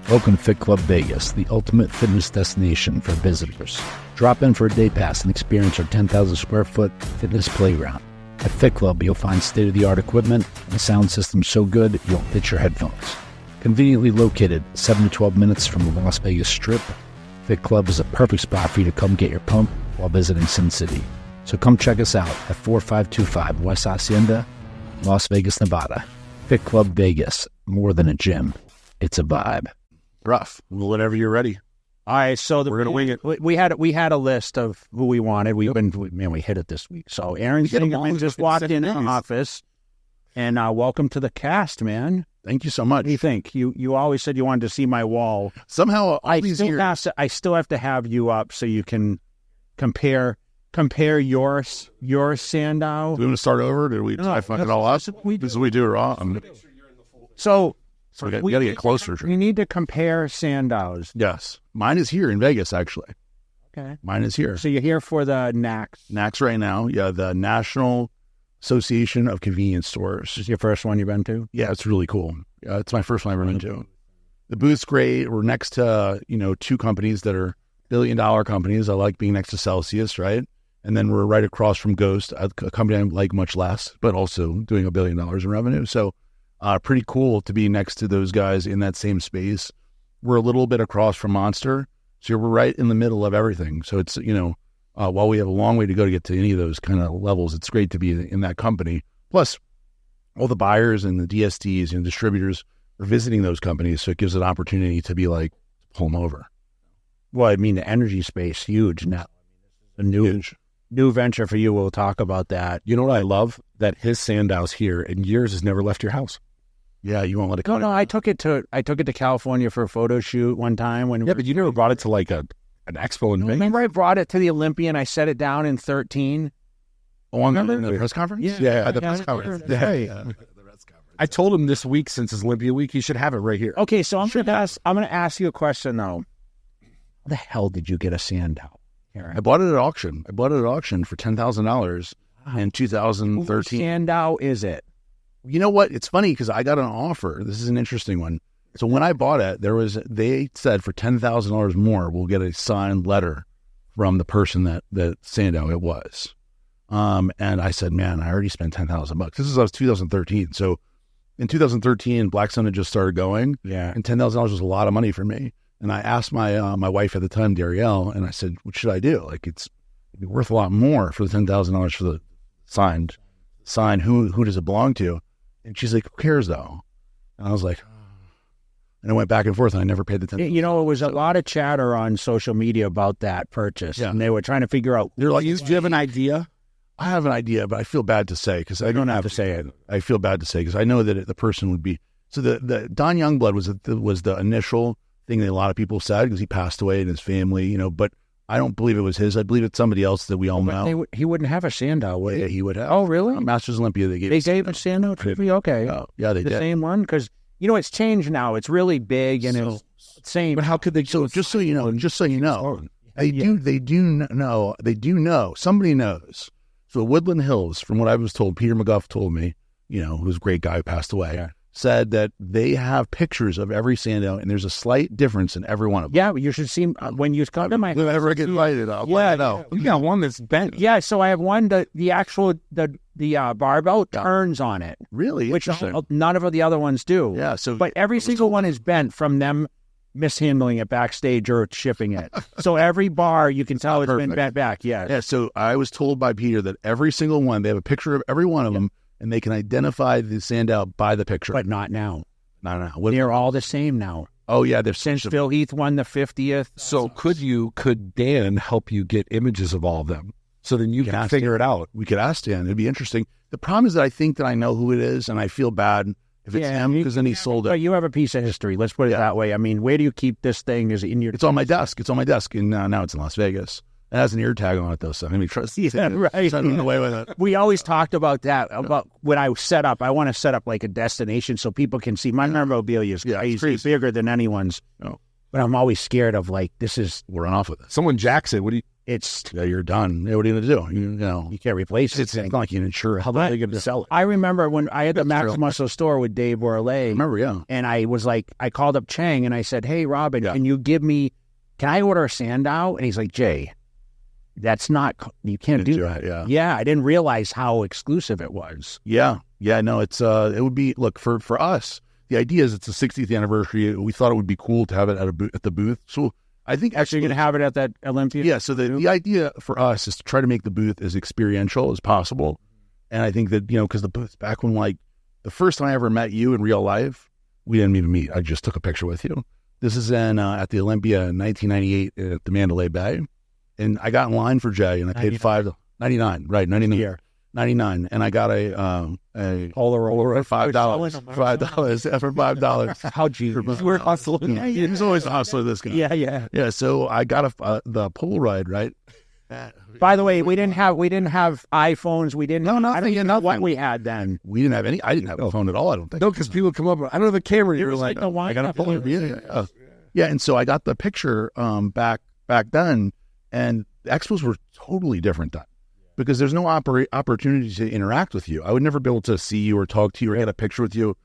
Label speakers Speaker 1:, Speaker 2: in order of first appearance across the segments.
Speaker 1: Welcome to Fit Club Vegas, the ultimate fitness destination for visitors. Drop in for a day pass and experience our 10,000 square foot fitness playground. At Fit Club, you'll find state-of-the-art equipment and a sound system so good you'll pitch your headphones. Conveniently located 7 to 12 minutes from the Las Vegas Strip, Fit Club is a perfect spot for you to come get your pump while visiting Sin City. So come check us out at 4525 West Hacienda, Las Vegas, Nevada. Fit Club Vegas, more than a gym, it's a vibe.
Speaker 2: Rough. Whenever you're ready.
Speaker 3: All right, so
Speaker 2: we're gonna wing it.
Speaker 3: We had a list of who we wanted. We hit it this week. So Aaron Singerman just walked in the office, and welcome to the cast, man.
Speaker 2: Thank you so much.
Speaker 3: What do you think? You always said you wanted to see my wall.
Speaker 2: Somehow,
Speaker 3: I still have to have you up so you can compare your Sandow.
Speaker 2: Do we want to start over? Did we fuck it all up? This is what we do wrong. So we got to get closer.
Speaker 3: We need to compare Sandows.
Speaker 2: Yes. Mine is here in Vegas, actually.
Speaker 3: Okay.
Speaker 2: Mine is here.
Speaker 3: So you're here for the NACS.
Speaker 2: NACS right now. Yeah, the National Association of Convenience Stores.
Speaker 3: This is your first one you've been to?
Speaker 2: Yeah, it's really cool. It's my first one I've ever been to. The booth's great. We're next to, two companies that are billion-dollar companies. I like being next to Celsius, right? And then we're right across from Ghost, a company I like much less, but also doing $1 billion in revenue. So pretty cool to be next to those guys in that same space. We're a little bit across from Monster, so we're right in the middle of everything. So it's, while we have a long way to go to get to any of those kind of levels, it's great to be in that company. Plus, all the buyers and the DSDs and distributors are visiting those companies, so it gives an opportunity to be like, pull them over.
Speaker 3: Well, I mean, the energy space, huge now. A new venture for you. We'll talk about that.
Speaker 4: You know what I love? That his Sandow's here and yours has never left your house.
Speaker 2: Yeah, you won't let it go.
Speaker 3: No, I took it to California for a photo shoot one time.
Speaker 4: But you never brought it to like an expo in Vegas.
Speaker 3: Remember I brought it to the Olympian. I set it down in 13.
Speaker 2: Oh, on the press conference?
Speaker 4: Yeah,
Speaker 2: the press conference.
Speaker 4: Yeah. I told him this week, since it's Olympia week, he should have it right here.
Speaker 3: Okay, so I'm going to ask you a question though. How the hell did you get a Sandow?
Speaker 2: I bought it at auction. for $10,000 in 2013.
Speaker 3: Whose Sandow is it?
Speaker 2: You know what? It's funny because I got an offer. This is an interesting one. So when I bought it, they said for $10,000 more, we'll get a signed letter from the person that Sandow it was. And I said, man, I already spent $10,000. This was 2013. So in 2013, Blackstone had just started going.
Speaker 3: Yeah.
Speaker 2: And $10,000 was a lot of money for me. And I asked my wife at the time, Darielle, and I said, what should I do? Like, it'd be worth a lot more for the $10,000 for the sign. Who does it belong to? And she's like, who cares though? And I was like, and I went back and forth and I never paid the $10,000.
Speaker 3: It was a lot of chatter on social media about that purchase. Yeah. And they were trying to figure out.
Speaker 2: They're like, do you have an idea? I have an idea, but I feel bad to say because I don't have to say it. I feel bad to say because I know that the person would be. So the Don Youngblood was the initial thing that a lot of people said because he passed away in his family, but I don't believe it was his. I believe it's somebody else that we all know.
Speaker 3: He wouldn't have a Sandow, would he?
Speaker 2: Yeah, he would have.
Speaker 3: Oh, really?
Speaker 2: Masters Olympia, they gave
Speaker 3: a Sandow trophy? Okay.
Speaker 2: Oh, yeah, they
Speaker 3: did.
Speaker 2: The
Speaker 3: same one? Because, it's changed now. It's really big and it's same.
Speaker 2: But how could they? So just so you know, they do know. Somebody knows. So Woodland Hills, from what I was told, Peter McGuff told me, who's a great guy who passed away, said that they have pictures of every Sandow, and there's a slight difference in every one of them.
Speaker 3: Yeah, you should see when you come to my house.
Speaker 2: Whenever I get invited, I'll find out.
Speaker 4: You got one that's bent.
Speaker 3: Yeah, so I have one that the barbell turns on it.
Speaker 2: Really?
Speaker 3: Which none of the other ones do.
Speaker 2: Yeah.
Speaker 3: But every single one is bent from them mishandling it backstage or shipping it. So every bar you can tell it's been bent back.
Speaker 2: Yeah. So I was told by Peter that every single one, they have a picture of every one of them, and they can identify the Sandow by the picture.
Speaker 3: But not now.
Speaker 2: Not now.
Speaker 3: They're all the same now.
Speaker 2: Oh, yeah.
Speaker 3: Since Phil Heath won the 50th.
Speaker 4: So could Dan help you get images of all of them? So then you can figure it out.
Speaker 2: We could ask Dan. It'd be interesting. The problem is that I think that I know who it is, and I feel bad if it's him because then he sold it.
Speaker 3: But you have a piece of history. Let's put it that way. I mean, where do you keep this thing? Is it in your...
Speaker 2: It's on my desk. And now it's in Las Vegas. It has an ear tag on it, though, so I mean, trust
Speaker 3: right.
Speaker 2: Run away with it.
Speaker 3: We always talked about that, about when I set up. I want to set up like a destination so people can see. My memorabilia is crazy, bigger than anyone's.
Speaker 2: Oh.
Speaker 3: But I'm always scared of, like, this is...
Speaker 2: We're on off with it.
Speaker 4: Someone jacks it. What do you...
Speaker 2: you're done. What are you going to do?
Speaker 3: You can't replace it.
Speaker 2: It's not like you can insure it.
Speaker 3: How are they going to sell it? I remember when I had the Max Muscle store with Dave Borlay.
Speaker 2: Yeah.
Speaker 3: And I was like, I called up Chang and I said, hey, Robin, can you give me, can I order a Sandow? And he's like, Jay, that's not, you can't do that. Yeah. I didn't realize how exclusive it was.
Speaker 2: Yeah. No, it would be, look, for us, the idea is it's the 60th anniversary. We thought it would be cool to have it at the booth. So I think
Speaker 3: actually you're going to have it at that Olympia.
Speaker 2: Yeah. So the idea for us is to try to make the booth as experiential as possible. And I think that, because the booth back when, like, the first time I ever met you in real life, we didn't even meet. I just took a picture with you. This is at the Olympia in 1998 at the Mandalay Bay. And I got in line for Jay and I paid $5.99, right? 99. And I got a Polaroid, $5 for $5.
Speaker 3: How genius.
Speaker 2: We're hustling. He's always a hustler, this guy. Yeah. So I got the Polaroid, right?
Speaker 3: By the way, we didn't have iPhones. We didn't.
Speaker 2: No,
Speaker 3: I don't know what we had then.
Speaker 2: We didn't have any. I didn't have a phone at all. I don't think.
Speaker 4: No, because people come up. I don't have a camera. You're like,
Speaker 2: I got a Polaroid. Yeah. And so I got the picture back then, and the expos were totally different then. Because there's no opportunity to interact with you. I would never be able to see you or talk to you or get a picture with you.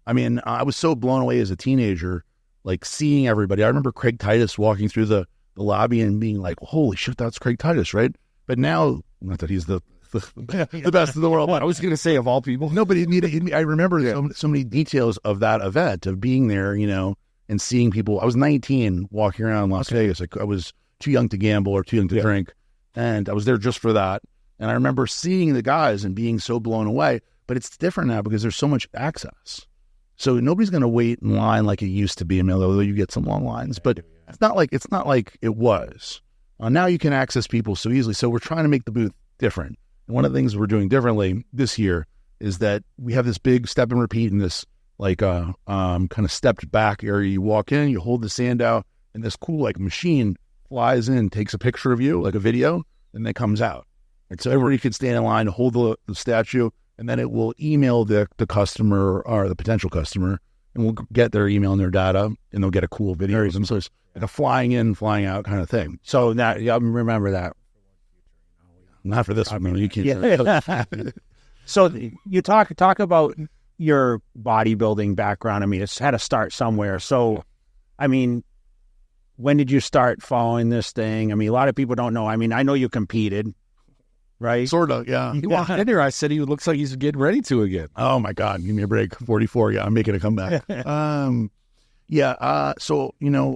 Speaker 2: I mean, I was so blown away as a teenager, like seeing everybody. I remember Craig Titus walking through the lobby and being like, holy shit, that's Craig Titus, right? But now, not that he's the best in the world.
Speaker 4: I was going to say, of all people.
Speaker 2: No, but I remember so many details of that event, of being there, and seeing people. I was 19 walking around Las Vegas. I was too young to gamble or too young to drink. And I was there just for that. And I remember seeing the guys and being so blown away, but it's different now because there's so much access. So nobody's going to wait in line like it used to be. I mean, although you get some long lines, but it's not like it was. Now you can access people so easily. So we're trying to make the booth different. And one of the things we're doing differently this year is that we have this big step and repeat in this kind of stepped back area. You walk in, you hold the Sandow, and this cool like machine flies in, takes a picture of you, like a video, and then comes out. And so everybody can stand in line, hold the statue, and then it will email the customer or the potential customer, and we'll get their email and their data, and they'll get a cool video. So it's like a flying in, flying out kind of thing.
Speaker 3: So now, remember that.
Speaker 2: Not for this one. You can't.
Speaker 3: So you talk about your bodybuilding background. I mean, it's had to start somewhere. So, I mean, when did you start following this thing? I mean, a lot of people don't know. I mean, I know you competed. Right?
Speaker 2: Sort of, yeah.
Speaker 4: He walked in here. I said he looks like he's getting ready to again.
Speaker 2: Oh, my God. Give me a break. 44. Yeah, I'm making a comeback. So,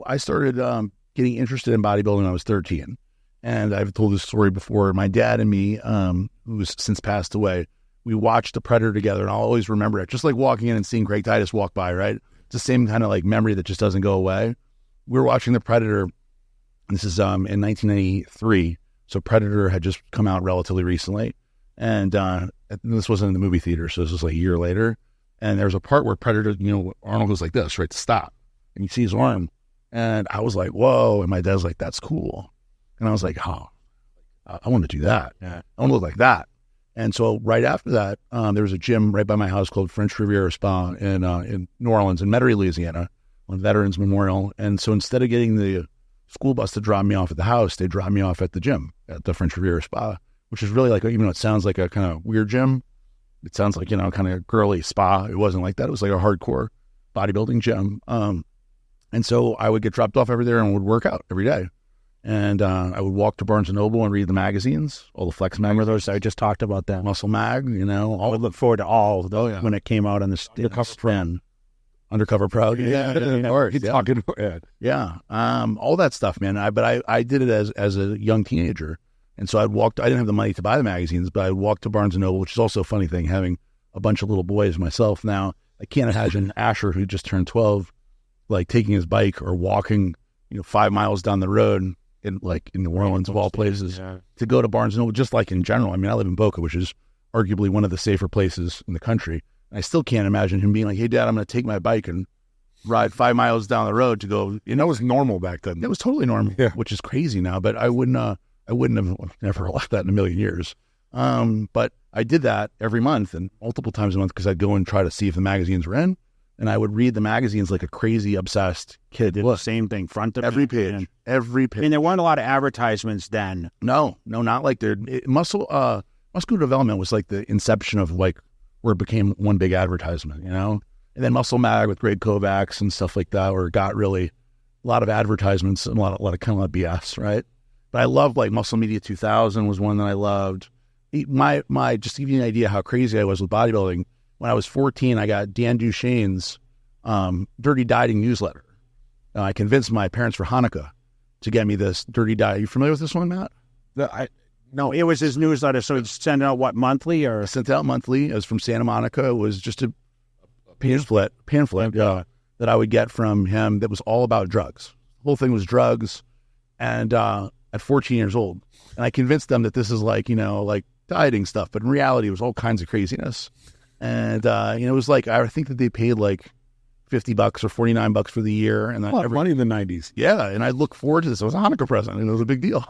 Speaker 2: I started getting interested in bodybuilding when I was 13. And I've told this story before. My dad and me, who's since passed away, we watched The Predator together, and I'll always remember it. Just like walking in and seeing Craig Titus walk by, right? It's the same kind of like memory that just doesn't go away. We were watching The Predator. This is in 1993. So Predator had just come out relatively recently, and this wasn't in the movie theater, so this was like a year later. And there's a part where Predator, Arnold goes like this, right, to stop, and you see his arm, and I was like, whoa, and my dad's like, that's cool, and I was like, oh, I want to do that. Yeah. I want to look like that. And so right after that, there was a gym right by my house called French Riviera Spa in New Orleans, in Metairie, Louisiana, on Veterans Memorial. And so instead of getting the school bus to drop me off at the house, they dropped me off at the gym at the French Riviera Spa, which is really like, even though it sounds like a kind of weird gym, it sounds like, kind of girly spa. It wasn't like that. It was like a hardcore bodybuilding gym. And so I would get dropped off every there and would work out every day. And I would walk to Barnes & Noble and read the magazines, all the Flex magazines.
Speaker 3: Remember those? I just talked about that.
Speaker 2: Muscle Mag,
Speaker 3: I would look forward to all of those when it came out on the
Speaker 2: Undercover Proud. Yeah.
Speaker 4: He's talking about it.
Speaker 2: Yeah. All that stuff, man. But I did it as a young teenager. And so I didn't have the money to buy the magazines, but I'd walk to Barnes & Noble, which is also a funny thing, having a bunch of little boys myself now. I can't imagine Asher, who just turned 12, like taking his bike or walking, 5 miles down the road in New Orleans of all places to go to Barnes & Noble, just like in general. I mean, I live in Boca, which is arguably one of the safer places in the country. I still can't imagine him being like, hey, Dad, I'm going to take my bike and ride 5 miles down the road to go.
Speaker 4: It was normal back then.
Speaker 2: It was totally normal, which is crazy now. But I wouldn't have never left that in a million years. But I did that every month and multiple times a month because I'd go and try to see if the magazines were in. and I would read the magazines like a crazy, obsessed kid.
Speaker 3: Did the same thing, front to
Speaker 2: every
Speaker 3: back.
Speaker 2: page, every page.
Speaker 3: I mean, there weren't a lot of advertisements then.
Speaker 2: No, not like muscular development was like the inception of like where it became one big advertisement, you know? And then Muscle Mag with Greg Kovacs and stuff like that, where it got really a lot of advertisements and a lot of kind of BS, right? But I love like Muscle Media 2000 was one that I loved. My just to give you an idea how crazy I was with bodybuilding, when I was 14, I got Dan Duchesne's Dirty Dieting newsletter. I convinced my parents for Hanukkah to get me this Dirty Diet. Are you familiar with this one, Matt?
Speaker 3: No, it was his newsletter. So he'd send it out, what, monthly? Or
Speaker 2: I sent it out monthly. It was from Santa Monica. It was just a pamphlet that I would get from him that was all about drugs. The whole thing was drugs. And at 14 years old. And I convinced them that this is like, you know, like dieting stuff. But in reality, it was all kinds of craziness. And, you know, it was like, I think that they paid like $50 or $49 for the year. And
Speaker 4: a lot of money in the 90s.
Speaker 2: Yeah. And I look forward to this. It was a Hanukkah present and it was a big deal.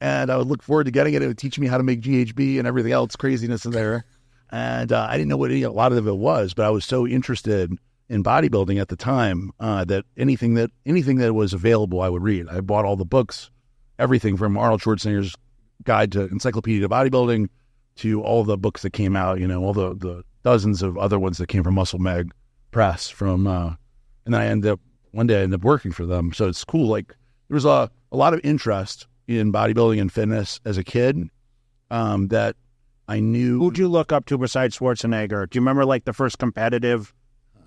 Speaker 2: And I would look forward to getting it. It would teach me how to make GHB and everything else craziness in there. And I didn't know what a lot of it was, but I was so interested in bodybuilding at the time that anything that was available, I would read. I bought all the books, everything from Arnold Schwarzenegger's Guide to Encyclopedia of Bodybuilding to all the books that came out, you know, all the dozens of other ones that came from Muscle Mag Press from, and then one day I ended up working for them. So it's cool. Like there was a lot of interest in bodybuilding and fitness as a kid that I knew.
Speaker 3: Who'd you look up to besides Schwarzenegger? Do you remember like the first competitive?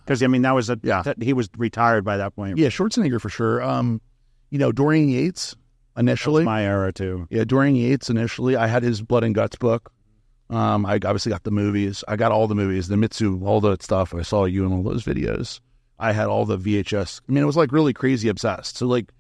Speaker 3: Because I mean, that was he was retired by that point.
Speaker 2: Yeah, Schwarzenegger for sure. You know, Dorian Yates initially.
Speaker 3: That was my era too.
Speaker 2: Yeah, Dorian Yates initially. I had his Blood and Guts book. I obviously got the movies. I got all the movies, the Mitsu, all the stuff. I saw you in all those videos. I had all the VHS. I mean, it was like really crazy obsessed. So like,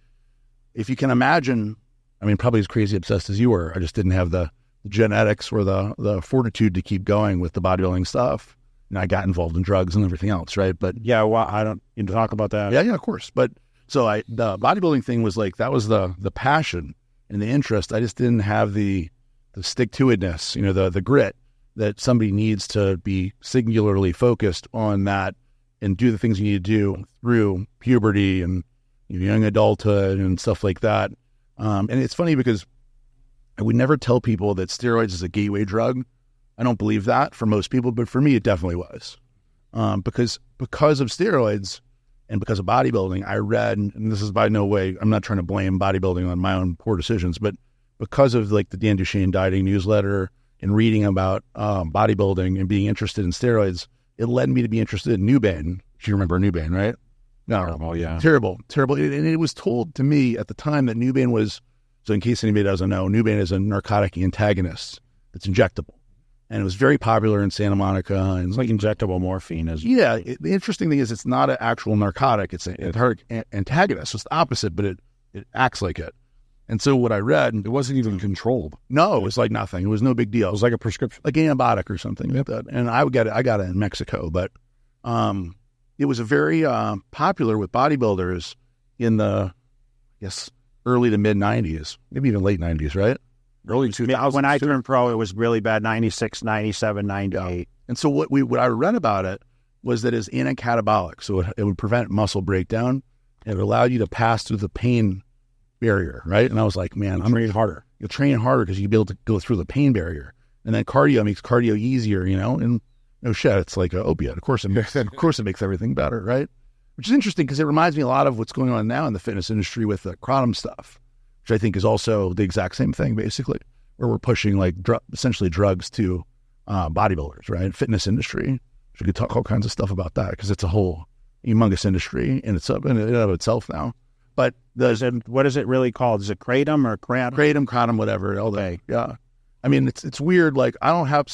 Speaker 2: if you can imagine, I mean, probably as crazy obsessed as you were. I just didn't have the genetics or the fortitude to keep going with the bodybuilding stuff. And I got involved in drugs and everything else, right? But
Speaker 3: yeah, well, you talk about that.
Speaker 2: Yeah, of course. But so the bodybuilding thing was like, that was the passion and the interest. I just didn't have the stick-to-itness, you know, the grit that somebody needs to be singularly focused on that and do the things you need to do through puberty and young adulthood and stuff like that. And it's funny because I would never tell people that steroids is a gateway drug. I don't believe that for most people, but for me, it definitely was. Because of steroids and because of bodybuilding, I read, and this is by no way, I'm not trying to blame bodybuilding on my own poor decisions, but because of like the Dan Duchesne dieting newsletter and reading about bodybuilding and being interested in steroids, it led me to be interested in Nubain. You remember Nubain, right? No.
Speaker 3: Oh, yeah.
Speaker 2: Terrible. And it was told to me at the time that Nubain was, so in case anybody doesn't know, Nubain is a narcotic antagonist that's injectable. And it was very popular in Santa Monica. And
Speaker 3: it's like injectable morphine.
Speaker 2: Yeah. The interesting thing is it's not an actual narcotic. It's an antagonist. It's the opposite, but it acts like it. And so what I read,
Speaker 4: it wasn't even controlled.
Speaker 2: No, it was like nothing. It was no big deal.
Speaker 4: It was like a prescription,
Speaker 2: like antibiotic or something like that. And I got it in Mexico, but it was a very popular with bodybuilders in the, early to mid 90s, maybe even late 90s, right?
Speaker 3: Early 2000s. When I turned pro, it was really bad. 96, 97, 98.
Speaker 2: Yeah. And so what I read about it was that it's anti-catabolic, so it would prevent muscle breakdown. It allowed you to pass through the pain barrier, right? And I was like, man,
Speaker 3: I'm training harder.
Speaker 2: You'll train harder because you'll be able to go through the pain barrier. And then cardio makes cardio easier, you know? And no shit, it's like an opiate. Of course it makes everything better, right? Which is interesting because it reminds me a lot of what's going on now in the fitness industry with the kratom stuff, which I think is also the exact same thing, basically, where we're pushing like essentially drugs to bodybuilders, right? Fitness industry. We could talk all kinds of stuff about that because it's a whole humongous industry in and of itself now. But
Speaker 3: what is it really called? Is it kratom or kratom?
Speaker 2: Kratom, whatever. All day. Yeah. I mean, it's weird. Like I don't have,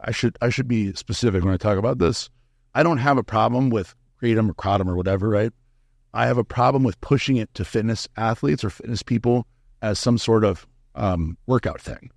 Speaker 2: I should be specific when I talk about this. I don't have a problem with kratom or whatever, right? I have a problem with pushing it to fitness athletes or fitness people as some sort of workout thing,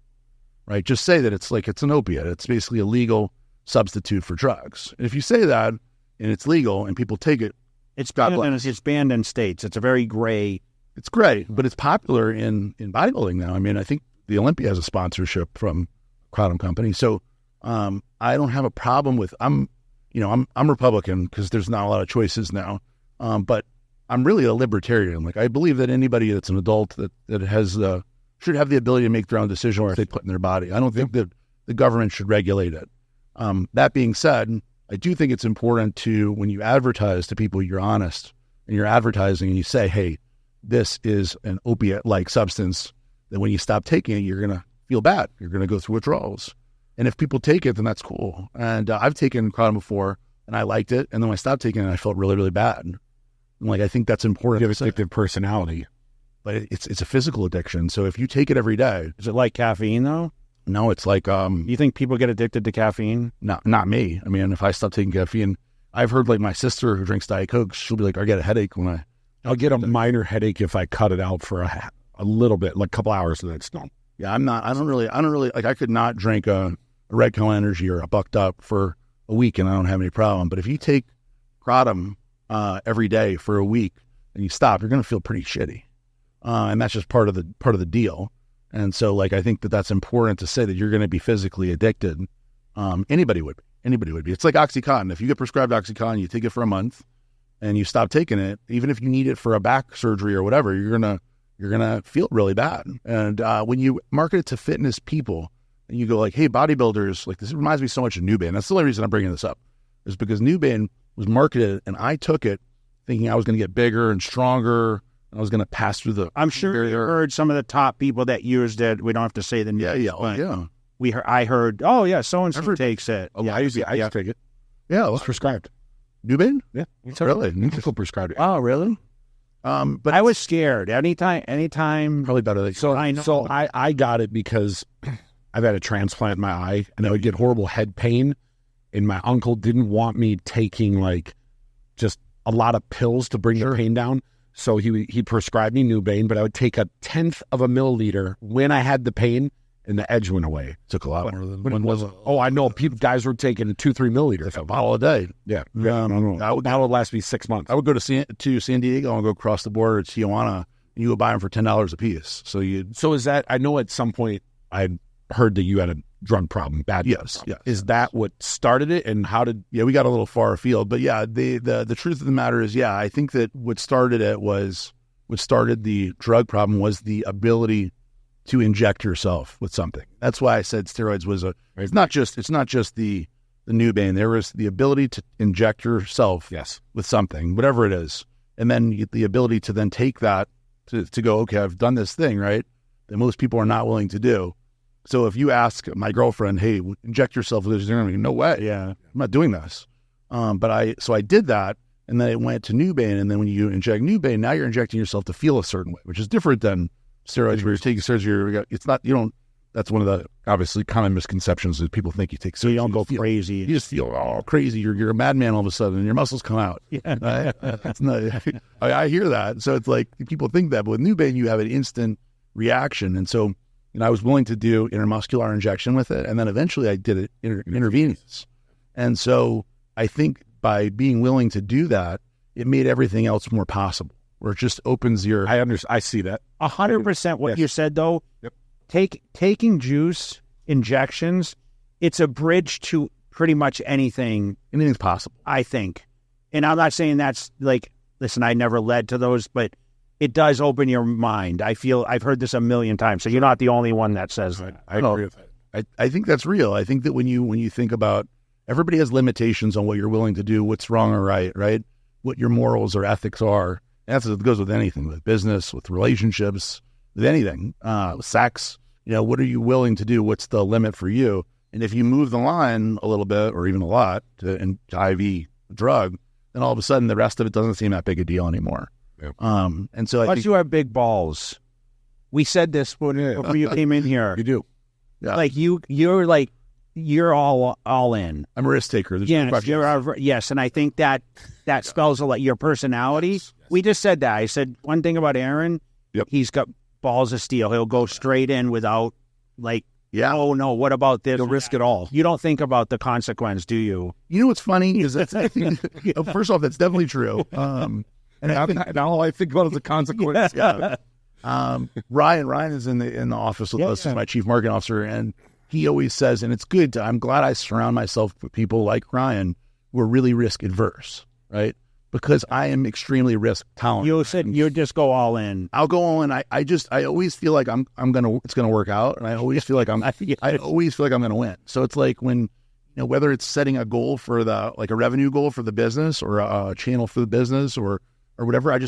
Speaker 2: right? Just say that it's an opiate. It's basically a legal substitute for drugs. And if you say that and it's legal and people take it,
Speaker 3: it's banned in states. It's a very gray.
Speaker 2: It's gray, but it's popular in bodybuilding now. I mean, I think the Olympia has a sponsorship from a kratom company. So I don't have a problem with, I'm Republican because there's not a lot of choices now. But I'm really a libertarian. Like I believe that anybody that's an adult that has should have the ability to make their own decision what they put in their body. I don't think that the government should regulate it. That being said, I do think it's important to, when you advertise to people, you're honest and you're advertising and you say, hey, this is an opiate-like substance that when you stop taking it, you're going to feel bad. You're going to go through withdrawals. And if people take it, then that's cool. And I've taken kratom before and I liked it. And then when I stopped taking it, I felt really, really bad. And like, I think that's important.
Speaker 4: You have addictive personality.
Speaker 2: But it's a physical addiction. So if you take it every day.
Speaker 3: Is it like caffeine though?
Speaker 2: No, it's like,
Speaker 3: you think people get addicted to caffeine?
Speaker 2: Not me. I mean, if I stop taking caffeine, I've heard like my sister who drinks Diet Coke, she'll be like, I get a headache when
Speaker 4: I'll get a minor headache if I cut it out for a little bit, like a couple hours, and then it's done.
Speaker 2: Yeah, I don't really, like I could not drink a Redco Energy or a Bucked Up for a week and I don't have any problem. But if you take kratom every day for a week and you stop, you're going to feel pretty shitty. And that's just part of the deal. And so like, I think that that's important to say that you're going to be physically addicted. Anybody would be. It's like OxyContin. If you get prescribed OxyContin, you take it for a month and you stop taking it, even if you need it for a back surgery or whatever, you're going to feel really bad. And when you market it to fitness people and you go like, hey, bodybuilders, like this reminds me so much of Nubain. That's the only reason I'm bringing this up, is because Nubain was marketed and I took it thinking I was going to get bigger and stronger. I was going to pass through the.
Speaker 3: I'm sure you heard some of the top people that used it. We don't have to say the names.
Speaker 2: Yeah.
Speaker 3: I heard. Oh yeah, so and so takes it.
Speaker 4: Oh, yeah, I used to take it.
Speaker 2: Yeah,
Speaker 4: it's prescribed.
Speaker 2: Nubain?
Speaker 4: Yeah,
Speaker 2: really.
Speaker 4: Medical prescribed it.
Speaker 3: Oh, really?
Speaker 2: But
Speaker 3: I was scared. Anytime.
Speaker 2: Probably better.
Speaker 4: So I got it because I've had a transplant in my eye, and I would get horrible head pain, and my uncle didn't want me taking like just a lot of pills to bring the pain down. So he prescribed me Nubain, but I would take 1/10 of a milliliter when I had the pain, and the edge went away.
Speaker 2: Took a lot more than
Speaker 4: when was it? Oh, I know. Guys were taking 2-3 milliliters.
Speaker 2: Like a bottle a day.
Speaker 4: Yeah. That would last me 6 months.
Speaker 2: I would go to San Diego and go across the border to Tijuana, and you would buy them for $10 a piece.
Speaker 4: So is that? I know at some point I heard that you had a drug problem.
Speaker 2: Yes.
Speaker 4: Is that what started it, and how did?
Speaker 2: Yeah, we got a little far afield, but yeah, the truth of the matter is, yeah, I think that what started the drug problem was the ability to inject yourself with something. That's why I said steroids was it's not just the Nubain. There was the ability to inject yourself with something, whatever it is, and then the ability to then take that to go, okay, I've done this thing, right, that most people are not willing to do. So if you ask my girlfriend, hey, inject yourself with this, they're going to be, no way.
Speaker 3: Yeah.
Speaker 2: I'm not doing this. But I did that, and then it went to Nubain, and then when you inject Nubain, now you're injecting yourself to feel a certain way, which is different than steroids where you're taking steroids. It's not, you don't, that's one of the obviously common misconceptions that people think you take steroids.
Speaker 3: So you don't go crazy.
Speaker 2: You just feel crazy. You're a madman all of a sudden, and your muscles come out.
Speaker 3: Yeah.
Speaker 2: That's not, I hear that. So it's like people think that, but with Nubain, you have an instant reaction. And so, I was willing to do intramuscular injection with it, and then eventually I did it intravenous. And so I think by being willing to do that, it made everything else more possible, where it just opens your...
Speaker 4: I see that.
Speaker 3: 100% what you said, though. Yep. Taking juice, injections, it's a bridge to pretty much anything.
Speaker 2: Anything's possible.
Speaker 3: I think. And I'm not saying that's like, listen, I never led to those, but it does open your mind. I feel I've heard this a million times, so you're not the only one that says that.
Speaker 4: I agree with that.
Speaker 2: I think that's real. I think that when you think about, everybody has limitations on what you're willing to do, what's wrong or right? What your morals or ethics are. And that goes with anything, with business, with relationships, with anything, with sex. What are you willing to do? What's the limit for you? And if you move the line a little bit or even a lot to IV drug, then all of a sudden the rest of it doesn't seem that big a deal anymore. Yeah. And so
Speaker 3: I think you have big balls. We said this before you came in here.
Speaker 2: You do. Yeah.
Speaker 3: Like you're all in.
Speaker 2: I'm a risk taker.
Speaker 3: Yes, and I think that spells a lot your personality. Yes. We just said that. I said one thing about Aaron.
Speaker 2: Yep.
Speaker 3: He's got balls of steel. He'll go straight in without oh no, what about this?
Speaker 4: He'll risk it all.
Speaker 3: You don't think about the consequence, do you?
Speaker 2: You know what's funny is that first off, that's definitely true.
Speaker 4: And now all I think about is the consequence.
Speaker 2: Yeah. Ryan is in the office with us, my chief marketing officer, and he always says, and it's good. I'm glad I surround myself with people like Ryan, who are really risk adverse, right? Because I am extremely risk tolerant.
Speaker 3: You said you just go all in.
Speaker 2: I'll go all in. I always feel like it's gonna work out, and I always feel like I always feel like I'm gonna win. So it's like when, whether it's setting a goal for a revenue goal for the business or a channel for the business or whatever, I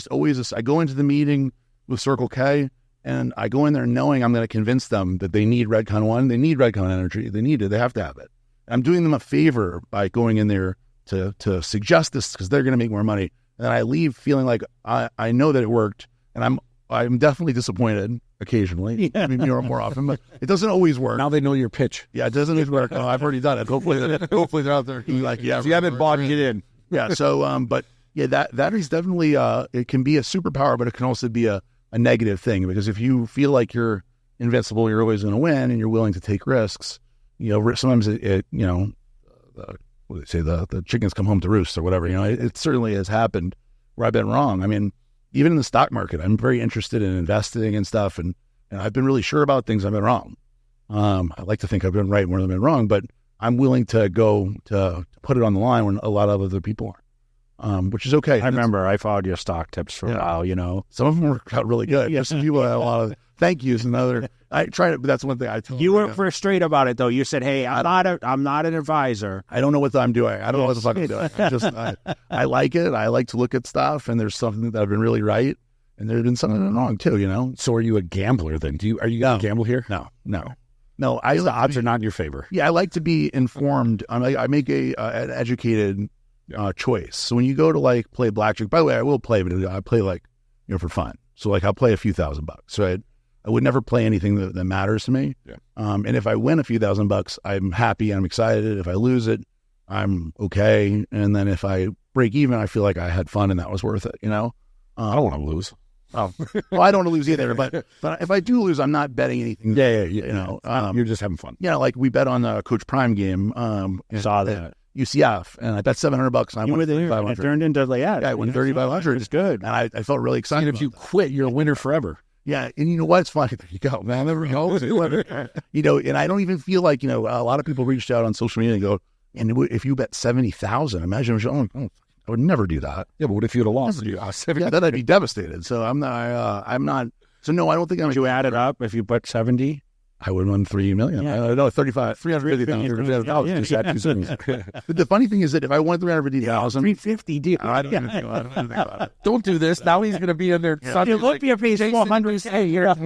Speaker 2: go into the meeting with Circle K, and I go in there knowing I'm going to convince them that they need Redcon 1, they need Redcon Energy, they have to have it. I'm doing them a favor by going in there to suggest this because they're going to make more money. And I leave feeling like I know that it worked, and I'm definitely disappointed occasionally, more often, but it doesn't always work.
Speaker 4: Now they know your pitch.
Speaker 2: Yeah, it doesn't always work. Oh, I've already done it. Hopefully they're out there like, yeah.
Speaker 4: So you haven't bought it in.
Speaker 2: Yeah. So, but yeah, that is definitely, it can be a superpower, but it can also be a negative thing, because if you feel like you're invincible, you're always going to win, and you're willing to take risks, sometimes what do they say, the chickens come home to roost or whatever, it certainly has happened where I've been wrong. I mean, even in the stock market, I'm very interested in investing and stuff. And I've been really sure about things. I've been wrong. I like to think I've been right more than I've been wrong, but I'm willing to go to put it on the line when a lot of other people aren't, which is okay.
Speaker 3: I remember I followed your stock tips for a while,
Speaker 2: Some of them worked out really good. Yes, some people had a lot of thank yous and other. I tried it, but that's one thing I told
Speaker 3: you weren't first straight about it though. You said, "Hey, I'm not an advisor.
Speaker 2: I don't know what I'm doing. I don't know what the fuck I'm doing. I like it. I like to look at stuff, and there's something that I've been really right, and there's been something wrong too. So
Speaker 4: are you a gambler then? Are you going to gamble here?
Speaker 2: No.
Speaker 4: The odds are not in your favor.
Speaker 2: Yeah, I like to be informed. I make an educated choice. So when you go to play blackjack, by the way, I will play, but I play for fun. So I'll play a few $1,000, right? I would never play anything that matters to me.
Speaker 4: Yeah.
Speaker 2: And if I win a few $1,000, I'm happy and I'm excited. If I lose it, I'm okay. And then if I break even, I feel like I had fun and that was worth it. I
Speaker 4: don't want to lose.
Speaker 2: Oh, well, I don't want to lose either. But if I do lose, I'm not betting anything.
Speaker 4: You're just having fun.
Speaker 2: Yeah, we bet on the Coach Prime game.
Speaker 3: Saw that.
Speaker 2: UCF, and I bet $700. And I won $3,500.
Speaker 3: It turned into
Speaker 2: I won $3,500.
Speaker 3: It's good,
Speaker 2: and I felt really excited.
Speaker 4: And if you quit, you're a winner forever.
Speaker 2: Yeah, and you know what? It's funny. There you go, man. There we go. And I don't even feel like a lot of people reached out on social media and go, and if you bet 70,000, imagine I would never do that.
Speaker 4: Yeah, but what if you'd have lost?
Speaker 2: Yeah, then I'd be devastated. So I'm not. So no, I don't think I'm.
Speaker 3: Would you add it up if you put 70?
Speaker 2: I would win $3 million.
Speaker 3: Yeah.
Speaker 2: No, 350,000. But the funny thing is that if I won 350,000,
Speaker 3: 350, dude.
Speaker 2: I don't even think about it.
Speaker 4: Don't do this. Now he's going to be in there.
Speaker 3: You look your face 400. Hey, you're up.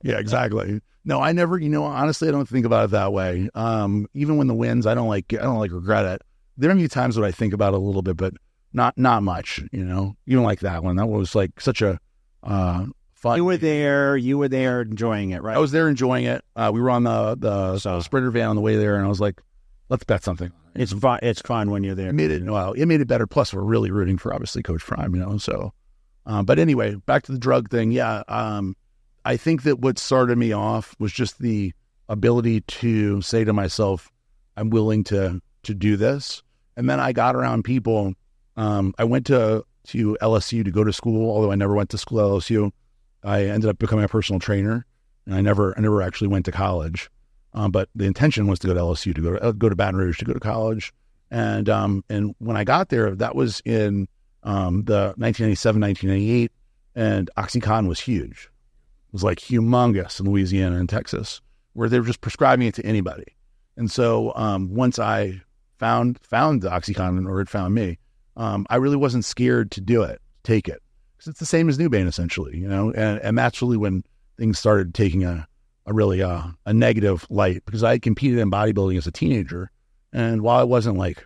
Speaker 2: Yeah, exactly. No, I never. Honestly, I don't think about it that way. Even when the wins, I don't regret it. There are a few times that I think about it a little bit, but not much. Even like that one. That was such a fun.
Speaker 3: You were there enjoying it, right?
Speaker 2: I was there enjoying it. We were on the Sprinter van on the way there, and I was like, let's bet something.
Speaker 3: It's fun when you're there.
Speaker 2: It made it better. Plus, we're really rooting for obviously Coach Prime, so. But anyway, back to the drug thing. Yeah, I think that what started me off was just the ability to say to myself, I'm willing to do this. And then I got around people. I went to LSU to go to school, although I never went to school at LSU. I ended up becoming a personal trainer, and I never actually went to college. But the intention was to go to LSU, to go to Baton Rouge, to go to college. And when I got there, that was in the 1997, 1998, and OxyContin was huge. It was humongous in Louisiana and Texas, where they were just prescribing it to anybody. And so once I found the OxyContin, or it found me, I really wasn't scared to do it, take it. Because it's the same as Nubane, essentially, and that's really when things started taking a really negative light, because I had competed in bodybuilding as a teenager. And while I wasn't like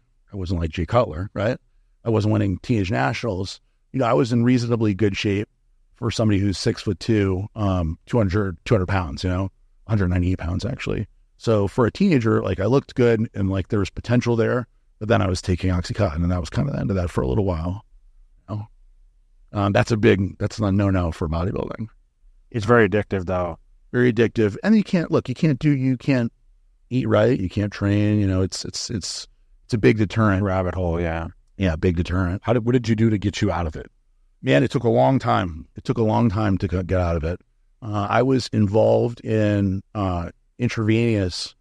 Speaker 2: Jay Cutler, right? I wasn't winning teenage nationals. I was in reasonably good shape for somebody who's 6'2", 200 pounds, 198 pounds actually. So for a teenager, I looked good and there was potential there, but then I was taking OxyContin, and that was kind of the end of that for a little while. That's a no-no for bodybuilding.
Speaker 3: It's very addictive though.
Speaker 2: Very addictive. And you can't eat right. You can't train, it's a big deterrent.
Speaker 3: Rabbit hole. Yeah.
Speaker 2: Yeah. Big deterrent.
Speaker 4: What did you do to get you out of it?
Speaker 2: Man, it took a long time. It took a long time to get out of it. I was involved in intravenous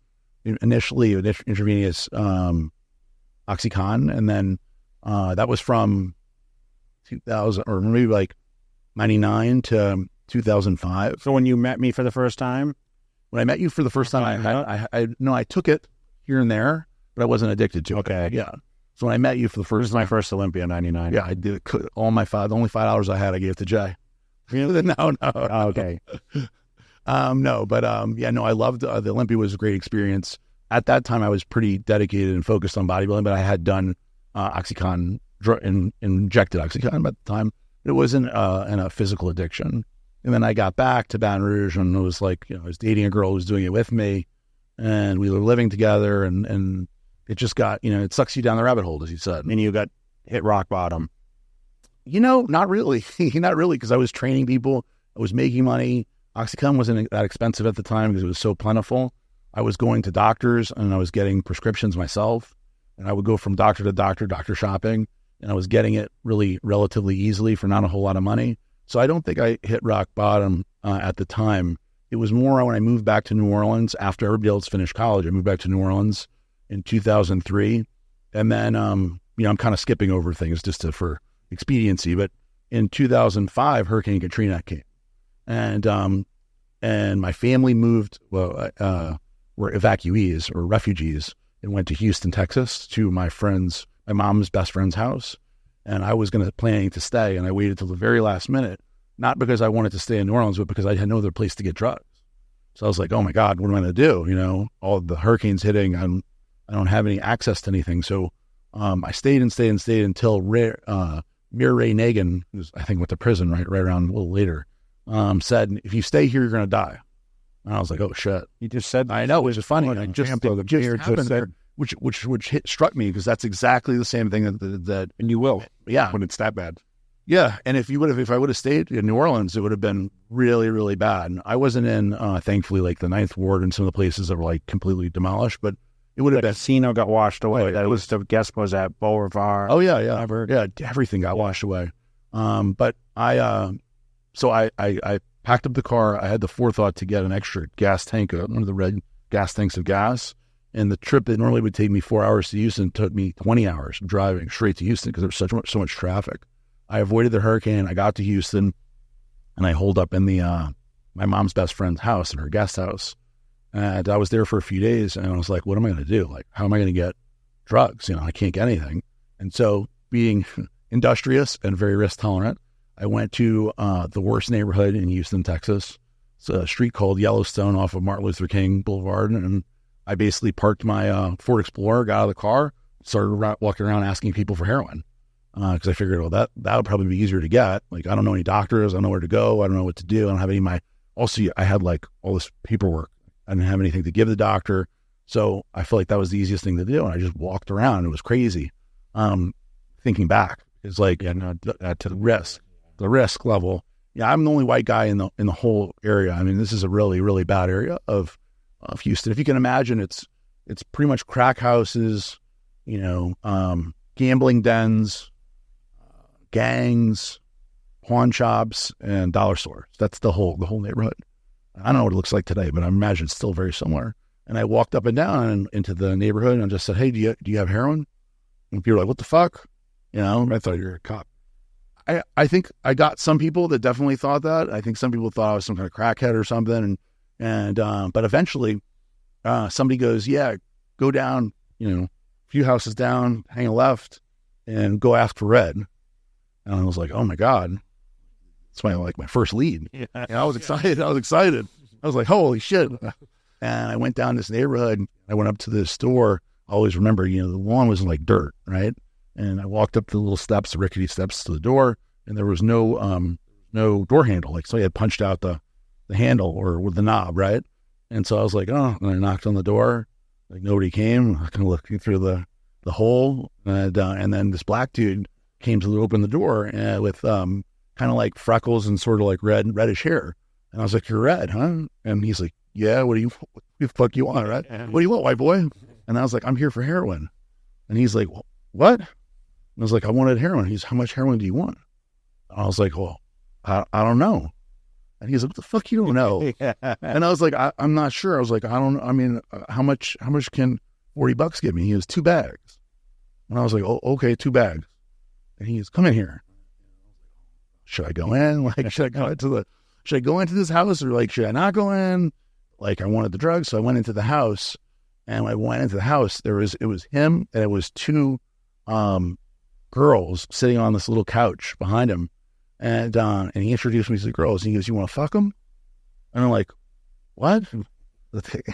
Speaker 2: OxyContin. And then that was from 2000 or maybe like 99 to 2005.
Speaker 3: So when you met me for the first time?
Speaker 2: When I met you for the first time, I took it here and there, but I wasn't addicted to it.
Speaker 3: Okay.
Speaker 2: Yeah. So when I met you for the first
Speaker 3: This is my first Olympia, 99.
Speaker 2: Yeah, I did all my the only $5 I had, I gave to Jay.
Speaker 3: Really?
Speaker 2: No.
Speaker 3: Oh, okay.
Speaker 2: No, but I loved the Olympia was a great experience. At that time, I was pretty dedicated and focused on bodybuilding, but I had done OxyContin and injected OxyContin at the time. It wasn't in a physical addiction. And then I got back to Baton Rouge, and it was like, I was dating a girl who was doing it with me, and we were living together, and it just got, it sucks you down the rabbit hole, as you said.
Speaker 3: And you got hit rock bottom.
Speaker 2: Not really. Not really, because I was training people. I was making money. OxyContin wasn't that expensive at the time because it was so plentiful. I was going to doctors, and I was getting prescriptions myself. And I would go from doctor to doctor shopping, and I was getting it really relatively easily for not a whole lot of money. So I don't think I hit rock bottom at the time. It was more when I moved back to New Orleans after everybody else finished college. I moved back to New Orleans in 2003. And then, I'm kind of skipping over things just for expediency. But in 2005, Hurricane Katrina came. And my family moved, were evacuees or refugees, and went to Houston, Texas, to my mom's best friend's house. And I was planning to stay, and I waited till the very last minute, not because I wanted to stay in New Orleans, but because I had no other place to get drugs. So I was like, oh my God, what am I going to do? All the hurricanes hitting, I don't have any access to anything. So I stayed until Mireille Nagin, who's I think went to prison right around a little later, said, if you stay here, you're going to die. And I was like, oh shit.
Speaker 3: You just said,
Speaker 2: I know, it was funny. I just said, which struck me, because that's exactly the same thing that
Speaker 4: and you will,
Speaker 2: yeah,
Speaker 4: when it's that bad.
Speaker 2: Yeah, and if I would have stayed in New Orleans, it would have been really, really bad. I wasn't in, thankfully, like the Ninth Ward and some of the places that were like completely demolished, but it would have been.
Speaker 3: Casino got washed away. That was the guest was at Beauregard.
Speaker 2: Oh yeah, everything got washed away. But so I packed up the car. I had the forethought to get an extra gas tank, one of the red gas tanks of gas. And the trip that normally would take me 4 hours to Houston took me 20 hours driving straight to Houston because there was so much traffic. I avoided the hurricane. I got to Houston, and I holed up in my mom's best friend's house, in her guest house. And I was there for a few days, and I was like, what am I going to do? Like, how am I going to get drugs? I can't get anything. And so, being industrious and very risk tolerant, I went to the worst neighborhood in Houston, Texas. It's a street called Yellowstone off of Martin Luther King Boulevard, and I basically parked my Ford Explorer, got out of the car, started walking around asking people for heroin. Because I figured, well, that would probably be easier to get. Like, I don't know any doctors. I don't know where to go. I don't know what to do. I don't have any also, I had like all this paperwork. I didn't have anything to give the doctor. So I feel like that was the easiest thing to do. And I just walked around. It was crazy. Thinking back, it's like, to the risk level. Yeah, I'm the only white guy in the whole area. I mean, this is a really, really bad area of Houston. If you can imagine, it's pretty much crack houses, gambling dens, gangs, pawn shops, and dollar stores. That's the whole neighborhood. I don't know what it looks like today, but I imagine it's still very similar. And I walked up and down into the neighborhood and just said, hey, do you have heroin? And people were like, what the fuck?
Speaker 4: I thought you were a cop.
Speaker 2: I think I got some people that definitely thought that. I think some people thought I was some kind of crackhead or something. But eventually somebody goes, yeah, go down, a few houses down, hang a left, and go ask for red. And I was like, oh my God, it's my first lead. Yeah. I was excited. I was like, holy shit. And I went down this neighborhood. I went up to this store. I always remember, the lawn was like dirt, right? And I walked up the little steps, the rickety steps to the door, and there was no door handle. Like, so I had punched out the handle or with the knob, right? And so I was like, oh, and I knocked on the door. Like, nobody came. I kind of looking through the hole. And then this black dude came to open the door with kind of like freckles and sort of like reddish hair. And I was like, you're red, huh? And he's like, yeah, what the fuck you want, right? What do you want, white boy? And I was like, I'm here for heroin. And he's like, what? And I was like, I wanted heroin. He's, how much heroin do you want? And I was like, well, I don't know. And he's like, what the fuck you don't know? And I was like, I'm not sure. I was like, how much can $40 give me? He was 2 bags. And I was like, oh, okay, 2 bags. And he goes, come in here. Should I go in? Like, should I go into this house, or like, should I not go in? Like, I wanted the drugs. So I went into the house, and when I went into the house, it was him, and it was 2 girls sitting on this little couch behind him. And he introduced me to the girls, and he goes, you want to fuck them? And I'm like, what?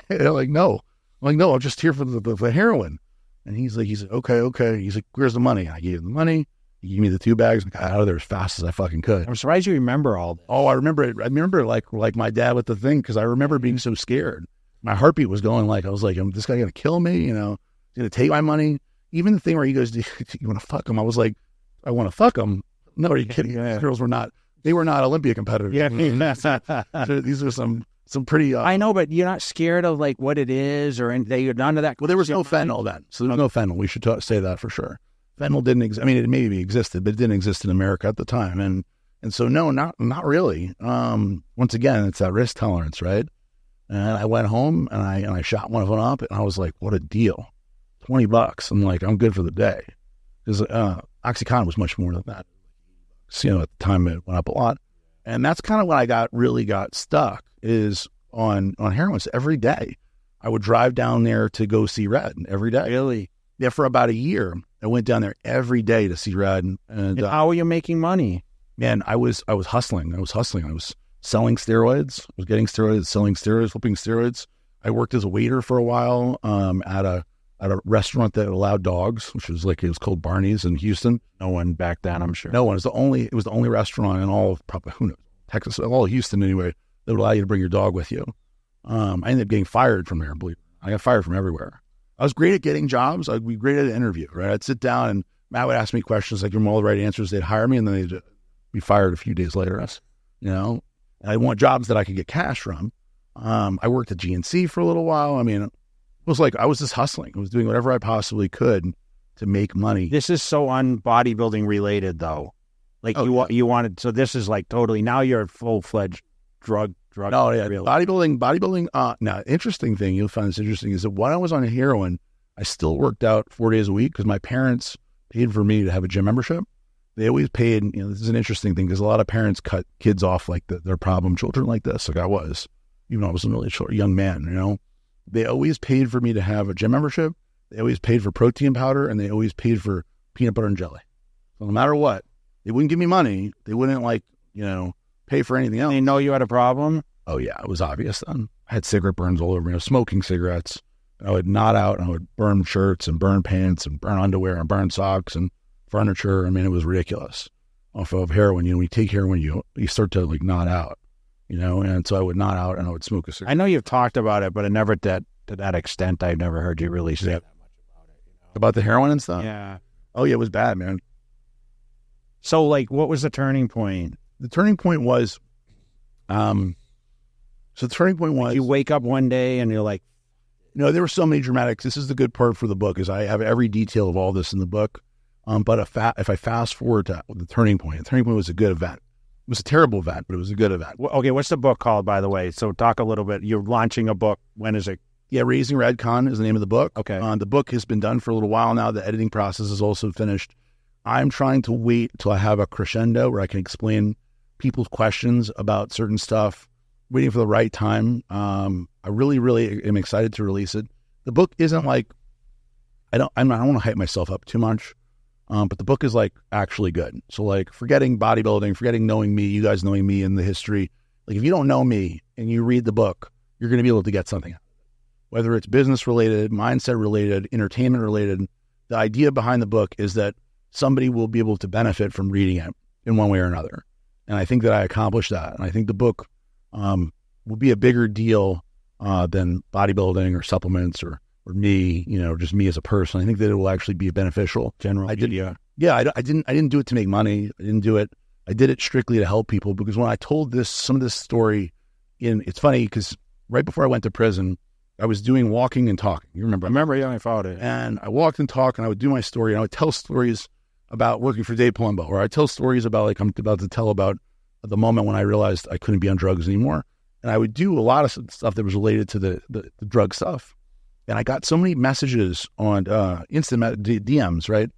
Speaker 2: They're like, no. I'm like, no, I'm just here for the heroin. And he's like, okay. He's like, where's the money? I gave him the money. He gave me the 2 bags and got out of there as fast as I fucking could.
Speaker 3: I'm surprised you remember all this.
Speaker 2: Oh, I remember it. I remember like my dad with the thing, because I remember being so scared. My heartbeat was going like, I was like, this guy going to kill me? You know, he's going to take my money. Even the thing where he goes, do you want to fuck him? I was like, I want to fuck him. No, are you kidding? Yeah. Girls were not Olympia competitors.
Speaker 3: Yeah.
Speaker 2: These are some pretty...
Speaker 3: I know, but you're not scared of like what it is or none of that.
Speaker 2: Well, there was no fentanyl then. So there was no fentanyl. We should say that for sure. Fentanyl didn't exist. I mean, it maybe existed, but it didn't exist in America at the time. And so, no, not really. Once again, it's that risk tolerance, right? And I went home and I shot one of them up, and I was like, what a deal. $20. I'm like, I'm good for the day. Because OxyContin was much more than that. So, you know, at the time it went up a lot. And that's kind of when I really got stuck, is on heroin. So every day I would drive down there to go see Red every day.
Speaker 3: Really?
Speaker 2: Yeah, for about a year. I went down there every day to see Red. And
Speaker 3: how were you making money?
Speaker 2: Man, I was hustling. I was selling steroids. I was getting steroids, selling steroids, flipping steroids. I worked as a waiter for a while at a restaurant that allowed dogs, it was called Barney's in Houston.
Speaker 3: No one back then, I'm sure.
Speaker 2: No one. It was the only restaurant in all of probably, who knows, Texas, all of Houston anyway, that would allow you to bring your dog with you. I ended up getting fired from there. I got fired from everywhere. I was great at getting jobs. I'd be great at an interview, right? I'd sit down and Matt would ask me questions, I'd give them all the right answers. They'd hire me, and then they'd be fired a few days later. You know, and I want jobs that I could get cash from. I worked at GNC for a little while. I mean, it was like I was just hustling. I was doing whatever I possibly could to make money.
Speaker 3: This is so bodybuilding related, though. Like you wanted, so this is like totally, now you're a full-fledged drug.
Speaker 2: Oh yeah, really. Bodybuilding. Now, interesting thing, you'll find this interesting, is that when I was on heroin, I still worked out 4 days a week because my parents paid for me to have a gym membership. They always paid, you know, this is an interesting thing because a lot of parents cut kids off like their problem children like this, like I was, even though I was a really short young man, you know. They always paid for me to have a gym membership. They always paid for protein powder, and they always paid for peanut butter and jelly. So no matter what, they wouldn't give me money. They wouldn't pay for anything else.
Speaker 3: They know you had a problem?
Speaker 2: Oh yeah, it was obvious then. I had cigarette burns all over me. I was smoking cigarettes. I would knot out, and I would burn shirts and burn pants and burn underwear and burn socks and furniture. I mean, it was ridiculous. Off of heroin, when you take heroin, you start to knot out, and so I would knot out and I would smoke a cigarette.
Speaker 3: I know you've talked about it, but never to that extent. I've never heard you really say that much about it.
Speaker 2: About the heroin and stuff?
Speaker 3: Yeah.
Speaker 2: Oh yeah, it was bad, man.
Speaker 3: So what was the turning point?
Speaker 2: The turning point was,
Speaker 3: you wake up one day and you're like,
Speaker 2: there were so many dramatics. This is the good part for the book, is I have every detail of all this in the book. But if I fast forward to the turning point was a good event. It was a terrible event, but it was a good event.
Speaker 3: Okay, what's the book called, by the way? So talk a little bit. You're launching a book. When is it?
Speaker 2: Yeah, Raising Redcon is the name of the book.
Speaker 3: Okay.
Speaker 2: The book has been done for a little while now. The editing process is also finished. I'm trying to wait till I have a crescendo where I can explain people's questions about certain stuff, waiting for the right time. I really, really am excited to release it. The book isn't like, I don't want to hype myself up too much. But the book is actually good. So forgetting bodybuilding, forgetting knowing me, you guys knowing me and the history. If you don't know me and you read the book, you're going to be able to get something out of it. Whether it's business related, mindset related, entertainment related, the idea behind the book is that somebody will be able to benefit from reading it in one way or another. And I think that I accomplished that. And I think the book will be a bigger deal than bodybuilding or supplements or me, just me as a person. I think that it will actually be beneficial.
Speaker 3: I didn't
Speaker 2: do it to make money. I didn't do it. I did it strictly to help people, because when I told some of this story, it's funny because right before I went to prison, I was doing walking and talking. You remember?
Speaker 3: I remember, yeah, I followed it.
Speaker 2: And I walked and talked, and I would do my story, and I would tell stories about working for Dave Palumbo, or I tell stories about I'm about to tell about the moment when I realized I couldn't be on drugs anymore. And I would do a lot of stuff that was related to the drug stuff. And I got so many messages on DMs, right,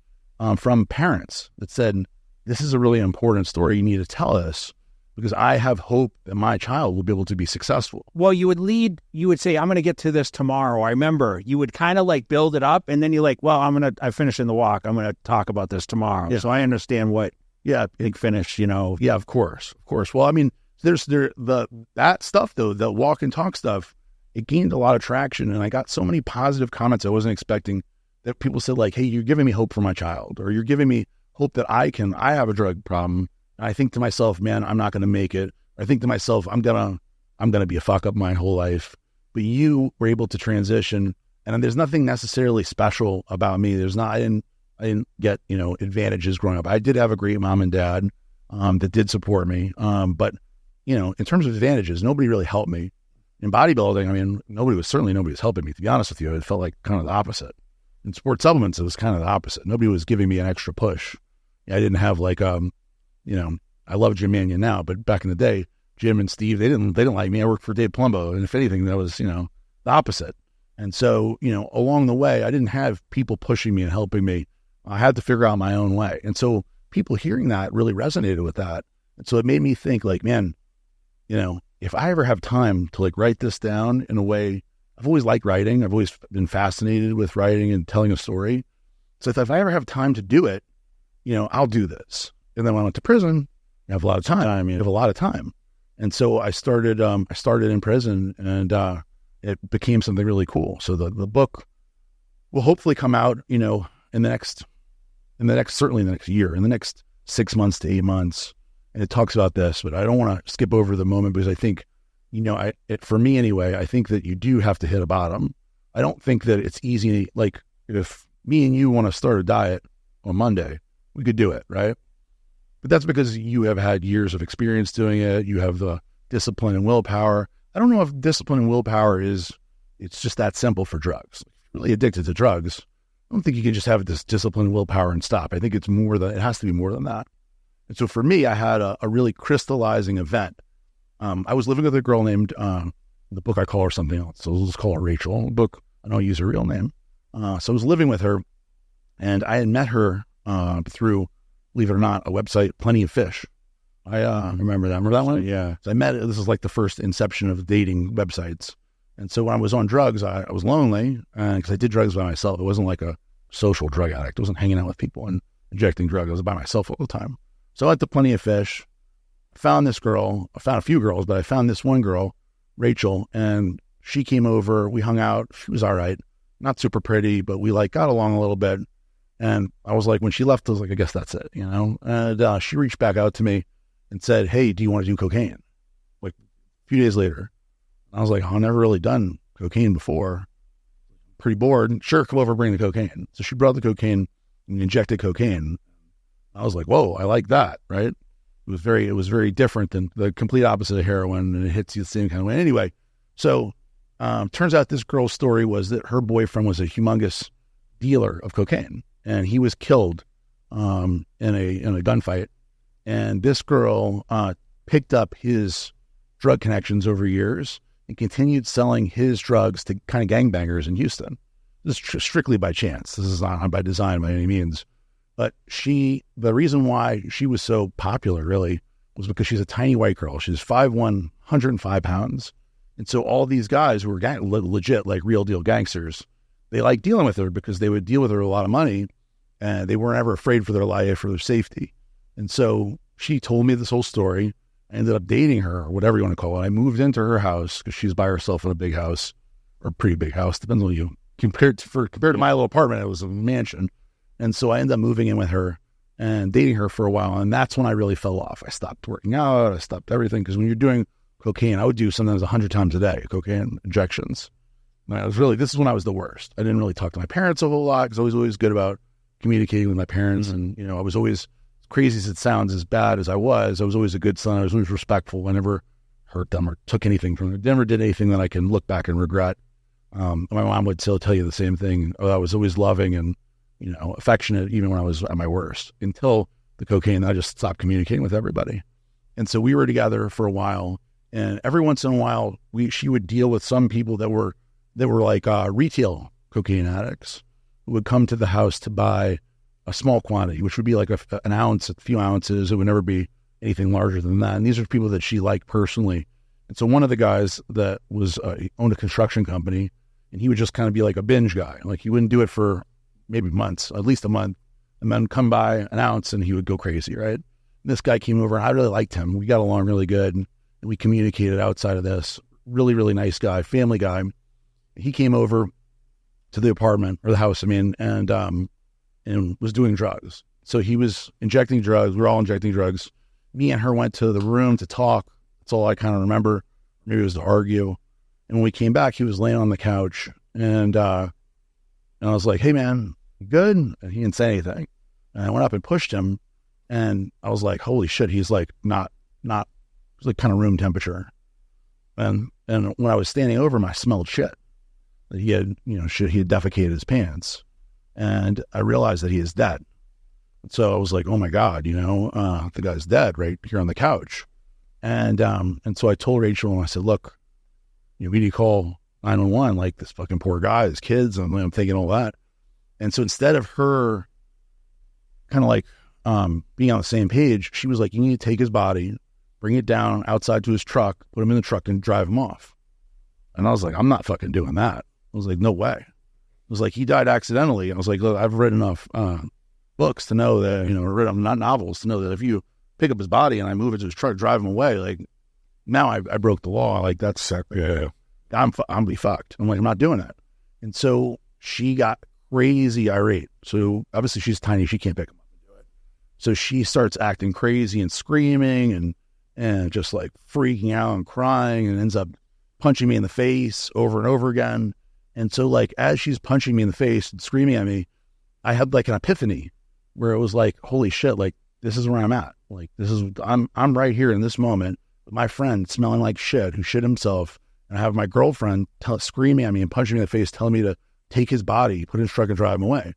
Speaker 2: from parents that said, this is a really important story. You need to tell us because I have hope that my child will be able to be successful.
Speaker 3: Well, you would say, I'm going to get to this tomorrow. I remember you would kind of like build it up and then you're like, well, I'm finishing the walk. I'm going to talk about this tomorrow.
Speaker 2: Yeah.
Speaker 3: So I understand what big finish,
Speaker 2: Yeah, of course. Well, I mean, that stuff though, the walk and talk stuff, it gained a lot of traction. And I got so many positive comments I wasn't expecting that people said like, hey, you're giving me hope for my child, or you're giving me hope that I have a drug problem. And I think to myself, man, I'm not going to make it. I think to myself, I'm going to be a fuck up my whole life. But you were able to transition, and there's nothing necessarily special about me. I didn't get, advantages growing up. I did have a great mom and dad that did support me. But, in terms of advantages, nobody really helped me. In bodybuilding, I mean, nobody was helping me, to be honest with you. It felt like kind of the opposite. In sports supplements, it was kind of the opposite. Nobody was giving me an extra push. I didn't have like, I love Jim Mannion now, but back in the day, Jim and Steve, they didn't like me. I worked for Dave Palumbo, and if anything, that was, the opposite. And so, along the way, I didn't have people pushing me and helping me. I had to figure out my own way. And so people hearing that really resonated with that. And so it made me think like, man, if I ever have time to like write this down in a way, I've always liked writing. I've always been fascinated with writing and telling a story. So if I ever have time to do it, I'll do this. And then when I went to prison, I have a lot of time. You have a lot of time. And so I started in prison, and it became something really cool. So the book will hopefully come out, in the next year, in the next 6 months to 8 months. And it talks about this, but I don't want to skip over the moment because I think, for me anyway, I think that you do have to hit a bottom. I don't think that it's easy. Like if me and you want to start a diet on Monday, we could do it, right? But that's because you have had years of experience doing it. You have the discipline and willpower. I don't know if discipline and willpower it's just that simple for drugs. If you're really addicted to drugs, I don't think you can just have this discipline and willpower and stop. I think it has to be more than that. And so for me, I had a really crystallizing event. I was living with a girl named, the book I call her something else, so let's call her Rachel. The book, I don't use her real name. So I was living with her, and I had met her through, believe it or not, a website, Plenty of Fish. I remember that. Remember that one?
Speaker 3: Yeah.
Speaker 2: So I met it. This is like the first inception of dating websites. And so when I was on drugs, I was lonely because I did drugs by myself. It wasn't like a social drug addict. I wasn't hanging out with people and injecting drugs. I was by myself all the time. So I went to Plenty of Fish, found this girl. I found a few girls, but I found this one girl, Rachel, and she came over. We hung out. She was all right. Not super pretty, but we like got along a little bit. And I was like, when she left, I was like, I guess that's it, And she reached back out to me and said, hey, do you want to do cocaine? Like a few days later. I was like, I've never really done cocaine before. Pretty bored. Sure, come over, bring the cocaine. So she brought the cocaine and injected cocaine. I was like, whoa, I like that, right? It was very different than the complete opposite of heroin, and it hits you the same kind of way. Anyway, so turns out this girl's story was that her boyfriend was a humongous dealer of cocaine, and he was killed in a gunfight. And this girl picked up his drug connections over years and continued selling his drugs to kind of gangbangers in Houston. This is strictly by chance. This is not by design by any means. But the reason why she was so popular really was because she's a tiny white girl. She's 5'1", 105 pounds. And so all these guys who were legit, like real deal gangsters, they liked dealing with her because they would deal with her a lot of money, and they weren't ever afraid for their life or their safety. And so she told me this whole story. I ended up dating her, or whatever you want to call it. I moved into her house because she's by herself in a big house, or a pretty big house, depends on you. Compared to my little apartment, it was a mansion. And so I ended up moving in with her and dating her for a while. And that's when I really fell off. I stopped working out. I stopped everything. Because when you're doing cocaine, I would do sometimes 100 times a day, cocaine injections. And this is when I was the worst. I didn't really talk to my parents a whole lot because I was always good about communicating with my parents. And, I was always, crazy as it sounds, as bad as I was always a good son. I was always respectful. I never hurt them or took anything from them. Never did anything that I can look back and regret. My mom would still tell you the same thing. I was always loving and, affectionate even when I was at my worst, until the cocaine. I just stopped communicating with everybody. And so we were together for a while, and every once in a while she would deal with some people that were that were like retail cocaine addicts who would come to the house to buy a small quantity, which would be like an ounce, a few ounces. It would never be anything larger than that. And these are people that she liked personally. And so one of the guys that was owned a construction company, and he would just kind of be like a binge guy. Like he wouldn't do it for maybe months, at least a month, and then come by an ounce and he would go crazy, right? And this guy came over, and I really liked him. We got along really good, and we communicated outside of this. Really, really nice guy, family guy. He came over to the apartment, or the house, I mean, and was doing drugs. So he was injecting drugs. We were all injecting drugs. Me and her went to the room to talk. That's all I kind of remember. Maybe it was to argue. And when we came back, he was laying on the couch, and I was like, "Hey, man, you good?" And he didn't say anything. And I went up and pushed him, and I was like, "Holy shit!" He's like, not, it was like kind of room temperature. And when I was standing over him, I smelled shit. That he had, he had defecated his pants, and I realized that he is dead. So I was like, "Oh my God, the guy's dead right here on the couch." And so I told Rachel, and I said, "Look, we need to call 911, like this fucking poor guy, his kids." And I'm thinking all that. And so instead of her kind of like being on the same page, she was like, "You need to take his body, bring it down outside to his truck, put him in the truck, and drive him off." And I was like, "I'm not fucking doing that." I was like, "No way." I was like, "He died accidentally." I was like, "Look, I've read enough books to know that, read not novels to know that if you pick up his body and I move it to his truck, drive him away, like now I broke the law. Like that's, I'm gonna be fucked." I'm like, "I'm not doing that." And so she got crazy irate. So obviously she's tiny. She can't pick him up and do it. So she starts acting crazy and screaming and just like freaking out and crying, and ends up punching me in the face over and over again. And so like, as she's punching me in the face and screaming at me, I had like an epiphany where it was like, holy shit, like this is where I'm at. Like I'm right here in this moment with my friend smelling like shit, who shit himself. And I have my girlfriend screaming at me and punching me in the face, telling me to take his body, put it in his truck, and drive him away.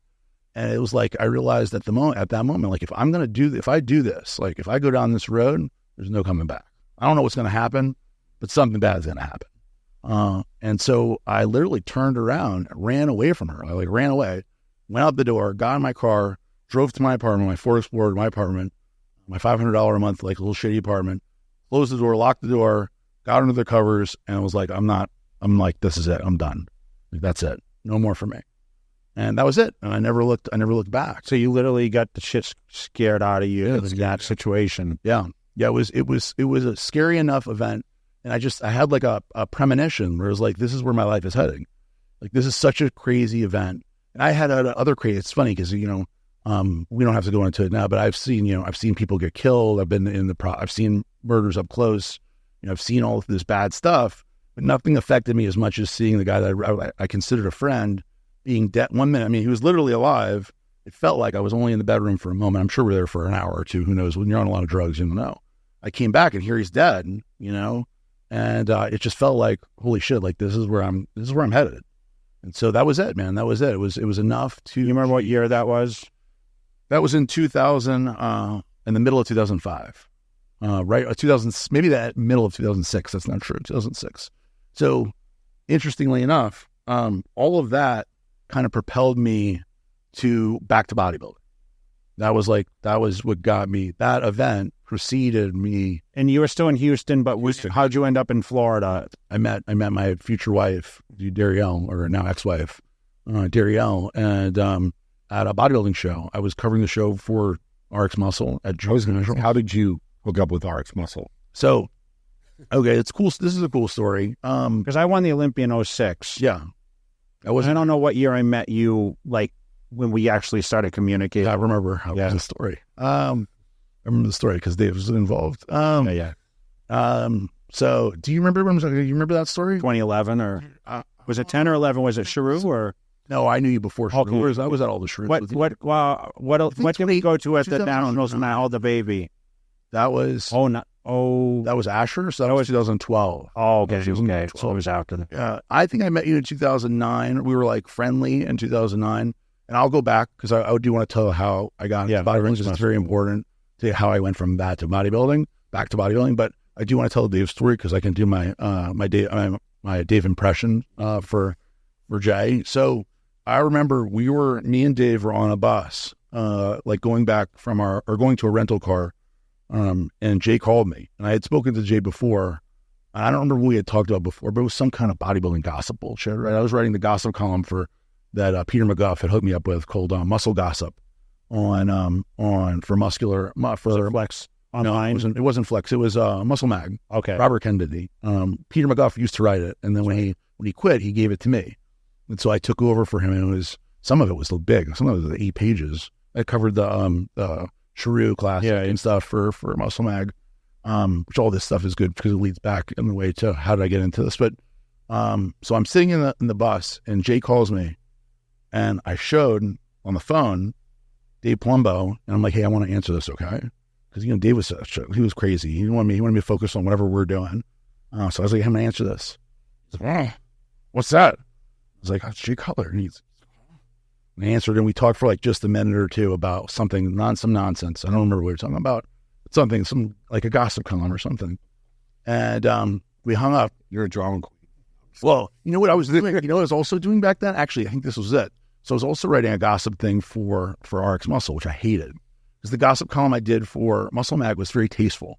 Speaker 2: And it was like, I realized at that moment, like if I do this, like if I go down this road, there's no coming back. I don't know what's going to happen, but something bad is going to happen. And so I literally turned around, ran away from her. I ran away, went out the door, got in my car, drove to my apartment, my Ford Explorer to my apartment, my $500 a month, like little shitty apartment, closed the door, locked the door, got under the covers, and was like, I'm like, this is it. I'm done. Like, that's it. No more for me. And that was it. And I never looked back.
Speaker 3: So you literally got the shit scared out of you in that situation.
Speaker 2: Yeah. Yeah. It was a scary enough event. And I had like a premonition where it was like, this is where my life is heading. Like, this is such a crazy event. And I had other crazy, it's funny because, we don't have to go into it now, but I've seen people get killed. I've been I've seen murders up close. I've seen all of this bad stuff, but nothing affected me as much as seeing the guy that I considered a friend being dead 1 minute. I mean, he was literally alive. It felt like I was only in the bedroom for a moment. I'm sure we're there for an hour or two. Who knows? When you're on a lot of drugs, you don't know. I came back and here he's dead, and it just felt like, holy shit, like this is where I'm headed. And so that was it, man. That was it. It was enough to.
Speaker 3: You remember what year that was?
Speaker 2: That was in 2000, in the middle of 2005. Right, 2000, maybe that middle of 2006. That's not true. 2006. So, interestingly enough, all of that kind of propelled me back to bodybuilding. That was what got me. That event preceded me.
Speaker 3: And you were still in Houston, but how'd you end up in Florida?
Speaker 2: I met my future wife, Darielle, or now ex-wife, Darielle, and at a bodybuilding show. I was covering the show for RX Muscle at Joe's.
Speaker 4: How did you hook up with RX Muscle?
Speaker 2: So, okay, it's cool. This is a cool story.
Speaker 3: Because I won the Olympia in 2006.
Speaker 2: Yeah.
Speaker 3: I don't know what year I met you, like when we actually started communicating.
Speaker 2: I remember the story. I remember the story because Dave was involved.
Speaker 3: Yeah.
Speaker 2: So do you remember that story?
Speaker 3: 2011 or was it 10 or 11? Was it Sharu or?
Speaker 2: No, I knew you before.
Speaker 3: Okay.
Speaker 2: I was at all the Shrooms.
Speaker 3: What did we go to at the Downhills and I held the baby?
Speaker 2: That was that was Asher. So that was 2012.
Speaker 3: Oh, okay. So it was after that.
Speaker 2: I think I met you in 2009. We were like friendly in 2009, and I'll go back because I do want to tell how I got into bodybuilding because it's very important to how I went from that to bodybuilding, back to bodybuilding. But I do want to tell Dave's story because I can do my Dave impression for for Jay. So I remember me and Dave were on a bus, like going to a rental car. And Jay called me, and I had spoken to Jay before. I don't remember what we had talked about before, but it was some kind of bodybuilding gossip bullshit, right? I was writing the gossip column that Peter McGuff had hooked me up with called Muscle Gossip for muscular for
Speaker 3: Flex online.
Speaker 2: No, it wasn't Flex. It was Muscle Mag.
Speaker 3: Okay.
Speaker 2: Robert Kennedy. Peter McGuff used to write it, and then when he quit, he gave it to me, and so I took over for him. And some of it was big. Some of it was 8 pages. I covered the Shrew class and stuff for Muscle Mag, which all this stuff is good because it leads back in the way to how did I get into this. But so I'm sitting in the bus, and Jay calls me, and I showed on the phone Dave Palumbo, and I'm like, hey, I want to answer this, okay? Because Dave was he was crazy. He wanted me to focus on whatever we're doing. So I was like, I'm gonna answer this. He's like, what's that? I was like, it's Jay Cutler. And I answered, and we talked for like just a minute or two about some nonsense. I don't remember what we were talking about. Some like a gossip column or something. And we hung up.
Speaker 4: You're a drama queen.
Speaker 2: Well, you know what I was doing? You know what I was also doing back then? Actually, I think this was it. So I was also writing a gossip thing for RX Muscle, which I hated. Because the gossip column I did for Muscle Mag was very tasteful.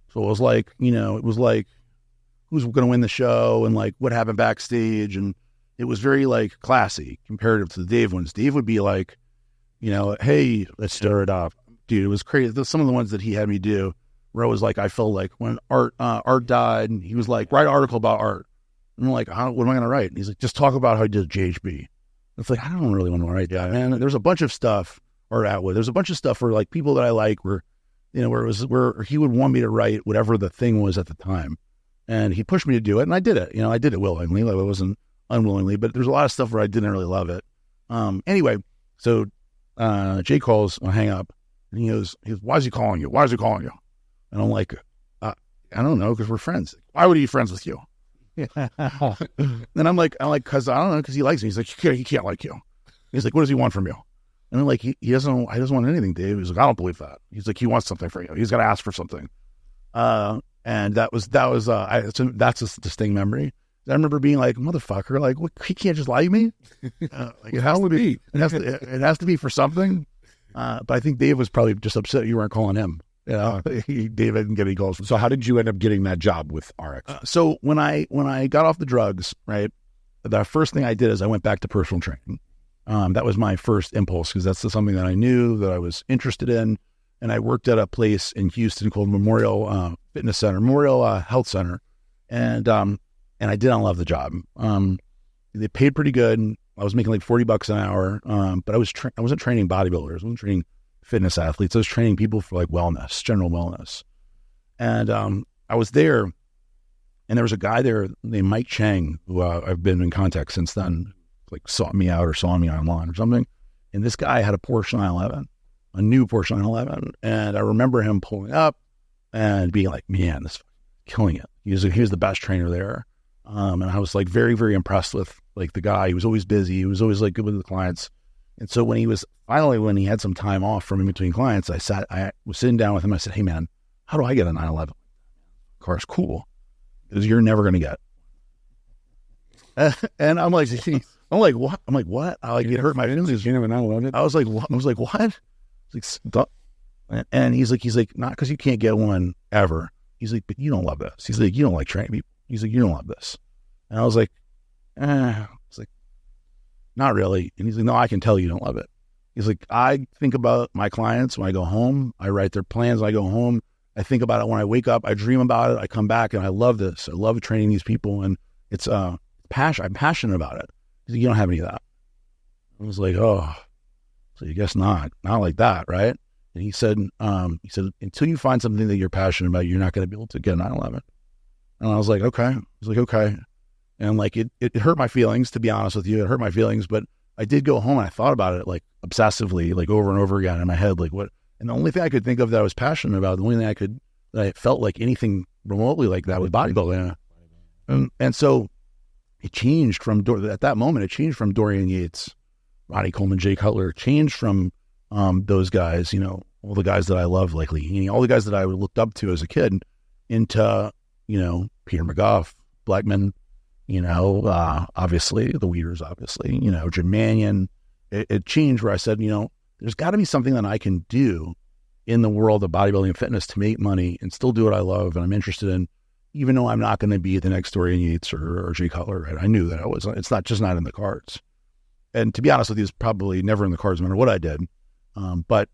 Speaker 2: So it was like, who's going to win the show and like what happened backstage. And it was very like classy comparative to the Dave ones. Dave would be like, hey, let's stir it up. Dude, it was crazy. Some of the ones that he had me do where it was like, I felt like when Art died, and he was like, write an article about Art. And I'm like, what am I going to write? And he's like, just talk about how he did GHB. It's like, I don't really want to write that, man. There's a bunch of stuff, there's a bunch of stuff where like people that I like were, where he would want me to write whatever the thing was at the time. And he pushed me to do it, and I did it. I did it willingly. Like, it wasn't unwillingly, but there's a lot of stuff where I didn't really love it. Anyway, so Jay calls, I hang up, and he goes, why is he calling you? Why is he calling you? And I'm like, I don't know, because we're friends. Why would he be friends with you? And I'm like, because I don't know, because he likes me. He's like, he can't like you. He's like, what does he want from you? And I'm like, he doesn't want anything, Dave. He's like, I don't believe that. He's like, he wants something from you. He's got to ask for something. And that's a distinct memory. I remember being like, motherfucker, like, what, he can't just lie to me. Like, it has to be. It has to be for something. But I think Dave was probably just upset you weren't calling him. Dave didn't get any calls.
Speaker 4: So how did you end up getting that job with RX?
Speaker 2: So when I got off the drugs, right, the first thing I did is I went back to personal training. That was my first impulse because that's something that I knew that I was interested in. And I worked at a place in Houston called Memorial Health Center. And I didn't love the job. They paid pretty good. I was making like $40 an hour. But I wasn't training bodybuilders. I wasn't training fitness athletes. I was training people for like wellness, general wellness. And I was there, and there was a guy there named Mike Chang, who I've been in contact since then, like sought me out or saw me online or something. And this guy had a Porsche 911, a new Porsche 911. And I remember him pulling up and being like, man, this is killing it. He was the best trainer there. And I was like very, very impressed with like the guy. He was always busy. He was always like good with the clients. And so when he had some time off from in between clients, I was sitting down with him. I said, hey man, how do I get a 911? Car's cool. Because you're never going to get. And I'm like, what? I'm like, what? It hurt my feelings.
Speaker 4: You never know.
Speaker 2: I was like, what? I was like, what? He's like, and he's like, not because you can't get one ever. He's like, but you don't love this. He's like, you don't like training people. He's like, you don't love this. And I was like, it's like, not really. And he's like, no, I can tell you don't love it. He's like, I think about my clients when I go home. I write their plans when I go home. I think about it when I wake up. I dream about it. I come back and I love this. I love training these people. And it's passion. I'm passionate about it. He's like, you don't have any of that. I was like, oh, so you guess not like that. Right. And he said, until you find something that you're passionate about, you're not going to be able to get a 911. And I was like, okay. He's like, okay. And like, it hurt my feelings, to be honest with you. It hurt my feelings, but I did go home and I thought about it like obsessively, like over and over again in my head, like what, and the only thing I could think of that I was passionate about, the only thing that I felt like anything remotely like that was bodybuilding. And so it changed at that moment, it changed from Dorian Yates, Ronnie Coleman, Jay Cutler, changed from those guys, all the guys that I love lately, all the guys that I looked up to as a kid into, Peter McGuff, Blackman, obviously the Weeders, obviously, Jim Mannion. It changed where I said, there's got to be something that I can do in the world of bodybuilding and fitness to make money and still do what I love and I'm interested in, even though I'm not going to be the next Dorian Yates or Jay Cutler, right? I knew that it's not in the cards. And to be honest with you, it's probably never in the cards no matter what I did. But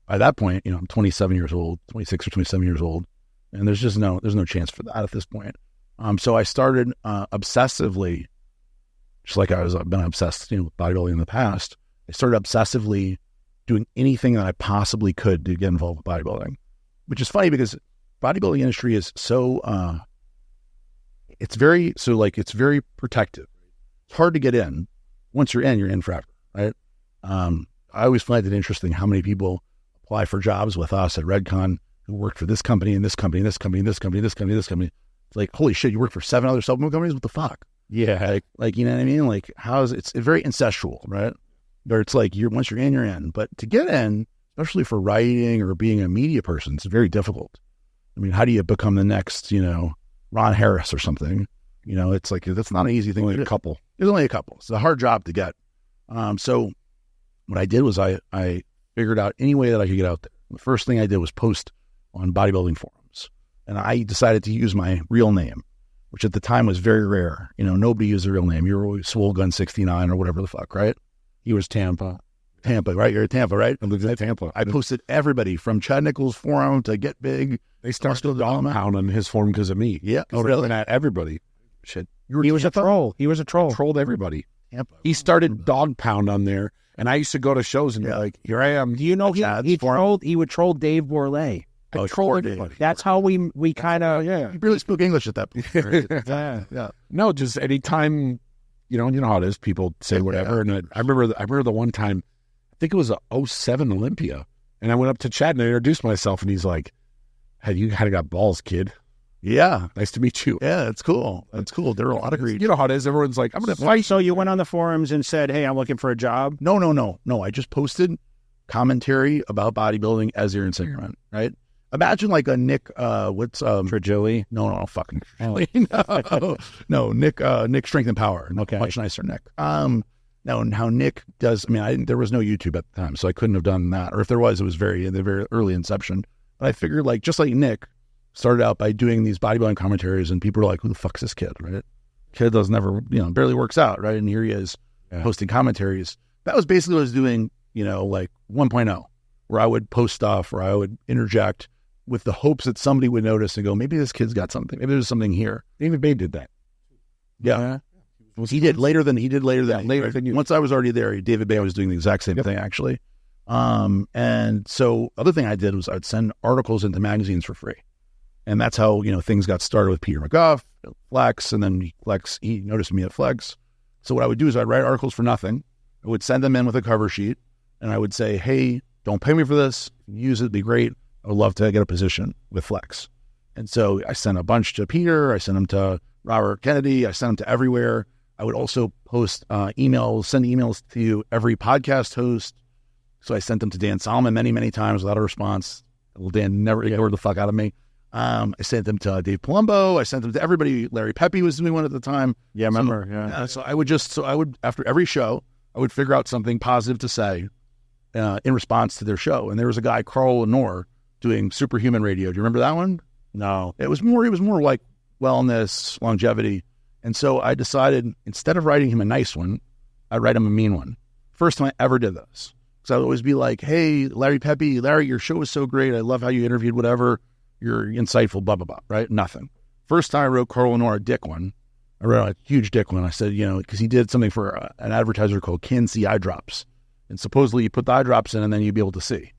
Speaker 2: by that point, I'm 27 years old, 26 or 27 years old, and there's no chance for that at this point. So I started obsessively, just like I've been obsessed, with bodybuilding in the past. I started obsessively doing anything that I possibly could to get involved with bodybuilding, which is funny because bodybuilding industry is so, it's very protective. It's hard to get in. Once you're in forever, right? I always find it interesting how many people apply for jobs with us at Redcon who worked for this company and this company and this company and this company and this company and this company. It's like, holy shit, you work for 7 other supplement companies? What the fuck?
Speaker 3: Yeah.
Speaker 2: Like you know what I mean? Like it's very incestual, right? Where it's like once you're in. But to get in, especially for writing or being a media person, it's very difficult. I mean, how do you become the next, Ron Harris or something? It's like, that's not an easy thing.
Speaker 4: Only a couple.
Speaker 2: There's only a couple. It's a hard job to get. So what I did was I figured out any way that I could get out there. The first thing I did was post on bodybuilding forums. And I decided to use my real name, which at the time was very rare. Nobody used a real name. You were always Swole Gun 69 or whatever the fuck, right?
Speaker 3: He was Tampa,
Speaker 2: right? You're at Tampa, right?
Speaker 4: I lived in Tampa.
Speaker 2: I posted everybody from Chad Nichols' forum to Get Big.
Speaker 4: They started dog pound on his forum because of me.
Speaker 2: Yeah.
Speaker 4: Oh, really? At everybody. Shit.
Speaker 3: He was a troll. He was a troll.
Speaker 4: Trolled everybody.
Speaker 2: Tampa.
Speaker 4: He started dog pound on there, and I used to go to shows and be like, "Here I am."
Speaker 3: Do you know he would troll Dave Bourlet.
Speaker 4: I troll everybody.
Speaker 3: That's how we kind of
Speaker 2: You barely spoke English at that point.
Speaker 3: yeah.
Speaker 4: No, just anytime, you know how it is. People say whatever, and I remember the one time, I think it was a 2007 Olympia, and I went up to Chad and I introduced myself, and he's like, "Hey, you kind of got balls, kid."
Speaker 2: Yeah.
Speaker 4: Nice to meet you.
Speaker 2: Yeah, it's cool. That's cool. There are a lot of great.
Speaker 4: You know how it is. Everyone's like, I'm going to fight.
Speaker 3: So you went on the forums and said, "Hey, I'm looking for a job."
Speaker 2: No. I just posted commentary about bodybuilding as Aaron Singerman, right? Imagine like a Nick,
Speaker 3: Trigili?
Speaker 2: No, fucking no, Nick Strength and Power.
Speaker 3: Okay.
Speaker 2: Much nicer Nick. Now how Nick does, there was no YouTube at the time, so I couldn't have done that. Or if there was, it was in the very early inception. But I figured just like Nick, started out by doing these bodybuilding commentaries, and people were like, "Who the fuck's this kid?" Right? Kid barely works out, right? And here he is posting commentaries. That was basically what I was doing, like 1.0, where I would post stuff, or I would interject with the hopes that somebody would notice and go, "Maybe this kid's got something. Maybe there's something here."
Speaker 4: David Bay did that.
Speaker 2: Yeah, he did later than
Speaker 4: later than you.
Speaker 2: Once I was already there, David Bay was doing the exact same thing actually. And so other thing I did was I'd send articles into magazines for free. And that's how, things got started with Peter McGuff, Flex, and then he noticed me at Flex. So what I would do is I'd write articles for nothing. I would send them in with a cover sheet, and I would say, "Hey, don't pay me for this. Use it, it'd be great. I would love to get a position with Flex." And so I sent a bunch to Peter. I sent them to Robert Kennedy. I sent them to everywhere. I would also post send emails to every podcast host. So I sent them to Dan Solomon many, many times without a response. Little Dan never ignored the fuck out of me. I sent them to Dave Palumbo. I sent them to everybody. Larry Pepe was doing one at the time.
Speaker 3: Yeah, I remember.
Speaker 2: So I would after every show, I would figure out something positive to say in response to their show. And there was a guy, Carl Lenore, doing Superhuman Radio. Do you remember that one?
Speaker 3: No.
Speaker 2: It was more like wellness, longevity. And so I decided, instead of writing him a nice one, I'd write him a mean one. First time I ever did this. So I'd always be like, "Hey, Larry Pepe, Larry, your show was so great. I love how you interviewed whatever. You're insightful, blah, blah, blah," right? Nothing. First time I wrote Carl Lenore a dick one. I wrote a huge dick one. I said, because he did something for an advertiser called Can-See Eye Drops. And supposedly you put the eye drops in and then you'd be able to see.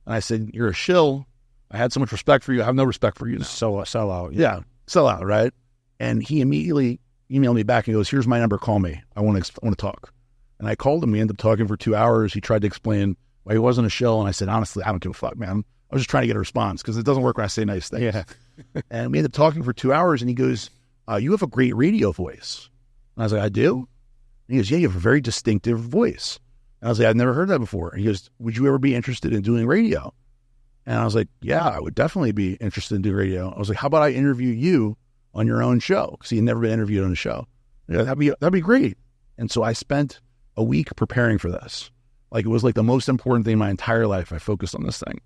Speaker 2: And I said, "You're a shill. I had so much respect for you. I have no respect for you now."
Speaker 3: Sell out.
Speaker 2: Yeah, sell out, right? And he immediately emailed me back and goes, "Here's my number. Call me. I want to talk." And I called him. We ended up talking for 2 hours. He tried to explain why he wasn't a shill. And I said, "Honestly, I don't give a fuck, man. I was just trying to get a response because it doesn't work when I say nice things."
Speaker 3: Yeah.
Speaker 2: And we ended up talking for 2 hours, and he goes, "You have a great radio voice." And I was like, "I do?" And he goes, "Yeah, you have a very distinctive voice." And I was like, "I've never heard that before." And he goes, "Would you ever be interested in doing radio?" And I was like, "Yeah, I would definitely be interested in doing radio." I was like, "How about I interview you on your own show?" Because he had never been interviewed on a show. Yeah, that'd be great. And so I spent a week preparing for this. Like, it was like the most important thing in my entire life. I focused on this thing.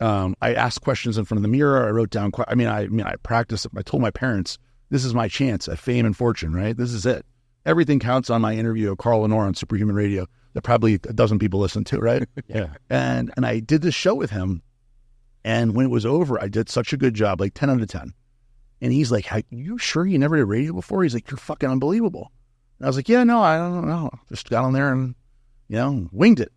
Speaker 2: I asked questions in front of the mirror. I wrote down, I practiced it. I told my parents, this is my chance at fame and fortune, right? This is it. Everything counts on my interview of Carl Lenore on Superhuman Radio that probably a dozen people listen to, right?
Speaker 3: Yeah.
Speaker 2: And I did this show with him. And when it was over, I did such a good job, like 10 out of 10. And he's like, you sure you never did radio before? He's like, you're fucking unbelievable. And I was like, yeah, no, I don't know. Just got on there and, winged it.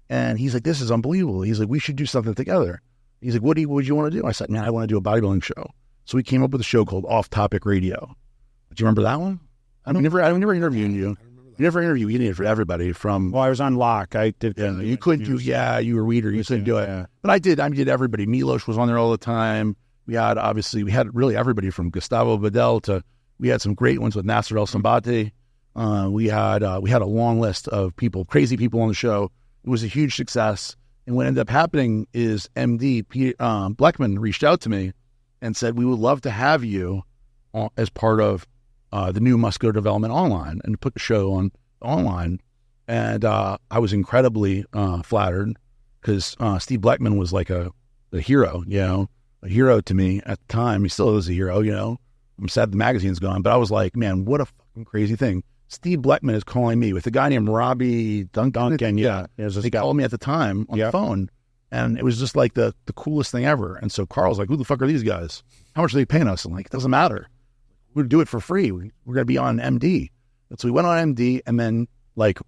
Speaker 2: And he's like, this is unbelievable. He's like, we should do something together. He's like, what would you want to do? I said, man, I want to do a bodybuilding show. So we came up with a show called Off Topic Radio. Do you remember that one? I never interviewed you. You never interviewed. You did it for everybody from.
Speaker 3: Well, I was on lock. I did.
Speaker 2: Yeah, you couldn't do. Yeah, you were weeder. You couldn't do it. Yeah. But I did everybody. Milos was on there all the time. We had really everybody from Gustavo Bedell to, we had some great ones with Nasser El Sambate. We had a long list of people, crazy people on the show. It was a huge success. And what ended up happening is MD Bleckman reached out to me and said, we would love to have you as part of the new Muscular Development Online, and put the show on online. And I was incredibly flattered, because Steve Bleckman was like a hero, a hero to me at the time. He still is a hero, I'm sad the magazine's gone, but I was like, man, what a fucking crazy thing. Steve Bleckman is calling me with a guy named Robbie Duncan. Yeah. He called me at the time on the phone, and it was just like the coolest thing ever. And so Carl's like, who the fuck are these guys? How much are they paying us? I'm like, it doesn't matter. We're going to do it for free. We're going to be on MD. And so we went on MD, and then like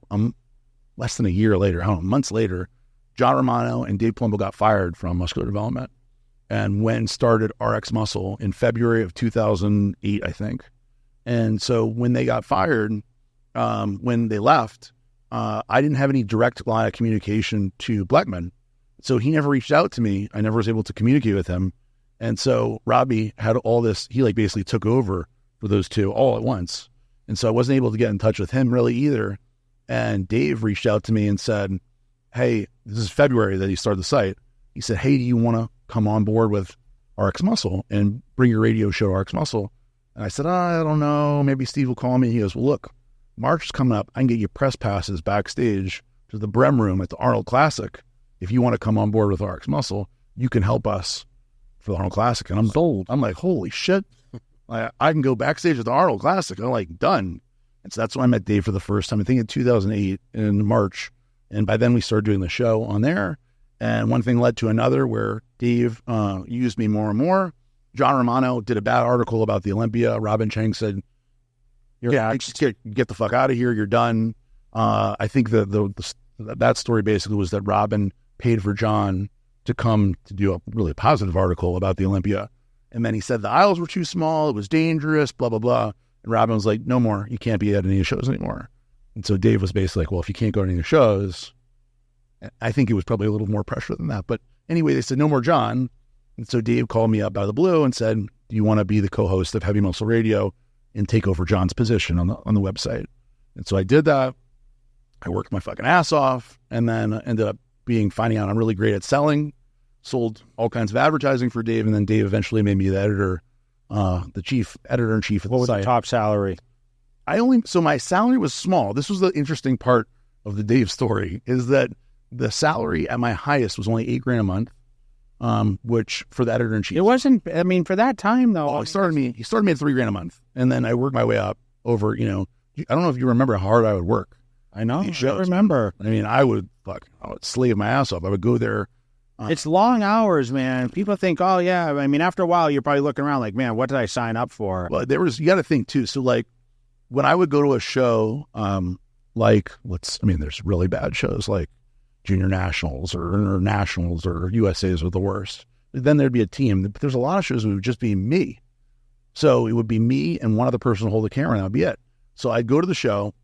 Speaker 2: less than a year later, I don't know, months later, John Romano and Dave Palumbo got fired from Muscular Development, and went and started RX Muscle in February of 2008, I think. And so when they got fired, when they left, I didn't have any direct line of communication to Bleckman. So he never reached out to me. I never was able to communicate with him. And so Robbie had all this, he like basically took over for those two all at once. And so I wasn't able to get in touch with him really either. And Dave reached out to me and said, hey, this is February that he started the site. He said, hey, do you want to come on board with RX Muscle and bring your radio show to RX Muscle? And I said, I don't know, maybe Steve will call me. He goes, well, look, March is coming up. I can get you press passes backstage to the Brem Room at the Arnold Classic. If you want to come on board with RX Muscle, you can help us for the Arnold Classic. And I'm sold. I'm like, holy shit. I can go backstage at the Arnold Classic. I'm like, done. And so that's when I met Dave for the first time, I think in 2008 in March. And by then we started doing the show on there. And one thing led to another where Dave used me more and more. John Romano did a bad article about the Olympia. Robin Chang said, just get the fuck out of here. You're done. I think that story basically was that Robin paid for John to come to do a really positive article about the Olympia. And then he said the aisles were too small. It was dangerous, blah, blah, blah. And Robin was like, no more. You can't be at any of the shows anymore. And so Dave was basically like, well, if you can't go to any of the shows, I think it was probably a little more pressure than that. But anyway, they said, no more John. And so Dave called me up out of the blue and said, do you want to be the co-host of Heavy Muscle Radio and take over John's position on the website? And so I did that. I worked my fucking ass off, and then ended up finding out I'm really great at selling, sold all kinds of advertising for Dave. And then Dave eventually made me the editor, the chief editor-in-chief of the site.
Speaker 3: What was the top salary?
Speaker 2: So my salary was small. This was the interesting part of the Dave story, is that the salary at my highest was only $8,000 a month. Which for the editor-in-chief.
Speaker 3: It wasn't, I mean, for that time though.
Speaker 2: He started me at $3,000 a month. And then I worked my way up over, I don't know if you remember how hard I would work.
Speaker 3: I know. I remember.
Speaker 2: I mean, I would slave my ass off. I would go there.
Speaker 3: It's long hours, man. People think, oh yeah. I mean, after a while, you're probably looking around like, man, what did I sign up for?
Speaker 2: Well, you got to think too. So like when I would go to a show, there's really bad shows like Junior Nationals or Internationals or USA's were the worst. Then there'd be a team. But there's a lot of shows that would just be me. So it would be me and one other person hold the camera, and that would be it. So I'd go to the show.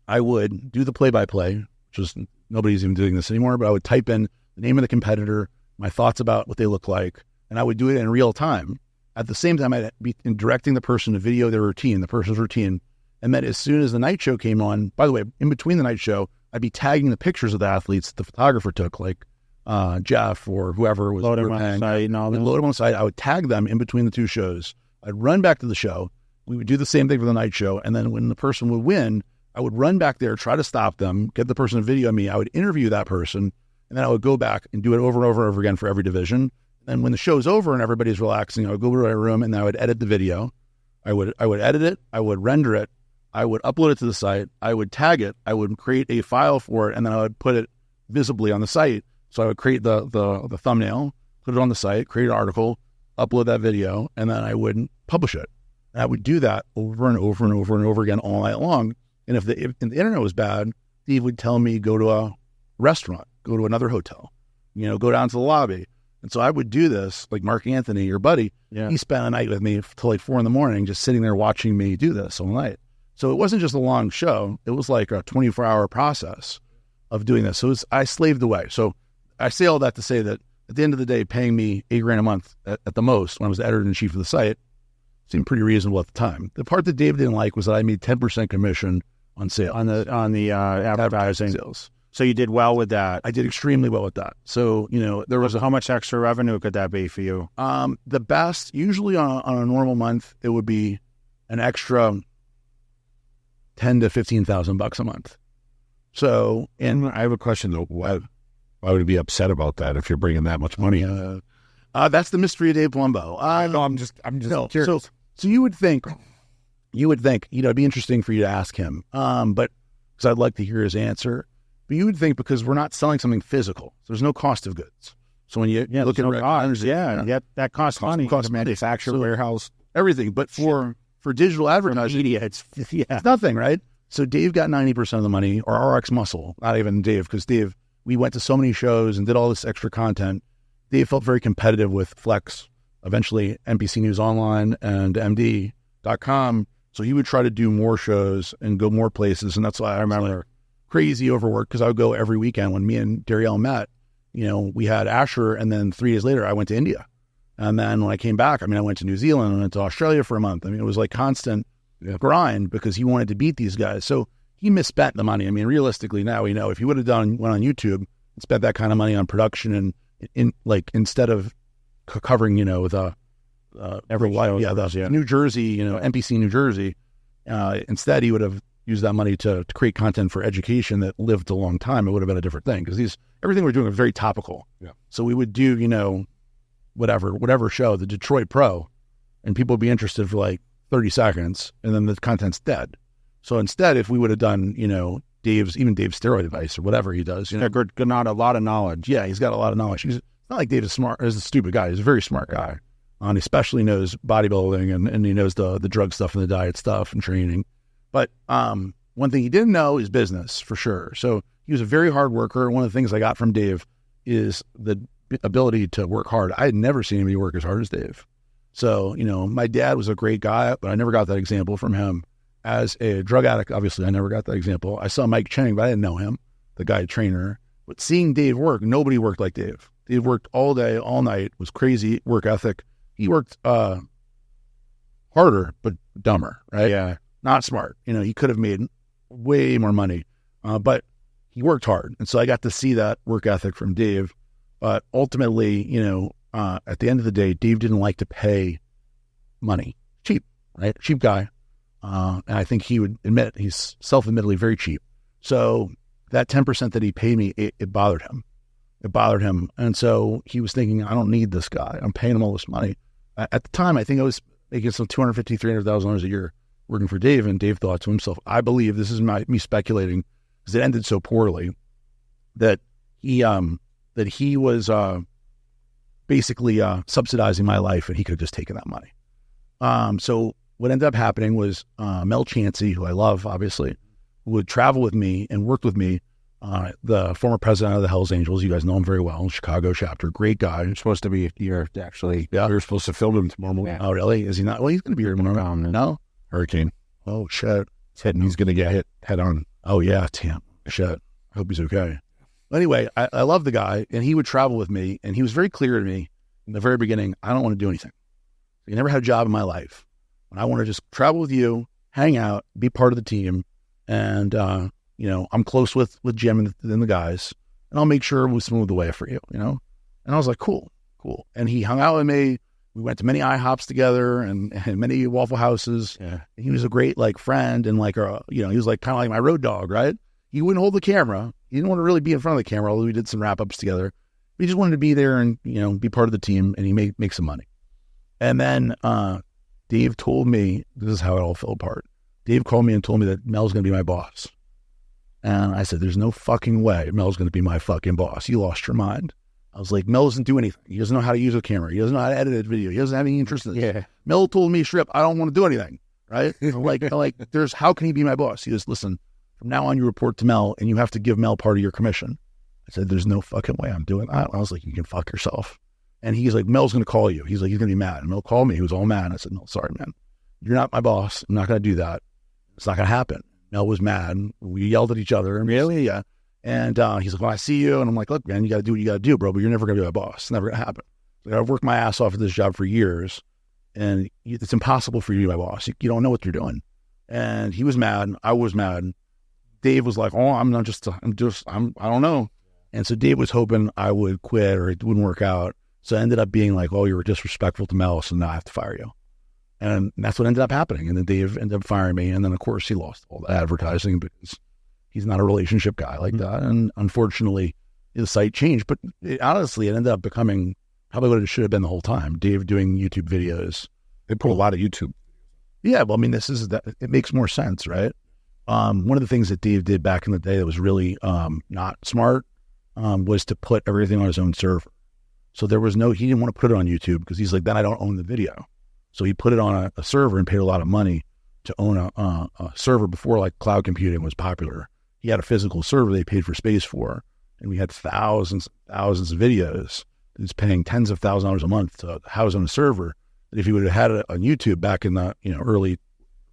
Speaker 2: I would do the play-by-play, which is nobody's even doing this anymore, but I would type in the name of the competitor, my thoughts about what they look like, and I would do it in real time. At the same time, I'd be directing the person to video their routine, the person's routine. And then as soon as the night show came on, by the way, in between the night show, I'd be tagging the pictures of the athletes the photographer took, like Jeff or whoever was
Speaker 3: load them on the site and all that.
Speaker 2: Load them on the site. I would tag them in between the two shows. I'd run back to the show. we would do the same thing for the night show. And then when the person would win, I would run back there, try to stop them, get the person to video me. I would interview that person, and then I would go back and do it over and over and over again for every division. And when the show's over and everybody's relaxing, I would go to my room and I would edit the video. I would edit it. I would render it. I would upload it to the site. I would tag it. I would create a file for it, and then I would put it visibly on the site. So I would create the thumbnail, put it on the site, create an article, upload that video, and then I would publish it. And I would do that over and over and over and over again all night long. And if the internet was bad, Steve would tell me, go to a restaurant, go to another hotel, go down to the lobby. And so I would do this, like Mark Anthony, your buddy.
Speaker 3: Yeah.
Speaker 2: He spent a night with me till like 4 a.m, just sitting there watching me do this all night. So it wasn't just a long show. It was like a 24-hour process of doing this. So I slaved away. So I say all that to say that at the end of the day, paying me $8,000 a month at the most when I was the editor-in-chief of the site seemed pretty reasonable at the time. The part that Dave didn't like was that I made 10% commission on sales.
Speaker 3: On the advertising
Speaker 2: sales.
Speaker 3: So you did well with that.
Speaker 2: I did extremely well with that. So, there was
Speaker 3: How much extra revenue could that be for you?
Speaker 2: the best, usually on a normal month, it would be an extra $10,000 to $15,000 a month. So, and
Speaker 4: I have a question though. Why would you be upset about that if you're bringing that much money in?
Speaker 2: that's the mystery of Dave Palumbo.
Speaker 4: No, I'm just curious.
Speaker 2: So you would think, it'd be interesting for you to ask him. But because I'd like to hear his answer. But you would think because we're not selling something physical, so there's no cost of goods. So when you look at
Speaker 3: that costs money.
Speaker 2: Costs
Speaker 3: manufacture,
Speaker 2: so,
Speaker 3: warehouse,
Speaker 2: everything. But for digital advertising,
Speaker 3: media, it's
Speaker 2: nothing, right? So Dave got 90% of the money, or RX Muscle, not even Dave, because Dave, we went to so many shows and did all this extra content. Dave felt very competitive with Flex, eventually NBC News Online and MD.com. So he would try to do more shows and go more places. And that's why I remember crazy overwork, because I would go every weekend. When me and Darielle met, we had Asher, and then 3 days later I went to India. And then when I came back, I went to New Zealand, I went to Australia for a month. It was like constant grind because he wanted to beat these guys. So he misspent the money. Realistically now we know if he would have went on YouTube and spent that kind of money on production and instead of covering, the New Jersey, NBC New Jersey, instead he would have used that money to create content for education that lived a long time. It would have been a different thing because everything we're doing is very topical.
Speaker 4: Yeah.
Speaker 2: So we would do, whatever show, the Detroit Pro, and people would be interested for like 30 seconds, and then the content's dead. So instead, if we would have done, Dave's steroid advice or whatever he does,
Speaker 3: not a lot of knowledge.
Speaker 2: Yeah, he's got a lot of knowledge. He's not like Dave is a stupid guy. He's a very smart guy. And he especially knows bodybuilding and he knows the drug stuff and the diet stuff and training. But one thing he didn't know is business, for sure. So he was a very hard worker. One of the things I got from Dave is the ability to work hard. I had never seen anybody work as hard as Dave. So, my dad was a great guy, but I never got that example from him. As a drug addict, obviously, I never got that example. I saw Mike Chang, but I didn't know him, the guy trainer. But seeing Dave work, nobody worked like Dave. Dave worked all day, all night, was crazy work ethic. He worked harder, but dumber, right?
Speaker 3: Yeah.
Speaker 2: Not smart. He could have made way more money, but he worked hard. And so I got to see that work ethic from Dave. But ultimately, at the end of the day, Dave didn't like to pay money. Cheap, right? Cheap guy. And I think he would admit he's self-admittedly very cheap. So that 10% that he paid me, it bothered him. It bothered him. And so he was thinking, I don't need this guy. I'm paying him all this money. At the time, I think I was making some $250,000, $300,000 a year working for Dave. And Dave thought to himself, I believe, this is me speculating, because it ended so poorly, that he was basically subsidizing my life, and he could have just taken that money. So what ended up happening was Mel Chansey, who I love, obviously, would travel with me and worked with me. The former president of the Hells Angels, you guys know him very well, Chicago chapter, great guy.
Speaker 3: You're supposed to be here, actually.
Speaker 2: Yeah.
Speaker 4: We're supposed to film him tomorrow morning.
Speaker 2: Oh, really? Is he not? Well, he's going to be here tomorrow. No?
Speaker 4: Hurricane.
Speaker 2: Oh, shit.
Speaker 4: It's hitting. He's going to get hit head on.
Speaker 2: Oh, yeah. Damn. Shit. I hope he's okay. Anyway, I love the guy, and he would travel with me, and he was very clear to me in the very beginning, I don't want to do anything. You never had a job in my life. And I want to just travel with you, hang out, be part of the team, and, I'm close with Jim and the guys, and I'll make sure we smooth the way for you, And I was like, cool. And he hung out with me. we went to many IHOPs together and many Waffle Houses.
Speaker 3: Yeah.
Speaker 2: He was a great like friend and like, he was like kind of like my road dog, right? He wouldn't hold the camera. He didn't want to really be in front of the camera, although we did some wrap-ups together. He just wanted to be there and, be part of the team, and he make some money. And then Dave told me, this is how it all fell apart. Dave called me and told me that Mel's going to be my boss. And I said, there's no fucking way Mel's going to be my fucking boss. You lost your mind. I was like, Mel doesn't do anything. He doesn't know how to use a camera. He doesn't know how to edit a video. He doesn't have any interest in this.
Speaker 3: Yeah.
Speaker 2: Mel told me straight up, I don't want to do anything, right? How can he be my boss? He goes, listen, from now on you report to Mel and you have to give Mel part of your commission. I said, there's no fucking way I'm doing that. I was like, you can fuck yourself. And he's like, Mel's going to call you. He's like, he's going to be mad. And Mel called me. He was all mad. I said, no, sorry, man. You're not my boss. I'm not going to do that. It's not going to happen. Mel was mad. We yelled at each other. Really? Yeah. And he's like, well, I see you. And I'm like, look, man, you got to do what you got to do, bro, but you're never going to be my boss. It's never going to happen. Like, I've worked my ass off at this job for years, and it's impossible for you to be my boss. You don't know what you're doing. And he was mad. I was mad. Dave was like, oh, I don't know. And so Dave was hoping I would quit or it wouldn't work out. So it ended up being like, oh, you were disrespectful to Mel, so now I have to fire you. And that's what ended up happening. And then Dave ended up firing me. And then, of course, he lost all the advertising because he's not a relationship guy like that. And unfortunately, the site changed. But honestly, it ended up becoming probably what it should have been the whole time. Dave doing YouTube videos.
Speaker 4: They put a lot of YouTube.
Speaker 2: Yeah, well, I mean, it makes more sense, right? One of the things that Dave did back in the day that was really not smart was to put everything on his own server. So he didn't want to put it on YouTube because he's like, then I don't own the video. So he put it on a server and paid a lot of money to own a server before like cloud computing was popular. He had a physical server they paid for space for, and we had thousands of videos. He's paying tens of thousands of dollars a month to house on a server. That if he would have had it on YouTube back in the early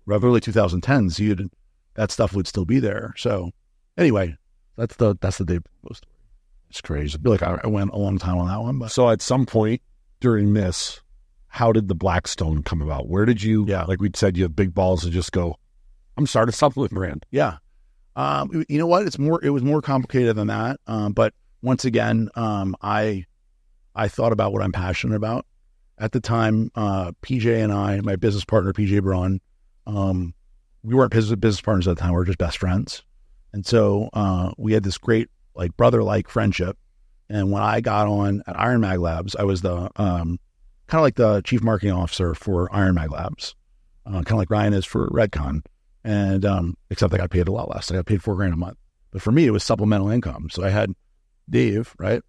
Speaker 2: 2010s, that stuff would still be there. So anyway, that's the Dave story.
Speaker 4: It's crazy.
Speaker 2: I feel like I went a long time on that one. But
Speaker 4: so at some point during this, how did the Blackstone come about? Where did you, like we said, you have big balls to just go, I'm starting a supplement brand.
Speaker 2: Yeah. You know what? It was more complicated than that. But once again, I thought about what I'm passionate about. At the time, PJ and I, my business partner, PJ Braun, we weren't business partners at the time. We were just best friends. And so we had this great like brother-like friendship. And when I got on at Iron Mag Labs, I was the kind of like the chief marketing officer for Iron Mag Labs, kind of like Ryan is for Redcon. And except I got paid a lot less. I got paid $4,000 a month. But for me, it was supplemental income. So I had Dave, right?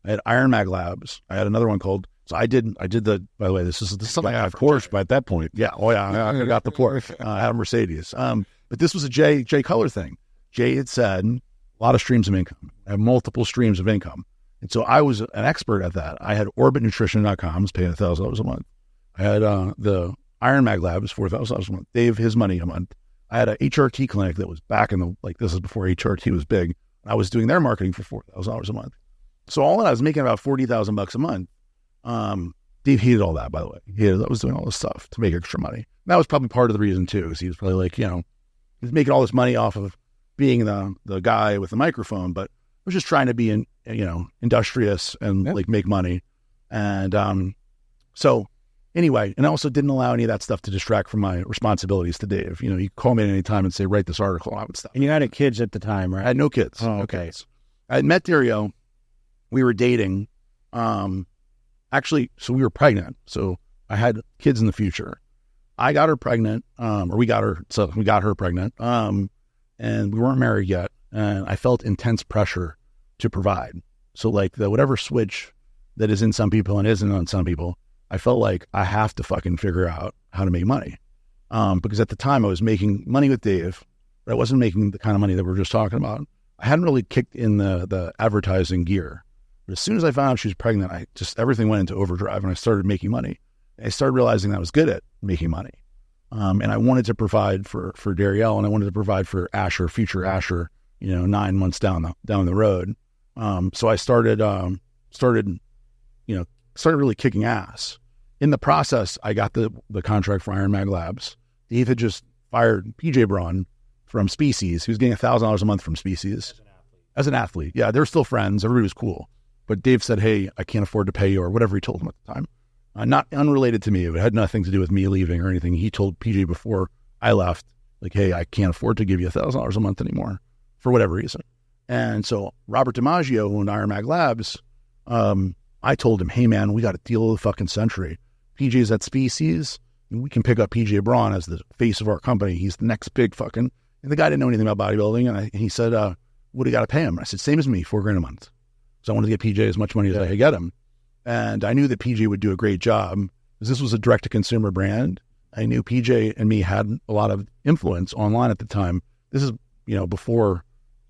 Speaker 2: I had Iron Mag Labs. I had another one called. So I did the. By the way, this is something I had a Porsche. But at that point, yeah, I got the Porsche. I had a Mercedes. But this was a Jay Cutler thing. Jay had said a lot of streams of income. I have multiple streams of income, and so I was an expert at that. I had OrbitNutrition.com was paying $1,000 a month. I had the Iron Mag Labs $4,000 a month. Dave his money a month. I had a HRT clinic that was back in the this is before HRT was big. I was doing their marketing for $4,000 a month. So all in, I was making about $40,000 a month. Dave hated all that, by the way. I was doing all this stuff to make extra money. And that was probably part of the reason too, because he was probably like, he's making all this money off of being the guy with the microphone, but I was just trying to be industrious and like make money. And so anyway, and I also didn't allow any of that stuff to distract from my responsibilities to Dave. He'd call me at any time and say, write this article, and I would stop.
Speaker 3: And you had kids at the time, right?
Speaker 2: I had no kids.
Speaker 3: Oh,
Speaker 2: no
Speaker 3: okay.
Speaker 2: Kids. I had met Dario. We were dating. Actually, so we were pregnant. So I had kids in the future. I got her pregnant, or we got her pregnant. And we weren't married yet. And I felt intense pressure to provide. So like whatever switch that is in some people and isn't on some people, I felt like I have to fucking figure out how to make money. Because at the time I was making money with Dave, but I wasn't making the kind of money that we were just talking about. I hadn't really kicked in the advertising gear. But as soon as I found out she was pregnant, everything went into overdrive and I started making money. I started realizing that I was good at making money. And I wanted to provide for Darielle, and I wanted to provide for Asher, future Asher, 9 months down the road. So I started really kicking ass. In the process, I got the contract for Iron Mag Labs. Dave had just fired PJ Braun from Species. He was getting $1,000 a month from Species. As an athlete. Yeah, they're still friends. Everybody was cool. But Dave said, hey, I can't afford to pay you, or whatever he told him at the time. not unrelated to me. It had nothing to do with me leaving or anything. He told PJ before I left, like, hey, I can't afford to give you $1,000 a month anymore for whatever reason. And so Robert DiMaggio, who owned Iron Mag Labs, I told him, hey, man, we got a deal of the fucking century. PJ's at Species, and we can pick up PJ Braun as the face of our company. He's the next big fucking... And the guy didn't know anything about bodybuilding, and he said, what do you got to pay him? I said, same as me, $4,000 a month. So I wanted to get PJ as much money as I could get him. And I knew that PJ would do a great job because this was a direct-to-consumer brand. I knew PJ and me had a lot of influence online at the time. This is, before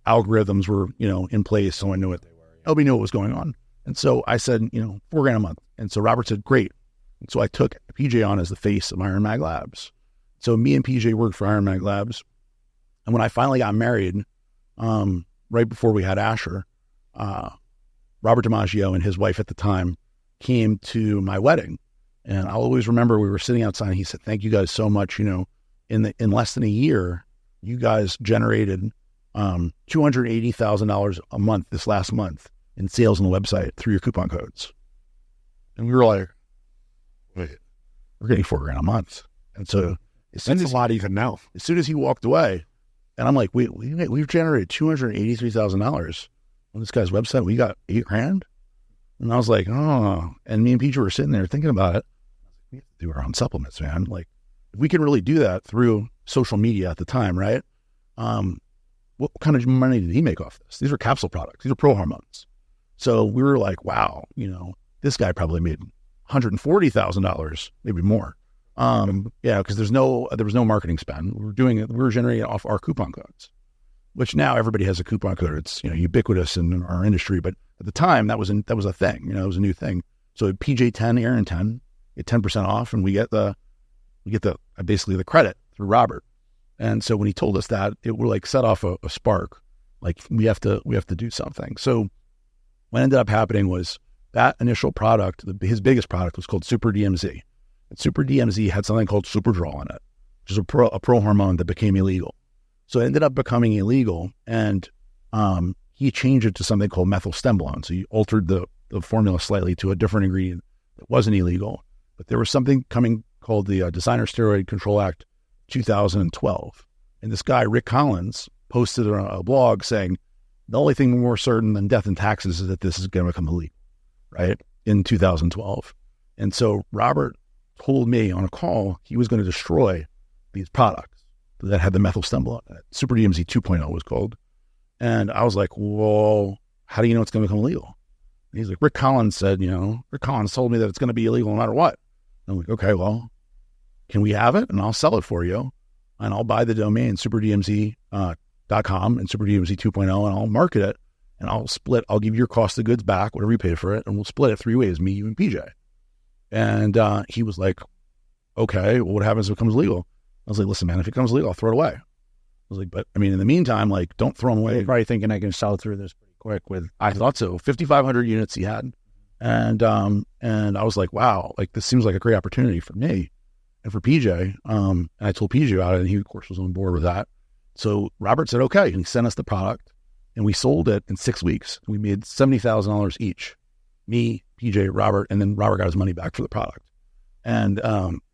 Speaker 2: algorithms were, in place. So I knew it. Nobody knew what was going on. And so I said, $4,000 a month. And so Robert said, great. And so I took PJ on as the face of Iron Mag Labs. So me and PJ worked for Iron Mag Labs. And when I finally got married, right before we had Asher, Robert DiMaggio and his wife at the time came to my wedding. And I'll always remember we were sitting outside and he said, thank you guys so much. In less than a year, you guys generated $280,000 a month this last month in sales on the website through your coupon codes. And we were like, wait, we're getting $4,000 a month. And so
Speaker 4: that's a lot even now.
Speaker 2: As soon as he walked away, and I'm like, wait, we've generated $283,000 on this guy's website. We got $8,000. And I was like, oh, and me and PJ were sitting there thinking about it. We have to do our own supplements, man. Like, if we can really do that through social media at the time, right? What kind of money did he make off this? These are capsule products. These are pro hormones. So we were like, wow, this guy probably made $140,000, maybe more. Because there was no marketing spend. We were generating it off our coupon codes, which now everybody has a coupon code. It's, ubiquitous in our industry, but at the time that was a thing, it was a new thing. So PJ10, Aaron 10, get 10% off, and we get basically the credit through Robert. And so when he told us that, it would like set off a spark, like we have to do something. So what ended up happening was that initial product, his biggest product was called Super DMZ. And Super DMZ had something called Superdrol in it, which is a pro hormone that became illegal. So it ended up becoming illegal, and he changed it to something called methylstembolone. So he altered the formula slightly to a different ingredient that wasn't illegal. But there was something coming called the Designer Steroid Control Act 2012. And this guy, Rick Collins, posted on a blog saying, the only thing more certain than death and taxes is that this is going to become illegal, right, in 2012. And so Robert told me on a call he was going to destroy these products that had the methylstembolone in it. Super DMZ 2.0 was called. And I was like, well, how do you know it's going to become illegal? And he's like, Rick Collins said, Rick Collins told me that it's going to be illegal no matter what. And I'm like, okay, well, can we have it? And I'll sell it for you. And I'll buy the domain superdmz.com and SuperDMZ 2.0, and I'll market it. And I'll give your cost of goods back, whatever you paid for it. And we'll split it 3 ways, me, you, and PJ. And he was like, okay, well, what happens if it becomes legal? I was like, listen, man, if it becomes legal, I'll throw it away. I was like, but in the meantime, like, don't throw them away.
Speaker 3: You're probably thinking I can sell through this pretty quick with.
Speaker 2: I thought so. 5,500 units he had. And I was like, wow, like, this seems like a great opportunity for me and for PJ. And I told PJ about it, and he, of course, was on board with that. So Robert said, okay. And he sent us the product, and we sold it in 6 weeks. We made $70,000 each. Me, PJ, Robert, and then Robert got his money back for the product. And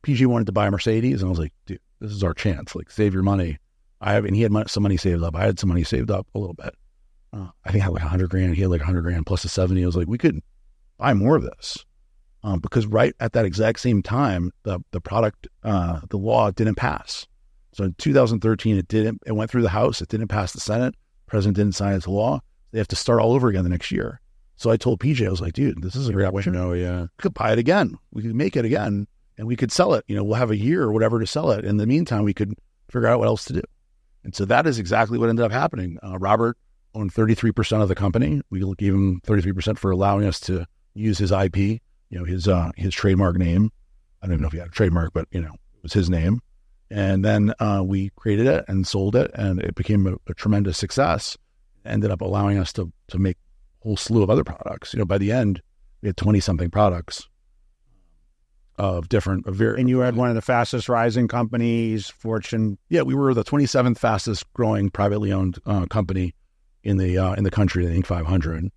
Speaker 2: PJ wanted to buy a Mercedes, and I was like, dude, this is our chance. Like, save your money. And he had some money saved up. I had some money saved up a little bit. I think I had like $100,000. He had like $100,000 plus the 70. I was like, we could buy more of this. Because right at that exact same time, the product, the law didn't pass. So in 2013, it went through the House. It didn't pass the Senate. The president didn't sign into law. They have to start all over again the next year. So I told PJ, I was like, dude, this is a great opportunity. We could buy it again. We could make it again, and we could sell it. We'll have a year or whatever to sell it. In the meantime, we could figure out what else to do. And so that is exactly what ended up happening. Robert owned 33% of the company. We gave him 33% for allowing us to use his IP, his trademark name. I don't even know if he had a trademark, but, it was his name. And then we created it and sold it, and it became a tremendous success. Ended up allowing us to make a whole slew of other products. By the end, we had 20-something products of different...
Speaker 3: And you had one of the fastest rising companies, Fortune...
Speaker 2: Yeah, we were the 27th fastest growing privately owned company in the country, the Inc. 500.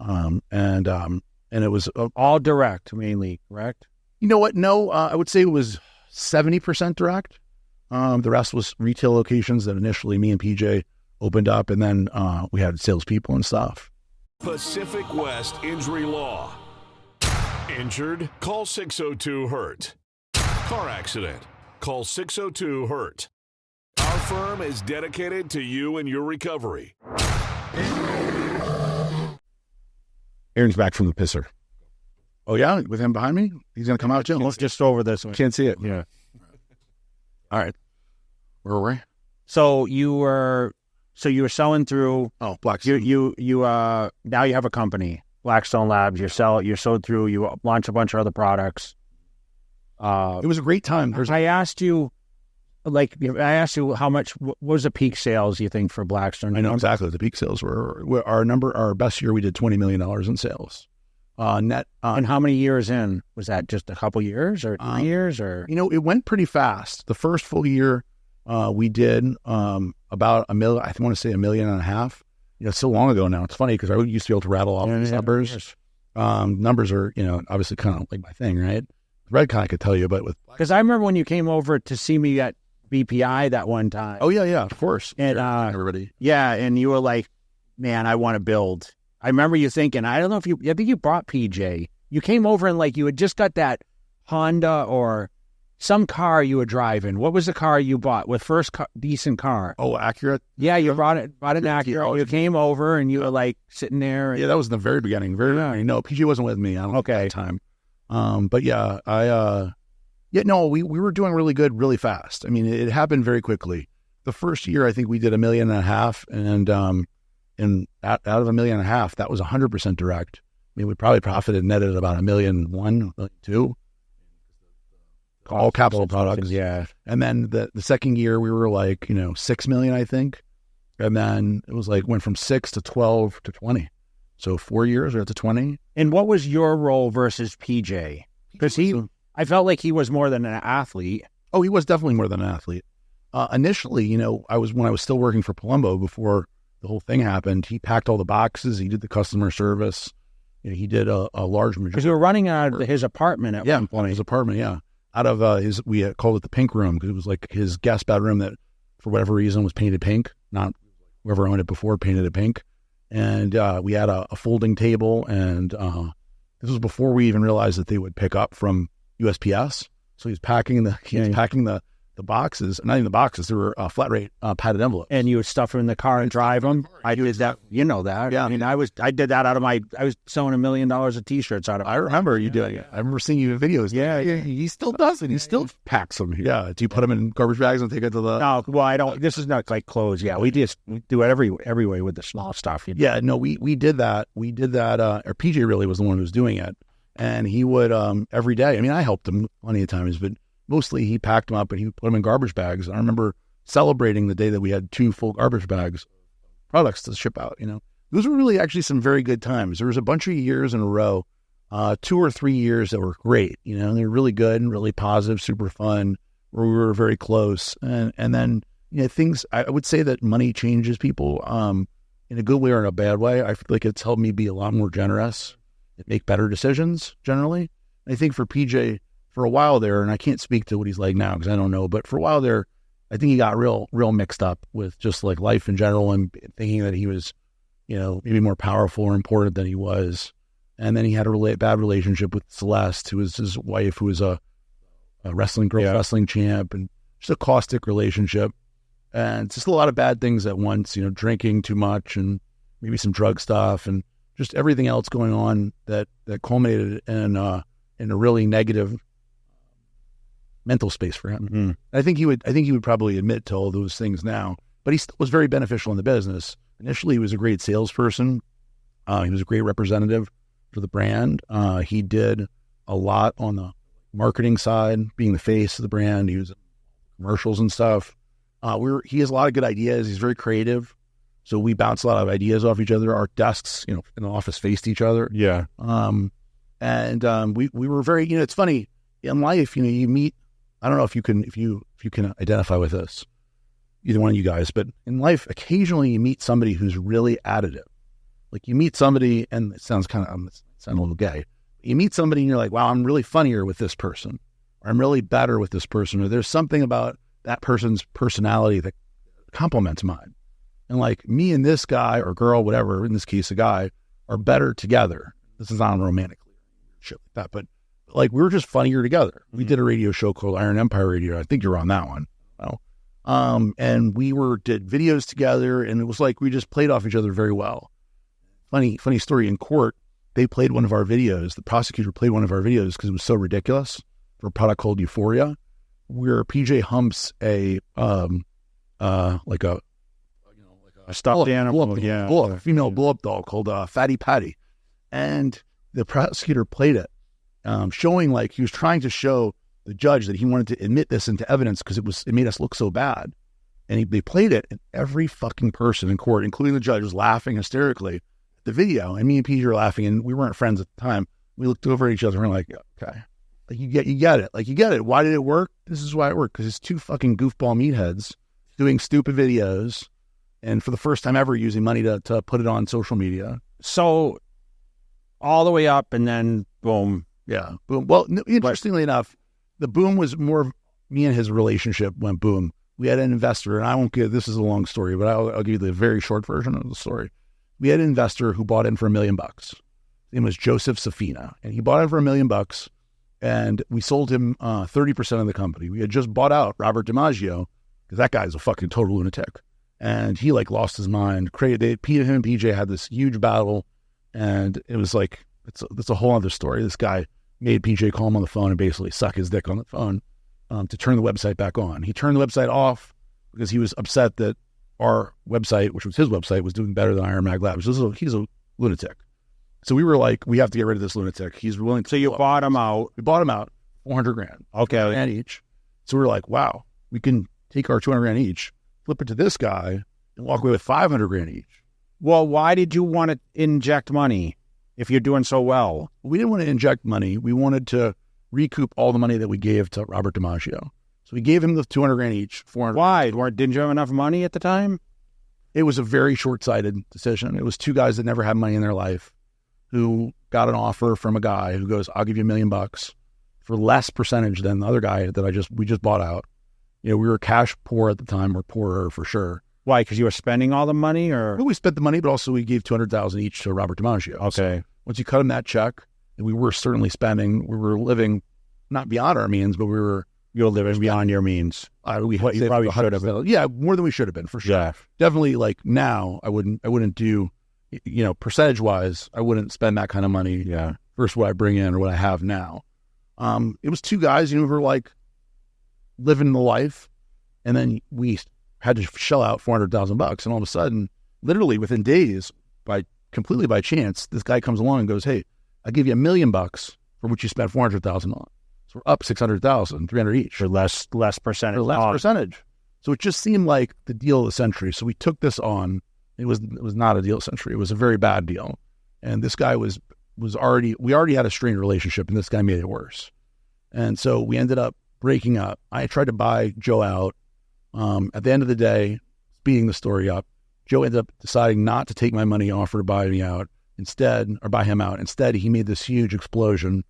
Speaker 2: And it was...
Speaker 3: all direct, mainly, correct?
Speaker 2: You know what? No, I would say it was 70% direct. The rest was retail locations that initially me and PJ opened up, and then we had salespeople and stuff.
Speaker 5: Pacific West Injury Law. Injured? Call 602-HURT. Car accident? Call 602-HURT. Our firm is dedicated to you and your recovery.
Speaker 4: Aaron's back from the pisser.
Speaker 2: Oh, yeah? With him behind me? He's going to come out, Jim?
Speaker 3: Let's just over this one.
Speaker 2: Can't see it.
Speaker 3: Yeah.
Speaker 2: All right. Where were we?
Speaker 3: So you were selling through.
Speaker 2: Oh, Blackstone.
Speaker 3: You now you have a company, Blackstone Labs. You're sold through. You launch a bunch of other products.
Speaker 2: It was a great time.
Speaker 3: I asked you how much. What was the peak sales you think for Blackstone?
Speaker 2: I know exactly what the peak sales were. Our best year, we did $20 million in sales. Net.
Speaker 3: And how many years in? Was that just a couple years or 3 years or?
Speaker 2: It went pretty fast. The first full year, we did about $1 million. I want to say $1.5 million. It's so long ago now. It's funny because I used to be able to rattle off these numbers. Numbers are, obviously kind of like my thing, right? Red kind of could tell you, but with
Speaker 3: because I remember when you came over to see me at BPI that one time.
Speaker 2: Oh yeah, of course.
Speaker 3: And
Speaker 2: everybody,
Speaker 3: yeah, and you were like, "Man, I want to build." I remember you thinking, I don't know if I think you brought PJ. You came over and like you had just got that Honda or some car you were driving. What was the car you bought? With first decent car?
Speaker 2: Oh, Acura.
Speaker 3: Yeah, you brought an Acura. You came over and you were like sitting there.
Speaker 2: Yeah, that was in the very beginning. No, PJ wasn't with me. I don't know at that time. But yeah, we were doing really good, really fast. I mean, it happened very quickly. The first year, I think we did $1.5 million, and out of $1.5 million, that was 100% direct. I mean, we probably profited netted about $1.1 million, $1.2 million. All capital products.
Speaker 3: Yeah.
Speaker 2: And then the second year we were like, $6 million, I think. And then it was like went from 6 to 12 to 20. So 4 years we're at the 20.
Speaker 3: And what was your role versus PJ? Because I felt like he was more than an athlete.
Speaker 2: Oh, he was definitely more than an athlete. Initially, when I was still working for Palumbo before the whole thing happened, he packed all the boxes. He did the customer service. He did a large majority.
Speaker 3: Because we were running out of his apartment at one point.
Speaker 2: His apartment, yeah. Out of we called it the pink room because it was like his guest bedroom that, for whatever reason, was painted pink. Not whoever owned it before painted it pink. And we had a folding table, and this was before we even realized that they would pick up from USPS. So he's packing the boxes, not even the boxes. They were flat rate padded envelopes.
Speaker 3: And you would stuff them in the car and drive them. I did that. You know that.
Speaker 2: Yeah.
Speaker 3: I mean, I did that I was selling $1 million of T-shirts out of.
Speaker 2: I remember you doing it. I remember seeing you in videos.
Speaker 3: Yeah.
Speaker 2: He still does it. He still packs them. Yeah. Do you put them in garbage bags and take it to the?
Speaker 3: No. Well, I don't. This is not like clothes. Yeah. We do it every way with the small stuff.
Speaker 2: Yeah. No. We did that. Or PJ really was the one who was doing it, and he would every day. I mean, I helped him plenty of times, but mostly he packed them up and he would put them in garbage bags. And I remember celebrating the day that we had 2 full garbage bags of products to ship out. Those were really actually some very good times. There was a bunch of years in a row, 2 or 3 years that were great. They were really good and really positive, super fun, where we were very close. And then, things, I would say that money changes people in a good way or in a bad way. I feel like it's helped me be a lot more generous and make better decisions generally. And I think for PJ, for a while there, and I can't speak to what he's like now because I don't know, but for a while there, I think he got real mixed up with just like life in general and thinking that he was, maybe more powerful or important than he was. And then he had a bad relationship with Celeste, who was his wife, who was a wrestling champ, and just a caustic relationship. And just a lot of bad things at once, drinking too much and maybe some drug stuff and just everything else going on that culminated in a really negative mental space for him.
Speaker 3: Mm-hmm.
Speaker 2: I think he would probably admit to all those things now, but he was very beneficial in the business. Initially, he was a great salesperson. He was a great representative for the brand. He did a lot on the marketing side, being the face of the brand. He was in commercials and stuff. He has a lot of good ideas. He's very creative. So we bounce a lot of ideas off each other. Our desks, in the office faced each other.
Speaker 4: Yeah.
Speaker 2: We were very, it's funny in life, you meet, I don't know if you can identify with this, either one of you guys, but in life, occasionally you meet somebody who's really additive. Like you meet somebody, and it sounds a little gay. You meet somebody and you're like, wow, I'm really funnier with this person, or I'm really better with this person, or there's something about that person's personality that complements mine. And like me and this guy or girl, whatever, in this case, a guy, are better together. This is not romantically shit like that, but like we were just funnier together. We did a radio show called Iron Empire Radio. I think you're on that one. And we did videos together, and it was like we just played off each other very well. Funny story, in court, they played one of our videos. The prosecutor played one of our videos because it was so ridiculous, for a product called Euphoria, where PJ humps a
Speaker 3: stuffed animal,
Speaker 2: female blow-up doll called Fatty Patty. And the prosecutor played it, showing like he was trying to show the judge that he wanted to admit this into evidence because it made us look so bad. And they played it, and every fucking person in court, including the judge, was laughing hysterically at the video. And me and PJ were laughing, and we weren't friends at the time. We looked over at each other and we're like, okay, like you get it. Like you get it. Why did it work? This is why it worked, because it's two fucking goofball meatheads doing stupid videos, and for the first time ever using money to put it on social media.
Speaker 3: So all the way up, and then boom.
Speaker 2: Yeah, boom. Well, interestingly enough, the boom was more of me and his relationship went boom. We had an investor, and I won't give, this is a long story, but I'll give you the very short version of the story. We had an investor who bought in for $1 million. His name was Joseph Safina, and he bought in for $1 million, and we sold him 30% of the company. We had just bought out Robert DiMaggio, because that guy's a fucking total lunatic. And he like lost his mind. Him and PJ had this huge battle, and it was like, it's a whole other story. This guy made PJ call him on the phone and basically suck his dick on the phone to turn the website back on. He turned the website off because he was upset that our website, which was his website, was doing better than Iron Mag Labs. He's a lunatic. So we were like, we have to get rid of this lunatic. He's willing to.
Speaker 3: So you bought him out.
Speaker 2: We bought him out, $400,000.
Speaker 3: Okay.
Speaker 2: $400,000 each. So we were like, wow, we can take our $200,000 each, flip it to this guy, and walk away with $500,000 each.
Speaker 3: Well, why did you want to inject money if you're doing so well?
Speaker 2: We didn't want to inject money. We wanted to recoup all the money that we gave to Robert DiMaggio. So we gave him the $200,000 each, $400,000.
Speaker 3: Why? Didn't you have enough money at the time?
Speaker 2: It was a very short-sighted decision. It was two guys that never had money in their life who got an offer from a guy who goes, I'll give you $1 million for less percentage than the other guy that we just bought out. You know, we were cash poor at the time, or poorer for sure.
Speaker 3: Why? Because you were spending all the money, or?
Speaker 2: Well, we spent the money, but also we gave $200,000 each to Robert DiMaggio.
Speaker 3: Okay.
Speaker 2: So once you cut him that check, and we were certainly spending, we were living not beyond our means, but you were living
Speaker 3: beyond your means.
Speaker 2: You
Speaker 3: probably should have been.
Speaker 2: Yeah, more than we should have been, for sure.
Speaker 3: Yeah.
Speaker 2: Definitely, like now, I wouldn't do, you know, percentage wise, I wouldn't spend that kind of money.
Speaker 3: Yeah.
Speaker 2: Versus what I bring in or what I have now. It was two guys, you know, who were like living the life, and then we had to shell out $400,000, and all of a sudden, literally within days, completely by chance, this guy comes along and goes, "Hey, I'll give you $1 million for which you spent $400,000 on." So we're up $600,000, $300,000 each,
Speaker 3: for less percentage.
Speaker 2: For less percentage. So it just seemed like the deal of the century. So we took this on. It was not a deal of the century. It was a very bad deal, and this guy we already had a strained relationship, and this guy made it worse. And so we ended up breaking up. I tried to buy Joe out. At the end of the day, speeding the story up, Joe ended up deciding not to take my money offer to buy me out or buy him out. Instead, he made this huge explosion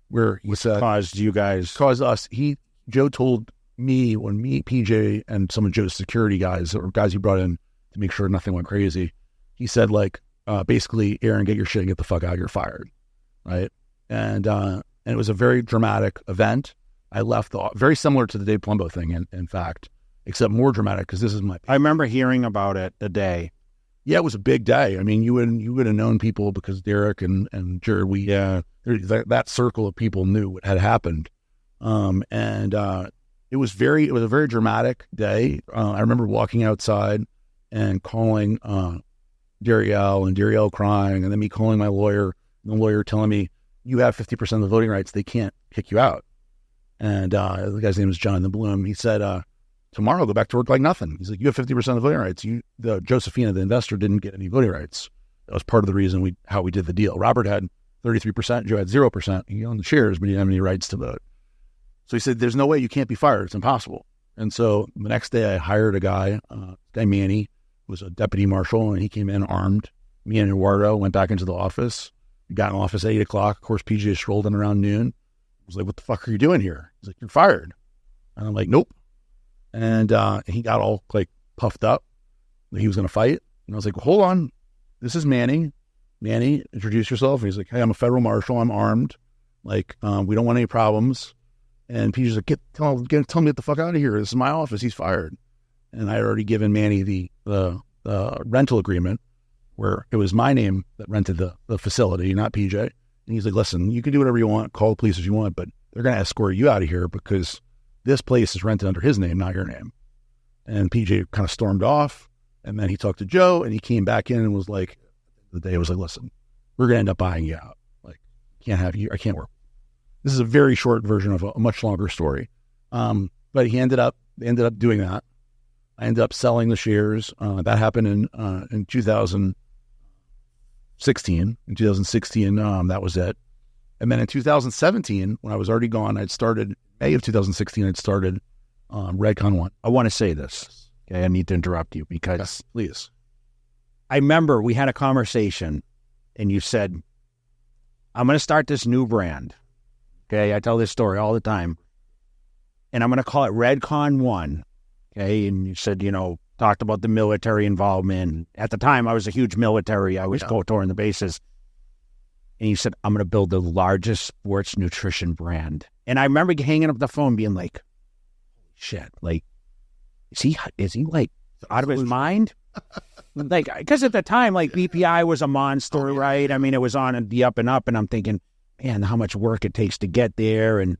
Speaker 2: where he said, caused us. Joe told me, when me, PJ, and some of Joe's security guys, or guys he brought in to make sure nothing went crazy, he said, like, basically, Aaron, get your shit and get the fuck out. You're fired, right? And it was a very dramatic event. I left very similar to the Dave Palumbo thing, in fact, except more dramatic, because this is
Speaker 3: I remember hearing about it the day.
Speaker 2: Yeah, it was a big day. I mean, you would have known people because Derek and Jared, that circle of people knew what had happened, it was a very dramatic day. I remember walking outside and calling Darielle, and Darielle crying, and then me calling my lawyer, and the lawyer telling me, you have 50% of the voting rights, they can't kick you out. And the guy's name is John the Bloom. He said, tomorrow go back to work like nothing. He's like, you have 50% of the voting rights. Josephina, the investor, didn't get any voting rights. That was part of the reason how we did the deal. Robert had 33%, Joe had 0%. He owned the shares, but he didn't have any rights to vote. So he said, there's no way, you can't be fired. It's impossible. And so the next day I hired a guy, Manny, was a deputy marshal, and he came in armed. Me and Eduardo went back into the office. got in office at 8 o'clock. Of course, PJ strolled in around noon. I was like, what the fuck are you doing here? He's like, you're fired. And I'm like, nope. And he got all like puffed up that he was going to fight. And I was like, well, hold on. This is Manny. Manny, introduce yourself. And he's like, hey, I'm a federal marshal. I'm armed. Like, we don't want any problems. And PJ's like, tell me get the fuck out of here. This is my office. He's fired. And I had already given Manny the rental agreement where it was my name that rented the facility, not PJ. And he's like, listen, you can do whatever you want, call the police if you want, but they're going to escort you out of here because this place is rented under his name, not your name. And PJ kind of stormed off. And then he talked to Joe and he came back in and was like, the day was like, listen, we're going to end up buying you out. Like, can't have you, I can't work. This is a very short version of a much longer story. But they ended up doing that. I ended up selling the shares. That happened in 2016. In 2016, that was it. And then in 2017, when I was already gone, May of 2016, I'd started Redcon 1.
Speaker 3: I want to say this. Okay, I need to interrupt you because
Speaker 2: Yes, please.
Speaker 3: I remember we had a conversation and you said, I'm going to start this new brand. Okay, I tell this story all the time. And I'm going to call it Redcon 1. Okay, and you said, talked about the military involvement. At the time, I was a huge military. I was touring the bases. And you said, I'm going to build the largest sports nutrition brand. And I remember hanging up the phone being like, shit, like, is he like out of his mind? Like, because at the time, like BPI was a monster, right? I mean, it was on the up and up. And I'm thinking, man, how much work it takes to get there. And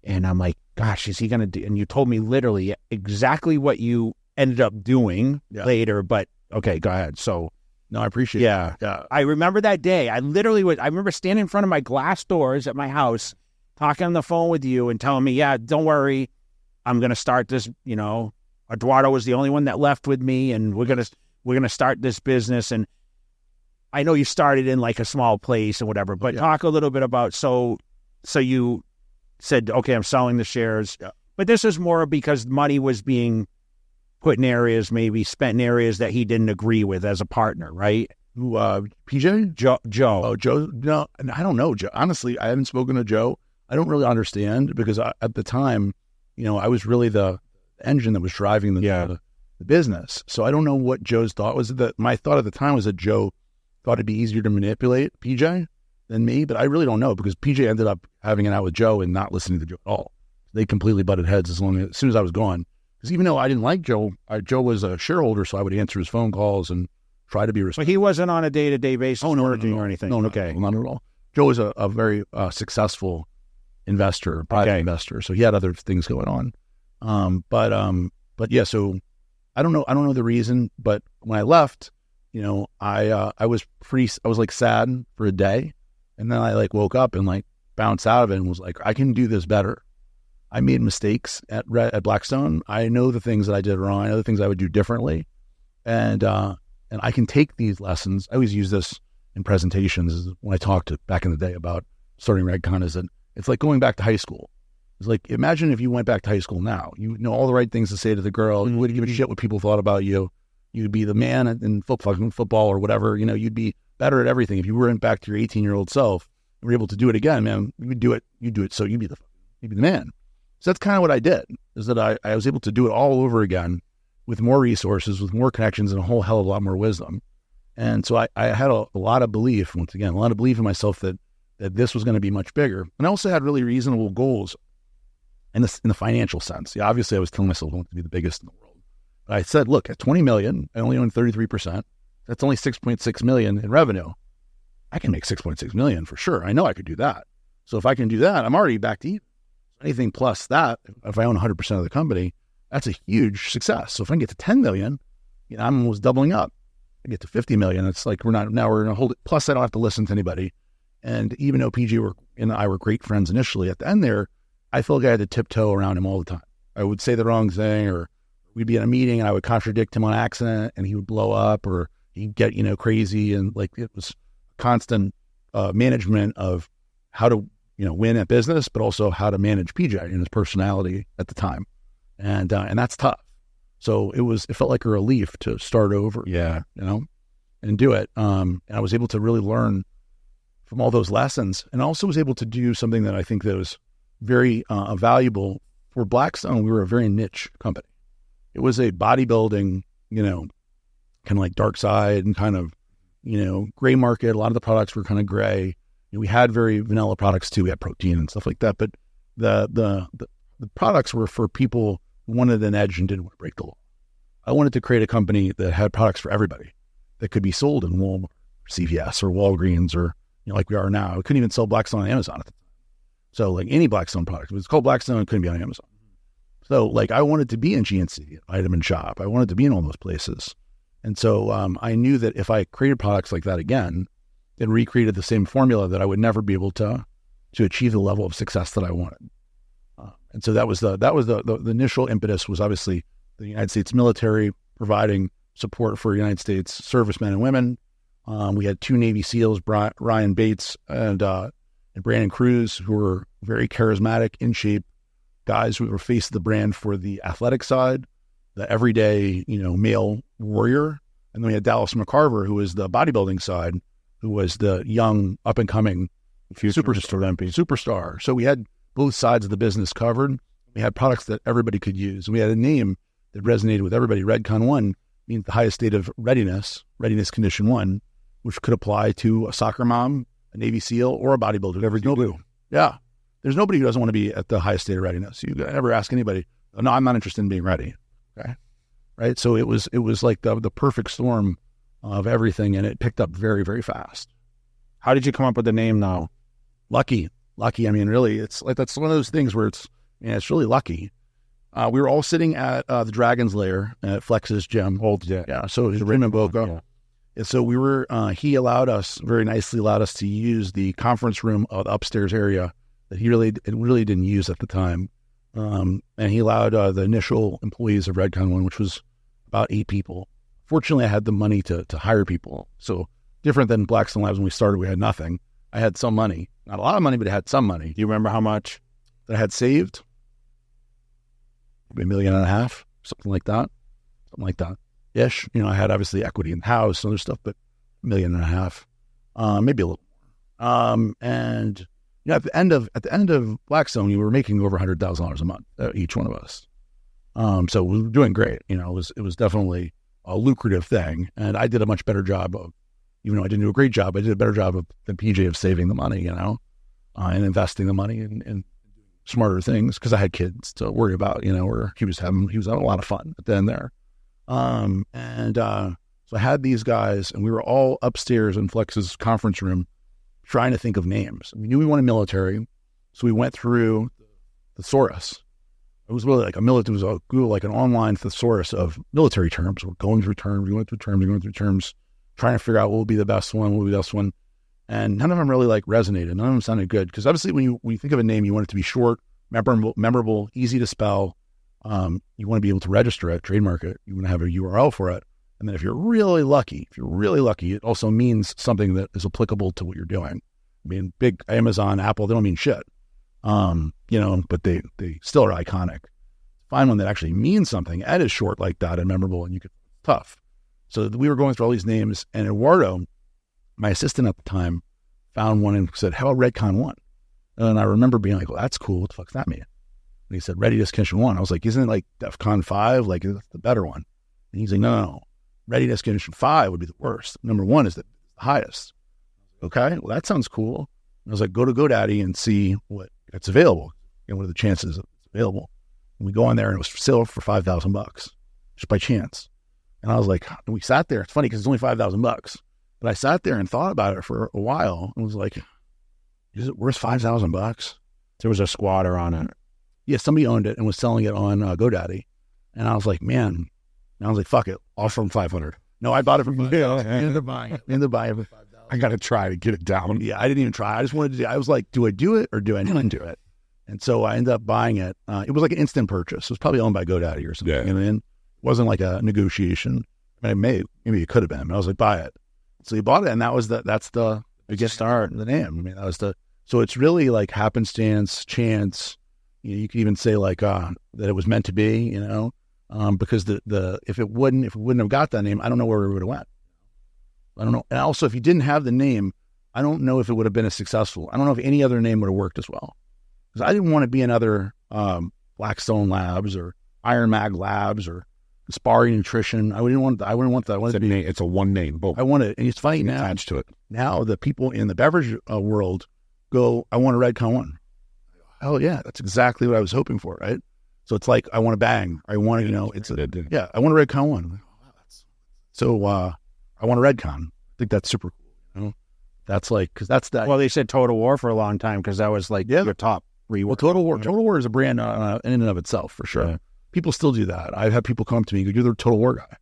Speaker 3: I'm like, gosh, is he going to do? And you told me literally exactly what you ended up doing later. But okay, go ahead. So,
Speaker 2: no, I appreciate it. Yeah.
Speaker 3: I remember that day. I remember standing in front of my glass doors at my house, talking on the phone with you and telling me, yeah, don't worry. I'm going to start this, Eduardo was the only one that left with me and we're going to start this business. And I know you started in like a small place and whatever, but talk a little bit about, so you said, okay, I'm selling the shares, but this is more because money was being put in areas, maybe spent in areas that he didn't agree with as a partner, right?
Speaker 2: Who, PJ?
Speaker 3: Joe.
Speaker 2: Oh, Joe. No, I don't know, Joe. Honestly, I haven't spoken to Joe. I don't really understand because at the time, I was really the engine that was driving the business. So I don't know what Joe's thought was. My thought at the time was that Joe thought it'd be easier to manipulate PJ than me, but I really don't know because PJ ended up having it out with Joe and not listening to Joe at all. They completely butted heads as soon as I was gone. Because even though I didn't like Joe, Joe was a shareholder, so I would answer his phone calls and try to be respectful.
Speaker 3: But he wasn't on a day-to-day basis working or anything?
Speaker 2: No,
Speaker 3: okay.
Speaker 2: Not at all. Joe was a very successful investor, private investor, so he had other things going on. But yeah, so I don't know the reason, but when I left, I was like sad for a day, and then I like woke up and like bounced out of it and was like, I can do this better. I made mistakes at Blackstone. I know the things that I did wrong. I know the things I would do differently, and I can take these lessons. I always use this in presentations when I talked back in the day about starting Redcon. Is that it's like going back to high school. It's like, imagine if you went back to high school now. You know all the right things to say to the girl. You wouldn't give a shit what people thought about you. You'd be the man in football or whatever. You'd be better at everything. If you went back to your 18-year-old self and were able to do it again, man, you would do it. You do it. So you'd be the man. So that's kind of what I did, is that I was able to do it all over again with more resources, with more connections, and a whole hell of a lot more wisdom. And so I had a lot of belief, once again, a lot of belief in myself that this was going to be much bigger. And I also had really reasonable goals in the financial sense. Yeah, obviously I was telling myself I want to be the biggest in the world. But I said, look, at 20 million, I only own 33%. That's only 6.6 million in revenue. I can make 6.6 million for sure. I know I could do that. So if I can do that, I'm already back to even. Anything plus that, if I own 100% of the company, that's a huge success. So if I can get to 10 million, I'm almost doubling up. I get to 50 million. It's like we're going to hold it. Plus I don't have to listen to anybody. And even though PG and I were great friends initially, at the end there, I felt like I had to tiptoe around him all the time. I would say the wrong thing, or we'd be in a meeting and I would contradict him on accident and he would blow up, or he'd get, crazy. And like, it was constant management of how to, win at business, but also how to manage PJ and his personality at the time. And that's tough. So it felt like a relief to start over, and do it. And I was able to really learn from all those lessons, and also was able to do something that I think that was very valuable for Blackstone. We were a very niche company. It was a bodybuilding, kind of like dark side and kind of, gray market. A lot of the products were kind of gray. We had very vanilla products too. We had protein and stuff like that, but the products were for people who wanted an edge and didn't want to break the law. I wanted to create a company that had products for everybody that could be sold in Walmart, CVS, or Walgreens, or like we are now. We couldn't even sell Blackstone on Amazon at the time. So like any Blackstone product, if it was called Blackstone, it couldn't be on Amazon. So like I wanted to be in GNC, Vitamin Shop. I wanted to be in all those places. And so I knew that if I created products like that again and recreated the same formula, that I would never be able to achieve the level of success that I wanted. And so that was the initial impetus, was obviously the United States military providing support for United States servicemen and women. We had 2 Navy SEALs, Ryan Bates and Brandon Cruz, who were very charismatic, in shape guys who were face of the brand for the athletic side, the everyday, male warrior. And then we had Dallas McCarver, who was the bodybuilding side, who was the young, up and coming superstar. So we had both sides of the business covered. We had products that everybody could use. And we had a name that resonated with everybody. Redcon 1 means the highest state of readiness condition 1, which could apply to a soccer mom, a Navy SEAL, or a bodybuilder. Yeah. There's nobody who doesn't want to be at the highest state of readiness. You never ask anybody, no, I'm not interested in being ready. Okay. Right. So it was like the perfect storm of everything, and it picked up very, very fast.
Speaker 3: How did you come up with the name now?
Speaker 2: Lucky. I mean, really, it's like, that's one of those things where it's really lucky. We were all sitting at the Dragon's Lair at Flex's gym. Yeah. So it was gym in Boca. Yeah. And so we were, he very nicely allowed us to use the conference room of the upstairs area that he really didn't use at the time. And he allowed the initial employees of Redcon 1, which was about 8 people. Fortunately, I had the money to hire people. So different than Blackstone Labs when we started, we had nothing. I had some money. Not a lot of money, but I had some money.
Speaker 3: Do you remember how much
Speaker 2: that I had saved? Maybe $1.5 million, something like that. Ish. I had obviously equity in the house and other stuff, but $1.5 million, maybe a little more. And at the end of Blackstone, we were making over $100,000 a month, each one of us. So we were doing great. It was definitely a lucrative thing, and I did a much better job of, even though I didn't do a great job, I did a better job than PJ of saving the money, and investing the money in smarter things, because I had kids to worry about, where he was having a lot of fun at the end there. So I had these guys, and we were all upstairs in Flex's conference room trying to think of names. We knew we wanted military, so we went through the thesaurus. It was really like an online thesaurus of military terms. We're going through terms, trying to figure out what would be the best one, and none of them really resonated. None of them sounded good, because obviously when you think of a name, you want it to be short, memorable, easy to spell. You want to be able to register it, trademark it. You want to have a URL for it. And then if you're really lucky, it also means something that is applicable to what you're doing. I mean, big Amazon, Apple, they don't mean shit. But they still are iconic. Find one that actually means something. Ed is short like that and memorable, and tough. So we were going through all these names, and Eduardo, my assistant at the time, found one and said, "How about Redcon 1?" And I remember being like, "Well, that's cool. What the fuck's that mean?" And he said, "Readiness Condition 1." I was like, "Isn't it like DEFCON 5? Like, that's the better one." And he's like, "No. Readiness Condition 5 would be the worst. Number 1 is the highest." Okay, well, that sounds cool. And I was like, go to GoDaddy and see what it's available. What are the chances it's available? And we go on there, and it was for sale for $5,000, just by chance. And I was like, and we sat there. It's funny because it's only $5,000, but I sat there and thought about it for a while and was like, is it worth $5,000?
Speaker 3: There was a squatter on it.
Speaker 2: Yeah, somebody owned it and was selling it on GoDaddy. And I was like, man. And I was like, fuck it. Offer him $500. No, I bought it for $5,000. Ended up buying it for $5,000.
Speaker 4: I got to try to get it down.
Speaker 2: Yeah, I didn't even try. I just wanted to I was like, do I do it or do I not do it? And so I ended up buying it. It was like an instant purchase. It was probably owned by GoDaddy or something.
Speaker 4: Yeah.
Speaker 2: It wasn't like a negotiation. Maybe it could have been. I was like, buy it. So he bought it, and that's the biggest start of the name. I mean, so it's really like happenstance, chance. You could even say that it was meant to be, because if it wouldn't have got that name, I don't know where we would have went. I don't know. And also, if you didn't have the name, I don't know if it would have been as successful. I don't know if any other name would have worked as well. Because I didn't want to be another Blackstone Labs or Iron Mag Labs or Sparring Nutrition. I wouldn't want that. I wanted
Speaker 4: It's a one name. Boom.
Speaker 2: I wanted, and it's funny now.
Speaker 4: Attached to it.
Speaker 2: Now the people in the beverage world go, I want a Redcon one. Oh yeah, that's exactly what I was hoping for, right? So it's like I want a Bang. I want to, yeah, I want a Redcon one. So I want a Redcon. I think that's super cool. That's like, because that's that.
Speaker 3: Well, they said Total War for a long time because that was like your top reward.
Speaker 2: Well, Total War is a brand in and of itself for sure. Yeah. People still do that. I've had people come to me and go, "You're the Total War guy."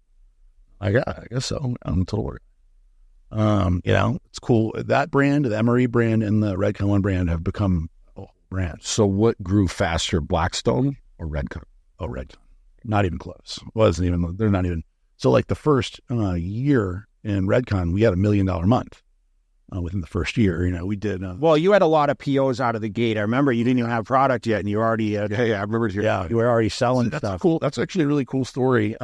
Speaker 2: I guess so. I'm the Total War guy. It's cool. That brand, the MRE brand, and the Redcon One brand have become a whole brand.
Speaker 4: So what grew faster, Blackstone or Redcon?
Speaker 2: Oh, Redcon. Not even close. Wasn't even. They're not even. So like the first year in Redcon, we had $1 million month. Within the first year, we did.
Speaker 3: Well, you had a lot of POs out of the gate. I remember you didn't even have product yet, and you already had.
Speaker 4: Yeah, I remember.
Speaker 3: You were already selling stuff.
Speaker 2: Cool. That's actually a really cool story.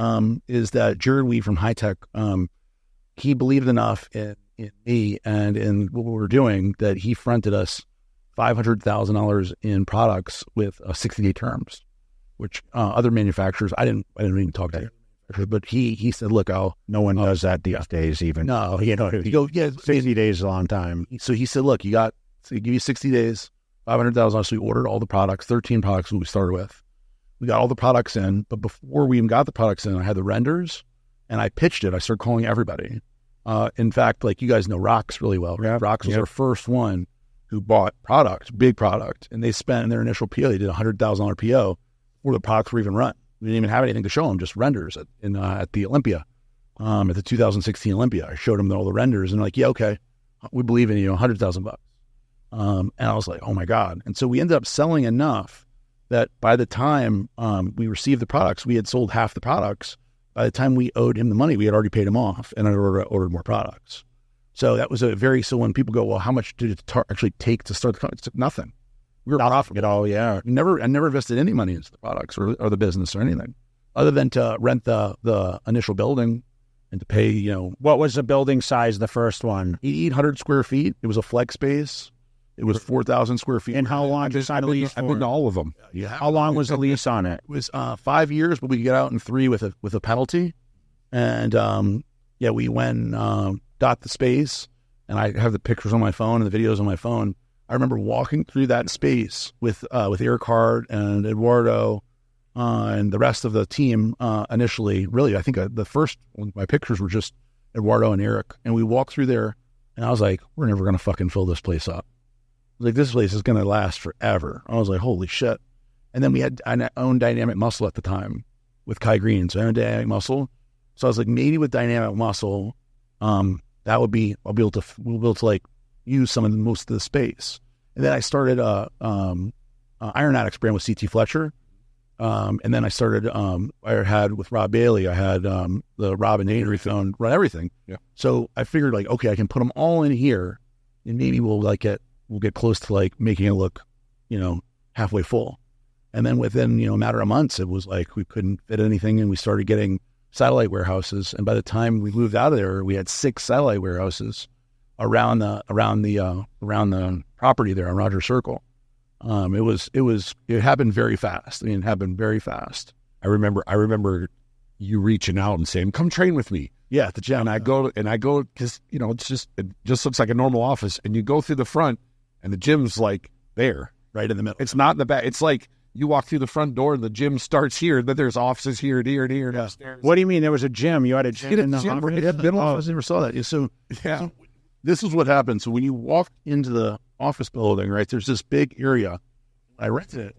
Speaker 2: Is that Jared Wee from High Tech? He believed enough in me and in what we were doing that he fronted us $500,000 in products with 60-day terms, which other manufacturers I didn't even talk to. But he said, look,
Speaker 3: no one does that these days even.
Speaker 2: No, he go, yeah,
Speaker 3: 60 days is a long time.
Speaker 2: So he said, look, so give you 60 days, $500,000. So we ordered all the products, 13 products we started with. We got all the products in, but before we even got the products in, I had the renders and I pitched it. I started calling everybody. In fact, like you guys know Rox really well. Right? Rox was our first one who bought big product, and they spent in their initial PO, they did a $100,000 PO before the products were even run. We didn't even have anything to show them, just renders at the Olympia, at the 2016 Olympia. I showed them all the renders, and they're like, yeah, okay, we believe in you, $100,000. And I was like, oh my God. And so we ended up selling enough that by the time we received the products, we had sold half the products. By the time we owed him the money, we had already paid him off and I ordered more products. So that was so when people go, well, how much did it actually take to start the company? It's nothing. We were profitable at all, yeah. I never invested any money into the products or the business or anything, other than to rent the initial building and to pay,
Speaker 3: What was the building size, the first one?
Speaker 2: 800 square feet. It was a flex space. It was 4,000 square feet.
Speaker 3: And how long did the lease for?
Speaker 4: I've been to all of them.
Speaker 2: Yeah.
Speaker 3: How long was the lease on it?
Speaker 2: It was 5 years, but we could get out in 3 with a penalty. And we went got the space, and I have the pictures on my phone and the videos on my phone. I remember walking through that space with Eric Hart and Eduardo and the rest of the team initially. Really, I think my pictures were just Eduardo and Eric. And we walked through there, and I was like, we're never going to fucking fill this place up. I was like, this place is going to last forever. I was like, holy shit. And then I owned Dynamic Muscle at the time with Kai Green. So I owned Dynamic Muscle. So I was like, maybe with Dynamic Muscle, we'll be able to like use most of the space. And then I started Iron Addicts brand with CT Fletcher. And then I started, I had with Rob Bailey, I had the Rob and Adrian phone, run everything.
Speaker 4: Yeah.
Speaker 2: So I figured like, okay, I can put them all in here and maybe we'll get close to like making it look, halfway full. And then within, a matter of months, it was like we couldn't fit anything and we started getting satellite warehouses. And by the time we moved out of there, we had 6 satellite warehouses around the property there on Rogers Circle. It happened very fast. It happened very fast.
Speaker 4: I remember you reaching out and saying, come train with me.
Speaker 2: Yeah, at the gym.
Speaker 4: And I go because, it just looks like a normal office, and you go through the front and the gym's like there.
Speaker 2: Right in the middle.
Speaker 4: It's not in the back. It's like you walk through the front door and the gym starts here, and then there's offices here, and upstairs.
Speaker 3: What do you mean there was a gym? You had a gym in the office?
Speaker 2: It had been office. I never saw that. So this is what happened. So when you walk into the office building, right, there's this big area. I rented it.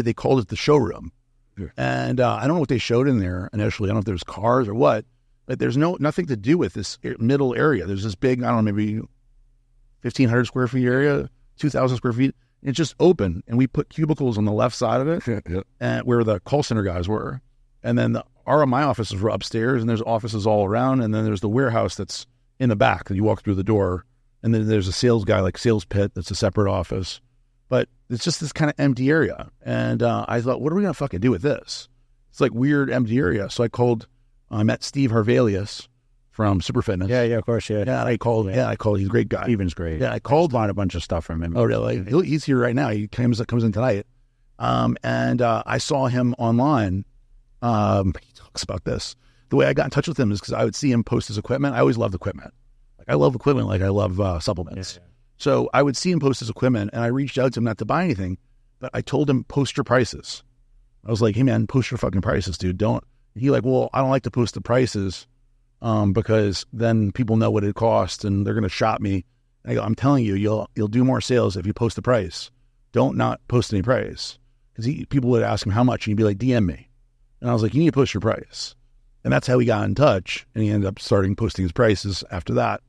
Speaker 2: They called it the showroom. Yeah. And I don't know what they showed in there initially. I don't know if there's cars or what, but there's nothing to do with this middle area. There's this big, I don't know, maybe 1,500 square feet area, 2,000 square feet. It's just open, and we put cubicles on the left side of it, and where the call center guys were. And then my offices were upstairs, and there's offices all around, and then there's the warehouse that's in the back that you walk through the door, and then there's a sales guy, like sales pit, that's a separate office. But it's just this kind of empty area. And I thought, what are we going to fucking do with this? It's like weird empty area. So I met Steve Harvelius from Super Fitness.
Speaker 3: Yeah, of course, yeah.
Speaker 2: Yeah, I called. He's a great guy.
Speaker 3: Steven's great.
Speaker 2: Yeah, I called.
Speaker 3: Bought a bunch of stuff from him.
Speaker 2: Oh, really? He's here right now. He comes in tonight. And I saw him online. He talks about this. The way I got in touch with him is because I would see him post his equipment. I always loved equipment. Like I love equipment, like I love supplements. Yeah. So I would see him post his equipment, and I reached out to him not to buy anything, but I told him, post your prices. I was like, hey man, post your fucking prices, dude. Don't. He like, well, I don't like to post the prices because then people know what it costs and they're going to shop me. And I go, I'm telling you, you'll do more sales if you post the price. Don't not post any price. Because people would ask him how much, and he'd be like, DM me. And I was like, you need to post your price. And that's how we got in touch. And he ended up starting posting his prices after that.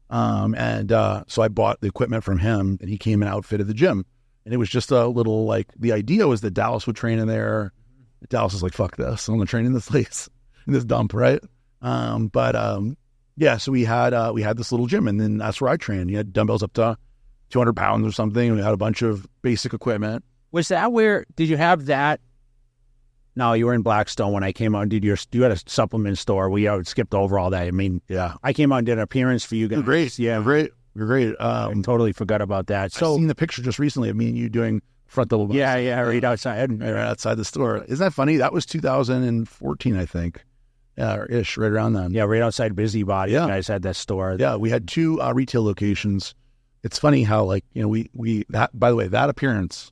Speaker 2: So I bought the equipment from him, and he came and outfitted the gym. And it was just a little like, the idea was that Dallas would train in there. Dallas was like, fuck this. I'm going to train in this place, in this dump, right? Yeah, so we had this little gym, and then that's where I trained. You had dumbbells up to 200 pounds or something. And we had a bunch of basic equipment.
Speaker 3: Was that where, did you have that? No, you were in Blackstone when I came out and you had a supplement store. We skipped over all that. I mean,
Speaker 2: yeah,
Speaker 3: I came out and did an appearance for you guys.
Speaker 2: Great.
Speaker 3: Yeah.
Speaker 2: Great. You're great.
Speaker 3: I totally forgot about that. So
Speaker 2: I've seen the picture just recently of me and you doing front double bicep.
Speaker 3: Yeah, right outside.
Speaker 2: Right outside the store. Isn't that funny? That was 2014, I think. Yeah, or ish, right around then.
Speaker 3: Yeah, right outside Busybody.
Speaker 2: Yeah.
Speaker 3: You guys had that store.
Speaker 2: Yeah, we had 2 retail locations. It's funny how, like, you know, that, by the way, that appearance,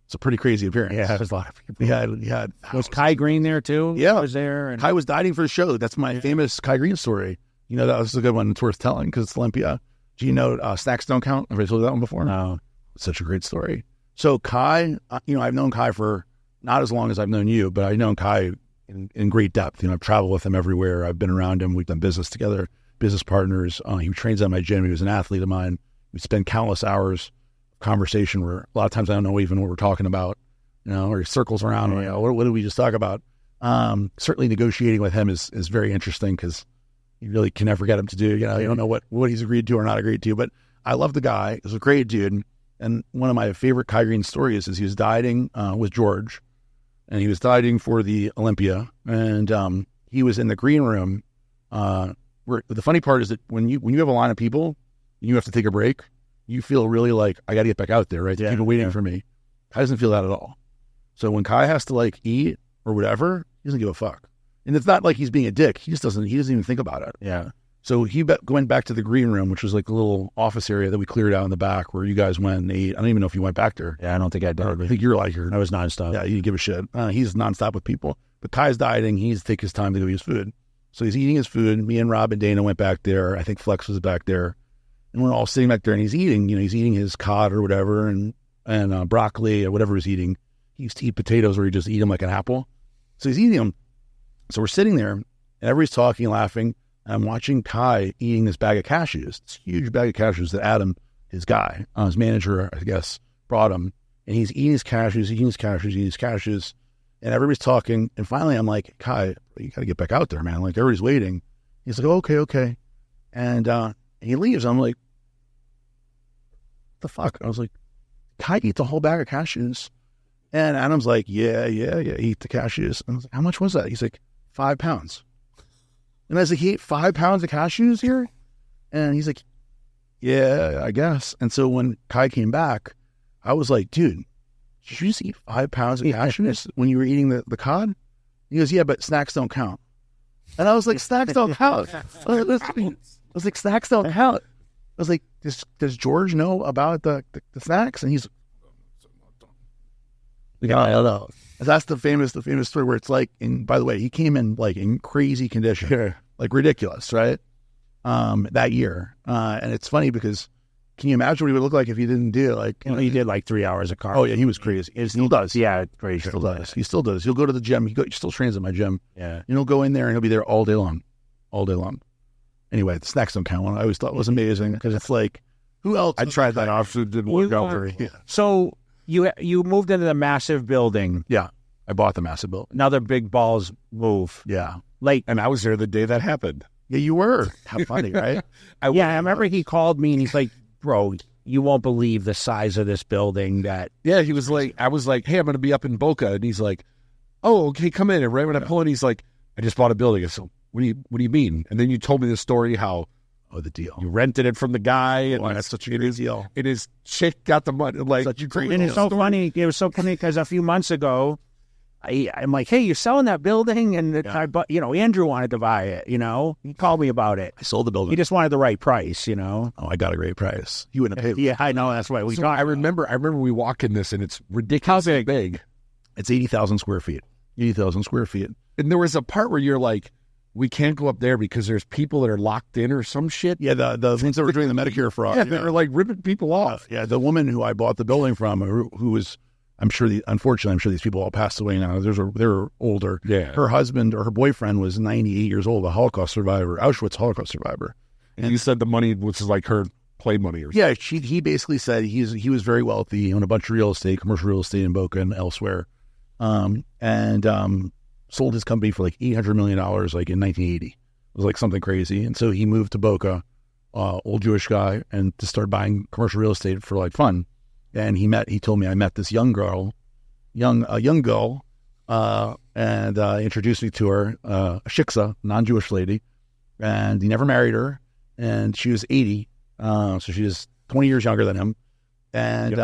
Speaker 2: it's a pretty crazy appearance.
Speaker 3: Yeah, there's a lot of people.
Speaker 2: We had
Speaker 3: was Kai Green there too?
Speaker 2: Yeah.
Speaker 3: Was there? And...
Speaker 2: Kai was dieting for the show. That's my famous Kai Green story. You know, that was a good one. It's worth telling because it's Olympia. Do you know Snacks Don't Count? Have I told you that one before?
Speaker 3: No.
Speaker 2: It's such a great story. So Kai, you know, I've known Kai for not as long as I've known you, but I've known Kai in great depth. You know, I've traveled with him everywhere. I've been around him. We've done business together, business partners. He trains at my gym. He was an athlete of mine. We spend countless hours of conversation where a lot of times I don't know even what we're talking about, you know, or he circles around. You know, what did we just talk about? Certainly negotiating with him is very interesting because you really can never get him to do, you know, you don't know what he's agreed to or not agreed to, but I love the guy. He's a great dude. And one of my favorite Kai Green stories is he was dieting with George, and he was dieting for the Olympia, and he was in the green room. Where the funny part is that when you have a line of people, and you have to take a break, you feel really like, I got to get back out there, right? People waiting for me. Kai doesn't feel that at all. So when Kai has to like eat or whatever, he doesn't give a fuck. And it's not like he's being a dick. He doesn't even think about it.
Speaker 3: Yeah.
Speaker 2: So he went back to the green room, which was like a little office area that we cleared out in the back where you guys went and ate. I don't even know if you went back there.
Speaker 3: Yeah, I don't think I did.
Speaker 2: I think you're like here.
Speaker 3: I was nonstop.
Speaker 2: Yeah, you didn't give a shit. He's nonstop with people. But Kai's dieting. He needs to take his time to go eat his food. So he's eating his food. Me and Rob and Dana went back there. I think Flex was back there. And we're all sitting back there and he's eating. You know, he's eating his cod or whatever and broccoli or whatever he's eating. He used to eat potatoes where he just eat them like an apple. So he's eating them. So we're sitting there and everybody's talking and laughing. And I'm watching Kai eating this bag of cashews, this huge bag of cashews that Adam, his guy, his manager, I guess, brought him. And he's eating his cashews, and everybody's talking. And finally, I'm like, Kai, you got to get back out there, man. Like, everybody's waiting. He's like, okay. And he leaves. I'm like, what the fuck? I was like, Kai eats a whole bag of cashews. And Adam's like, yeah, eat the cashews. And I was like, how much was that? He's like, 5 pounds. And I was like, he ate 5 pounds of cashews here? And he's like, yeah, I guess. And so when Kai came back, I was like, dude, did you just eat 5 pounds of cashews when you were eating the cod? He goes, yeah, but snacks don't count. And I was like, snacks don't count. I was like, snacks don't count. I was like, does George know about the snacks? And he's like, I don't know. That's the famous story where it's like, and by the way, he came in like in crazy condition, like ridiculous, right? That year. And it's funny because can you imagine what he would look like if he didn't do like,
Speaker 3: you know, he did like 3 hours of cardio.
Speaker 2: Oh yeah, he was crazy. He still does.
Speaker 3: Yeah, crazy.
Speaker 2: He still does. He still does. He'll go to the gym. He still trains at my gym.
Speaker 3: Yeah.
Speaker 2: And he'll go in there and he'll be there all day long. Anyway, the snacks don't count. I always thought it was amazing because it's like, who else?
Speaker 4: I tried that option. It didn't work out very well.
Speaker 3: So you moved into the massive building.
Speaker 2: Yeah. I bought the massive building.
Speaker 3: Another big balls move.
Speaker 2: Yeah.
Speaker 3: Like,
Speaker 4: and I was there the day that happened.
Speaker 2: Yeah, you were. How funny, right?
Speaker 3: I remember he called me and he's like, bro, you won't believe the size of this building that.
Speaker 4: Yeah, he was like, I was like, hey, I'm going to be up in Boca. And he's like, oh, okay, come in. And right when I pull in, he's like, I just bought a building. I said, what do you mean? And then you told me the story how
Speaker 2: the deal.
Speaker 4: you rented it from the guy. And
Speaker 2: That's such a great deal.
Speaker 4: It is chick got the money. Like,
Speaker 2: Such a great
Speaker 3: And it's so funny. It was so funny because a few months ago, I'm like, hey, you're selling that building? And I bought, Andrew wanted to buy it, He called me about it.
Speaker 2: I sold the building.
Speaker 3: He just wanted the right price,
Speaker 2: Oh, I got a great price. You wouldn't have paid.
Speaker 3: Yeah, I know. That's why we talked.
Speaker 4: I remember we walk in this and it's ridiculously big.
Speaker 2: It's 80,000 square feet. 80,000 square feet.
Speaker 4: And there was a part where you're like, we can't go up there because there's people that are locked in or some shit.
Speaker 2: Yeah, the things that were doing the Medicare fraud.
Speaker 4: Yeah, they were like ripping people off.
Speaker 2: Yeah, the woman who I bought the building from, who was, unfortunately, I'm sure these people all passed away now. They're older.
Speaker 4: Yeah.
Speaker 2: Her husband or her boyfriend was 98 years old, a Holocaust survivor, Auschwitz Holocaust survivor.
Speaker 4: And you said the money was like her play money or something.
Speaker 2: Yeah, he basically said he was very wealthy, he owned a bunch of real estate, commercial real estate in Boca and elsewhere, and sold his company for like $800 million like in 1980. It was like something crazy. And so he moved to Boca, old Jewish guy, and to start buying commercial real estate for like fun. And he told me I met this young girl, and introduced me to her, a shiksa, non-Jewish lady, and he never married her, and she was 80, so she was 20 years younger than him, and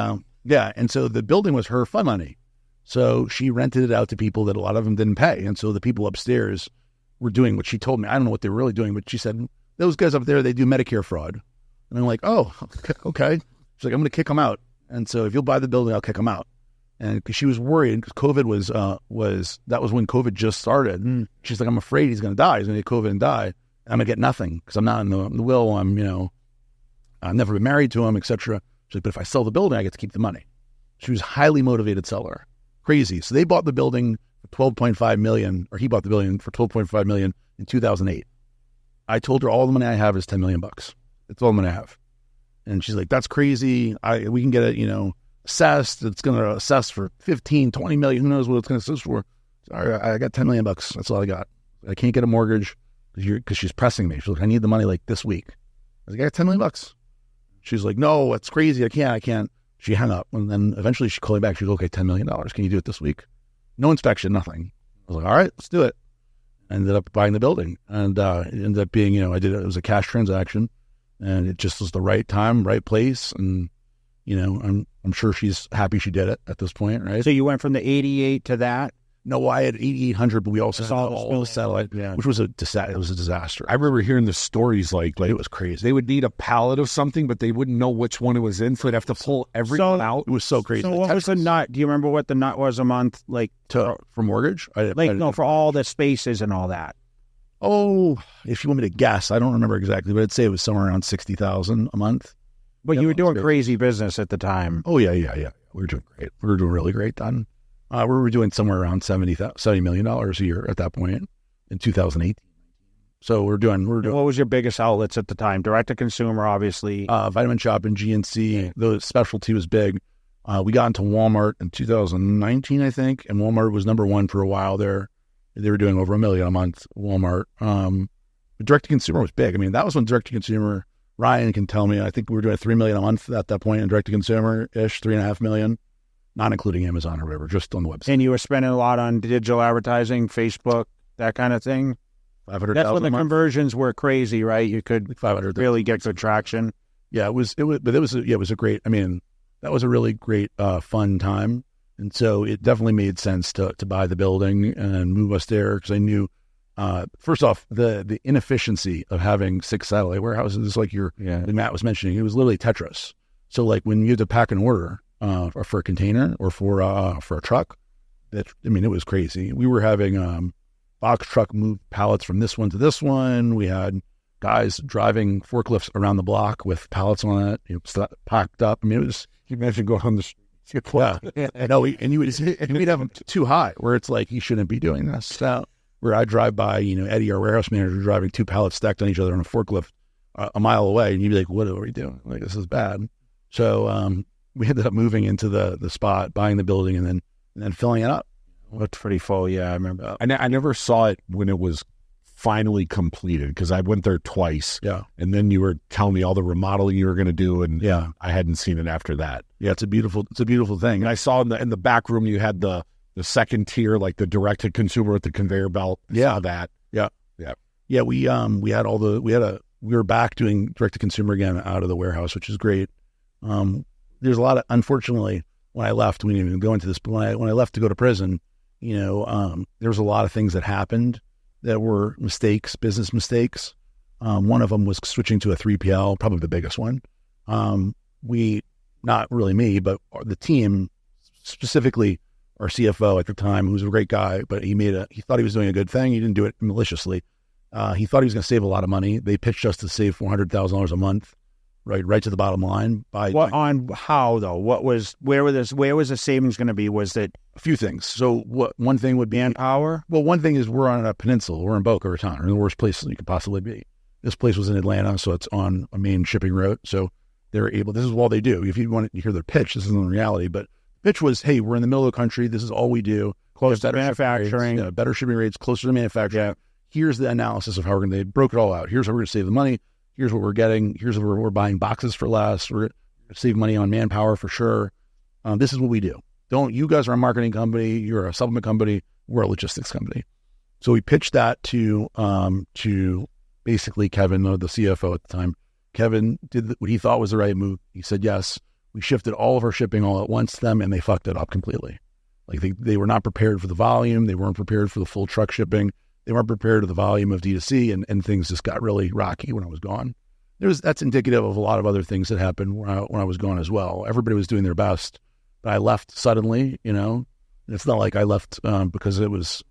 Speaker 2: and so the building was her fun money, so she rented it out to people that a lot of them didn't pay, and so the people upstairs were doing what she told me. I don't know what they were really doing, but she said, those guys up there, they do Medicare fraud, and I'm like, oh, okay. She's like, I'm going to kick them out. And so if you'll buy the building, I'll kick them out. And because she was worried, because COVID that was when COVID just started. She's like, I'm afraid he's going to die. He's going to get COVID and die. And I'm going to get nothing because I'm not in the will. I've never been married to him, etc. She's like, but if I sell the building, I get to keep the money. She was a highly motivated seller. Crazy. So they bought the building for $12.5 million, or he bought the building for $12.5 million in 2008. I told her all the money I have is $10 million. That's all the money I have. And she's like, that's crazy. We can get it, assessed. It's going to assess for 15, 20 million. Who knows what it's going to assess for? I got $10 million. That's all I got. I can't get a mortgage because she's pressing me. She's like, I need the money like this week. I was like, I got $10 million. She's like, no, it's crazy. I can't. She hung up. And then eventually she called me back. She goes, okay, $10 million. Can you do it this week? No inspection, nothing. I was like, all right, let's do it. I ended up buying the building. And it ended up being, it was a cash transaction. And it just was the right time, right place. And, I'm sure she's happy she did it at this point, right?
Speaker 3: So you went from the 88 to that?
Speaker 2: No, I had 8,800, but we also saw all the satellite, which was it was a disaster.
Speaker 4: I remember hearing the stories like
Speaker 2: it was crazy.
Speaker 4: They would need a pallet of something, but they wouldn't know which one it was in, so they'd have to pull everything out.
Speaker 2: It was so crazy.
Speaker 3: So what was the nut? Do you remember what the nut was a month? Like
Speaker 2: for mortgage?
Speaker 3: For all the spaces and all that.
Speaker 2: Oh, if you want me to guess, I don't remember exactly, but I'd say it was somewhere around 60,000 a month.
Speaker 3: But you were doing crazy business at the time.
Speaker 2: Oh, yeah. We were doing great. We were doing really great then. We were doing somewhere around $70 million a year at that point in 2008. So we're doing.
Speaker 3: What was your biggest outlets at the time? Direct to consumer, obviously.
Speaker 2: Vitamin Shop and GNC. The specialty was big. We got into Walmart in 2019, I think, and Walmart was number one for a while there. They were doing over $1 million a month, Walmart. But direct to consumer was big. I mean, that was when direct to consumer, Ryan can tell me, I think we were doing $3 million a month at that point in direct to consumer ish, $3.5 million, not including Amazon or whatever, just on the website.
Speaker 3: And you were spending a lot on digital advertising, Facebook, that kind of thing.
Speaker 2: 500,000.
Speaker 3: That's when the conversions were crazy, right? You could
Speaker 2: like 500
Speaker 3: really get good traction.
Speaker 2: Yeah, it was a great. I mean, that was a really great, fun time. And so it definitely made sense to buy the building and move us there because I knew, first off, the inefficiency of having 6 satellite warehouses, like Matt was mentioning, it was literally Tetris. So like when you had to pack an order for a container or for a truck, it was crazy. We were having box truck move pallets from this one to this one. We had guys driving forklifts around the block with pallets on it, packed up. I mean, it was.
Speaker 4: You imagine going on the street.
Speaker 2: Yeah, no, and we'd have them too high, where it's like you shouldn't be doing this. So where I drive by, Eddie, our warehouse manager, driving 2 pallets stacked on each other on a forklift a mile away, and you'd be like, "What are we doing? Like this is bad." So we ended up moving into the spot, buying the building, and then filling it up.
Speaker 3: Looked pretty full, yeah. I remember.
Speaker 4: I never saw it when it was finally completed because I went there twice.
Speaker 2: Yeah.
Speaker 4: And then you were telling me all the remodeling you were going to do, and
Speaker 2: yeah,
Speaker 4: I hadn't seen it after that.
Speaker 2: Yeah, it's a beautiful thing.
Speaker 4: And I saw in the back room you had the second tier, like the direct to consumer with the conveyor belt. I saw that.
Speaker 2: Yeah.
Speaker 4: Yeah.
Speaker 2: Yeah, we were back doing direct to consumer again out of the warehouse, which is great. There's a lot of, unfortunately, when I left, we didn't even go into this, but when I left to go to prison, there was a lot of things that happened that were mistakes, business mistakes. One of them was switching to a 3PL, probably the biggest one. Not really me, but the team, specifically our CFO at the time, who was a great guy, but he thought he was doing a good thing. He didn't do it maliciously. He thought he was going to save a lot of money. They pitched us to save $400,000 a month, right to the bottom line.
Speaker 3: How though? Where was the savings going to be? Was it
Speaker 2: a few things? So one thing would be
Speaker 3: manpower?
Speaker 2: Well, one thing is we're on a peninsula. We're in Boca Raton, or the worst place you could possibly be. This place was in Atlanta, so it's on a main shipping route. So they're able. This is all they do. If you want to hear their pitch, this isn't the reality, but the pitch was, hey, we're in the middle of the country. This is all we do.
Speaker 3: Close to manufacturing,
Speaker 2: better shipping rates, closer to manufacturing. Yeah. Here's the analysis of how they broke it all out. Here's how we're going to save the money. Here's what we're getting. Here's what we're buying boxes for less. We're going to save money on manpower for sure. This is what we do. You guys are a marketing company. You're a supplement company. We're a logistics company. So we pitched that to basically Kevin, the CFO at the time. Kevin did what he thought was the right move. He said, yes, we shifted all of our shipping all at once to them, and they fucked it up completely. Like they were not prepared for the volume. They weren't prepared for the full truck shipping. They weren't prepared for the volume of D2C, and things just got really rocky when I was gone. That's indicative of a lot of other things that happened when I was gone as well. Everybody was doing their best, but I left suddenly, It's not like I left because it was,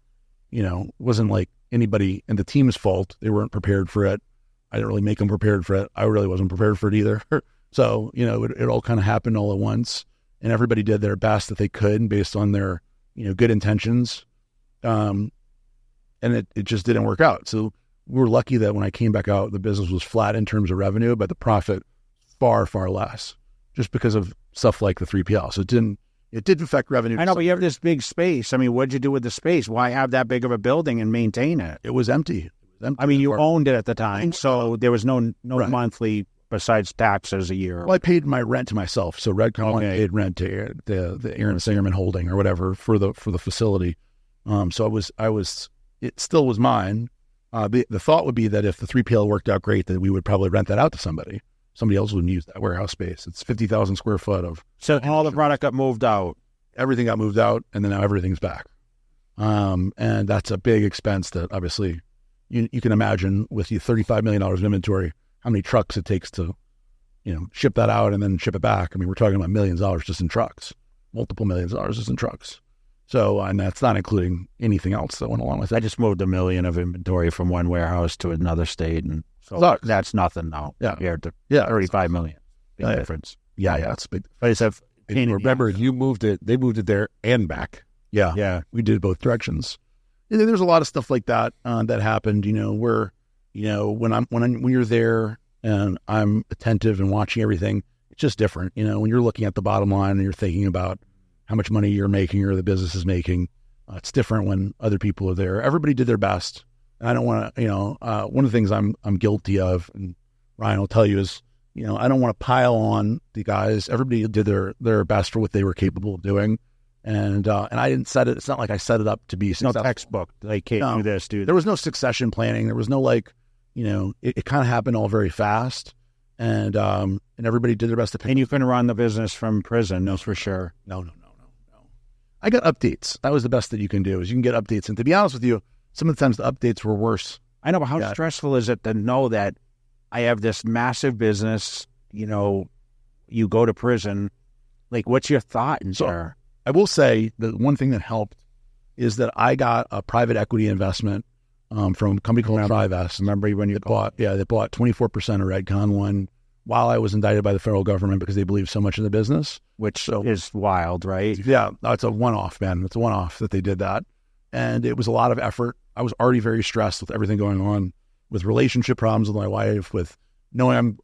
Speaker 2: it wasn't like anybody in the team's fault. They weren't prepared for it. I didn't really make them prepared for it. I really wasn't prepared for it either. So, it all kind of happened all at once, and everybody did their best that they could based on their, good intentions. And it just didn't work out. So we were lucky that when I came back out, the business was flat in terms of revenue, but the profit far, far less, just because of stuff like the 3PL. So it did affect revenue.
Speaker 3: I know, but you have this big space. I mean, what'd you do with the space? Why have that big of a building and maintain it?
Speaker 2: It was empty.
Speaker 3: I mean, you owned it at the time, so there was no right. Monthly besides taxes a year.
Speaker 2: Well, I paid my rent to myself. So Redcon paid rent to the Aaron Singerman holding or whatever for the facility. So it still was mine. The thought would be that if the 3PL worked out great, that we would probably rent that out to somebody. Somebody else wouldn't use that warehouse space. It's 50,000 square foot of.
Speaker 3: So all the product got moved out.
Speaker 2: Everything got moved out, and then now everything's back. And that's a big expense that obviously you can imagine with the $35 million of inventory, how many trucks it takes to, ship that out and then ship it back. I mean, we're talking about millions of dollars just in trucks, multiple millions of dollars just in trucks. So, and that's not including anything else that went along with it.
Speaker 3: I just moved $1 million of inventory from one warehouse to another state, and so that's nothing now.
Speaker 2: Yeah,
Speaker 3: compared to $35 million. Big difference.
Speaker 2: Yeah, it's big.
Speaker 3: But it's
Speaker 4: remember, you moved it. They moved it there and back.
Speaker 2: Yeah. We did both directions. And there's a lot of stuff like that that happened. Where when you're there and I'm attentive and watching everything, it's just different. When you're looking at the bottom line and you're thinking about how much money you're making or the business is making. It's different when other people are there. Everybody did their best. And I don't want to, one of the things I'm guilty of, and Ryan will tell you is, I don't want to pile on the guys. Everybody did their best for what they were capable of doing. And I didn't set it. It's not like I set it up to be successful.
Speaker 3: No textbook. They can't do this, dude.
Speaker 2: There was no succession planning. There was no it kind of happened all very fast. And everybody did their best to pay.
Speaker 3: And you couldn't run the business from prison, no, for sure.
Speaker 2: No. I got updates. That was the best that you can do, is you can get updates. And to be honest with you, some of the times the updates were worse.
Speaker 3: I know, but how stressful is it to know that I have this massive business, you go to prison. Like, what's your thought in there?
Speaker 2: I will say that one thing that helped is that I got a private equity investment from a company called Trivest.
Speaker 3: Remember when you
Speaker 2: bought 24% of Redcon one while I was indicted by the federal government because they believe so much in the business.
Speaker 3: Which is wild, right?
Speaker 2: Yeah, it's a one-off, man. It's a one-off that they did that. And it was a lot of effort. I was already very stressed with everything going on, with relationship problems with my wife, with knowing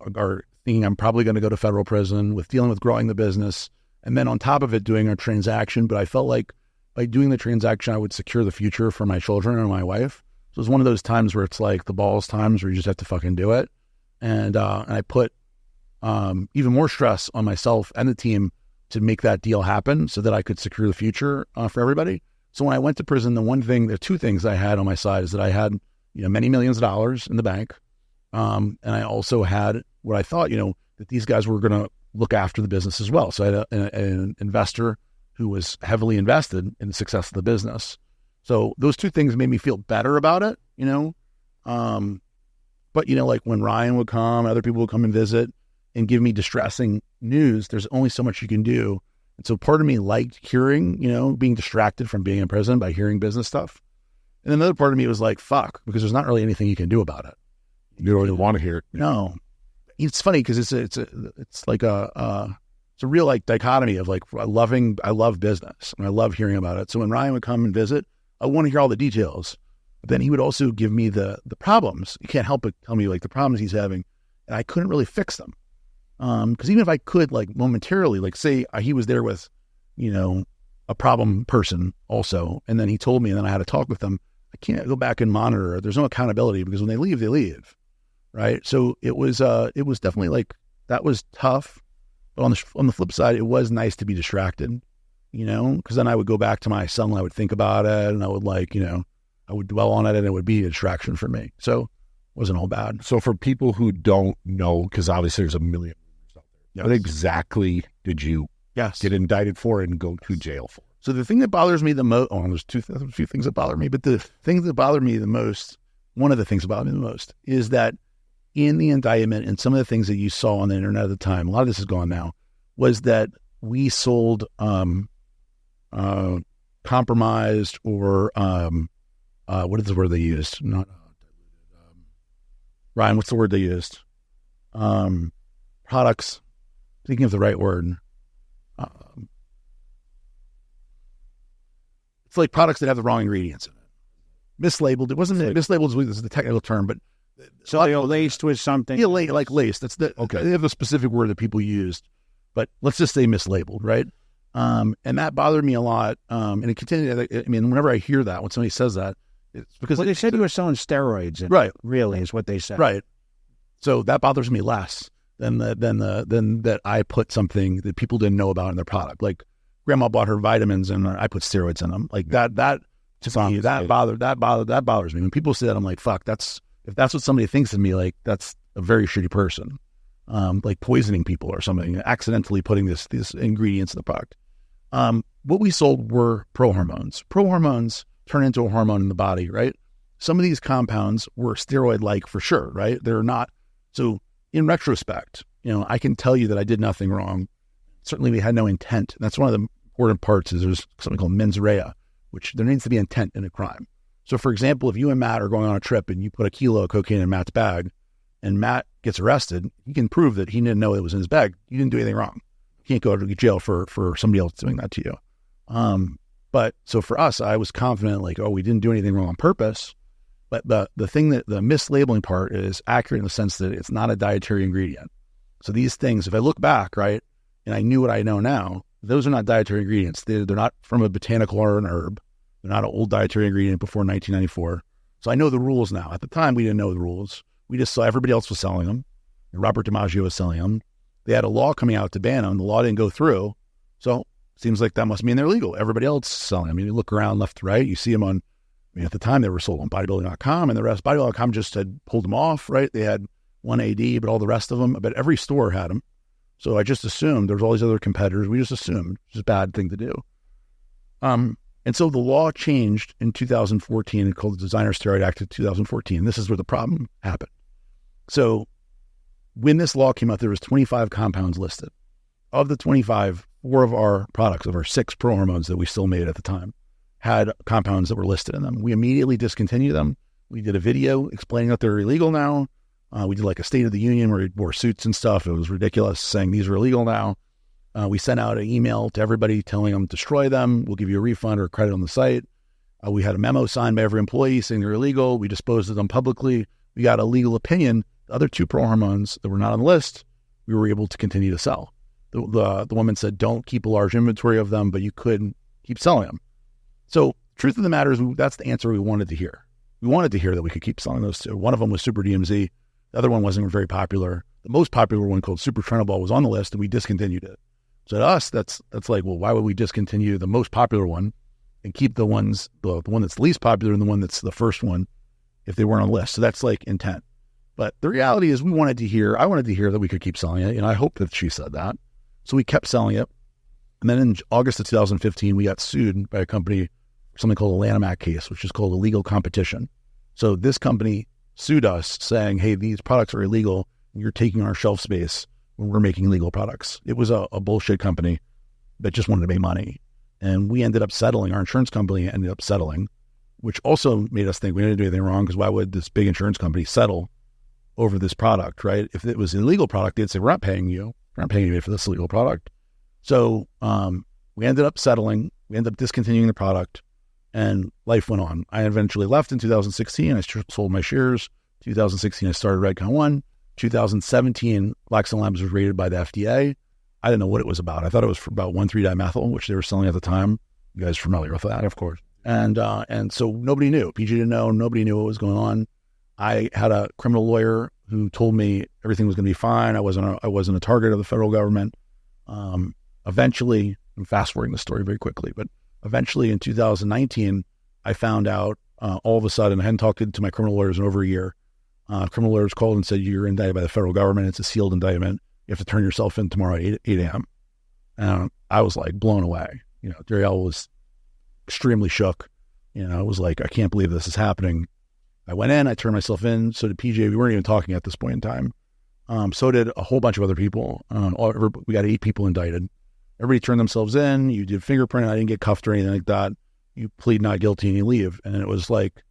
Speaker 2: thinking I'm probably going to go to federal prison, with dealing with growing the business, and then on top of it, doing a transaction. But I felt like by doing the transaction, I would secure the future for my children and my wife. So it was one of those times where it's like the balls times where you just have to fucking do it. And I put even more stress on myself and the team to make that deal happen so that I could secure the future for everybody. So when I went to prison, there are two things I had on my side is that I had many millions of dollars in the bank. And I also had what I thought, that these guys were going to look after the business as well. So I had an investor who was heavily invested in the success of the business. So those two things made me feel better about it, But, like when Ryan would come, other people would come and visit and give me distressing news, there's only so much you can do. And so part of me liked hearing, being distracted from being in prison by hearing business stuff. And another part of me was like, fuck, because there's not really anything you can do about it.
Speaker 4: You don't even want to hear it.
Speaker 2: No. It's funny because it's like a real like dichotomy of like I love business and I love hearing about it. So when Ryan would come and visit, I want to hear all the details. But then he would also give me the problems. You can't help but tell me like the problems he's having, and I couldn't really fix them. Because even if I could like momentarily, like say he was there with, a problem person also, and then he told me, and then I had to talk with them. I can't go back and monitor. There's no accountability because when they leave, right? So it was definitely like that was tough. But on the flip side, it was nice to be distracted, because then I would go back to my son, I would think about it, and I would like, I would dwell on it, and it would be a distraction for me. So it wasn't all bad.
Speaker 4: So for people who don't know, because obviously there's a million out there, what exactly did you get indicted for and go to jail for?
Speaker 2: So the thing that bothers me the most, there's a few things that bother me, but the thing that bothered me the most, one of the things that bothered me the most is that in the indictment and some of the things that you saw on the internet at the time, a lot of this is gone now, was that we sold compromised or what is the word they used? Not Ryan, what's the word they used? Products. Thinking of the right word. It's like products that have the wrong ingredients in it. Mislabeled. It wasn't mislabeled is the technical term, but
Speaker 3: so they laced with something.
Speaker 2: Yeah, like laced. That's okay. They have a specific word that people used, but let's just say mislabeled, right? And that bothered me a lot. And it continued. I mean, whenever I hear that, when somebody says that, it's because
Speaker 3: they said you were selling steroids.
Speaker 2: Right.
Speaker 3: Really is what they said.
Speaker 2: Right. So that bothers me less than that I put something that people didn't know about in their product. Like grandma bought her vitamins and I put steroids in them. Like that to me, that bothers me. When people say that, I'm like, fuck, if that's what somebody thinks of me, like that's a very shitty person. Like poisoning people or something, accidentally putting these ingredients in the product. What we sold were pro-hormones. Pro-hormones turn into a hormone in the body, right? Some of these compounds were steroid-like for sure, right? They're not. So in retrospect, I can tell you that I did nothing wrong. Certainly we had no intent. That's one of the important parts is there's something called mens rea, which there needs to be intent in a crime. So for example, if you and Matt are going on a trip and you put a kilo of cocaine in Matt's bag and Matt gets arrested, you can prove that he didn't know it was in his bag. You didn't do anything wrong. You can't go to jail for somebody else doing that to you. But so for us, I was confident like, we didn't do anything wrong on purpose. But the thing that the mislabeling part is accurate in the sense that it's not a dietary ingredient. So these things, if I look back, right, and I knew what I know now, those are not dietary ingredients. They're not from a botanical or an herb. They're not an old dietary ingredient before 1994. So I know the rules now. At the time, we didn't know the rules. We just saw everybody else was selling them. And Robert DiMaggio was selling them. They had a law coming out to ban them. The law didn't go through. So seems like that must mean they're legal. Everybody else is selling them. I mean, you look around left to right, you see them on, at the time they were sold on bodybuilding.com and the rest. Bodybuilding.com just had pulled them off, right? They had one AD, but all the rest of them, but every store had them. So I just assumed there's all these other competitors. We just assumed it's a bad thing to do. And so the law changed in 2014 called the Designer Steroid Act of 2014. This is where the problem happened. So when this law came out, there was 25 compounds listed. Of the 25, 4 of our products, of our 6 pro hormones that we still made at the time, had compounds that were listed in them. We immediately discontinued them. We did a video explaining that they're illegal now. We did like a State of the Union where we wore suits and stuff. It was ridiculous saying these are illegal now. We sent out an email to everybody telling them destroy them. We'll give you a refund or credit on the site. We had a memo signed by every employee saying they're illegal. We disposed of them publicly. We got a legal opinion. The other 2 pro hormones that were not on the list, we were able to continue to sell. The woman said, don't keep a large inventory of them, but you could keep selling them. So truth of the matter is that's the answer we wanted to hear. We wanted to hear that we could keep selling those 2. One of them was Super DMZ. The other one wasn't very popular. The most popular one called Super Trenibol was on the list and we discontinued it. So to us, that's like, well, why would we discontinue the most popular one and keep the one that's least popular and the one that's the first one if they weren't on the list. So that's like intent. But the reality is I wanted to hear that we could keep selling it. I hope that she said that. So we kept selling it. And then in August of 2015, we got sued by a company for something called a Lanham Act case, which is called illegal competition. So this company sued us saying, hey, these products are illegal. And you're taking our shelf space when we're making legal products. It was a bullshit company that just wanted to make money. And we ended up settling. Our insurance company ended up settling, which also made us think we didn't do anything wrong, because why would this big insurance company settle over this product, right? If it was an illegal product, they'd say, we're not paying you. We're not paying you for this illegal product. So we ended up settling. We ended up discontinuing the product, and life went on. I eventually left in 2016. I sold my shares. 2016, I started Redcon 1. 2017, Blackstone Labs was rated by the FDA. I didn't know what it was about. I thought it was about 1,3-dimethyl, which they were selling at the time. You guys are familiar with that, of course. And so nobody knew. PG didn't know. Nobody knew what was going on. I had a criminal lawyer who told me everything was going to be fine. I wasn't a target of the federal government. Eventually, I'm fast forwarding the story very quickly, but eventually in 2019, I found out all of a sudden, I hadn't talked to my criminal lawyers in over a year. Criminal lawyers called and said, you're indicted by the federal government. It's a sealed indictment. You have to turn yourself in tomorrow at 8 a.m. And I was like blown away. Darielle was extremely shook. It was like, I can't believe this is happening. I went in, I turned myself in. So did PJ. We weren't even talking at this point in time. So did a whole bunch of other people. We got 8 people indicted. Everybody turned themselves in. You did fingerprint. I didn't get cuffed or anything like that. You plead not guilty and you leave. And it was like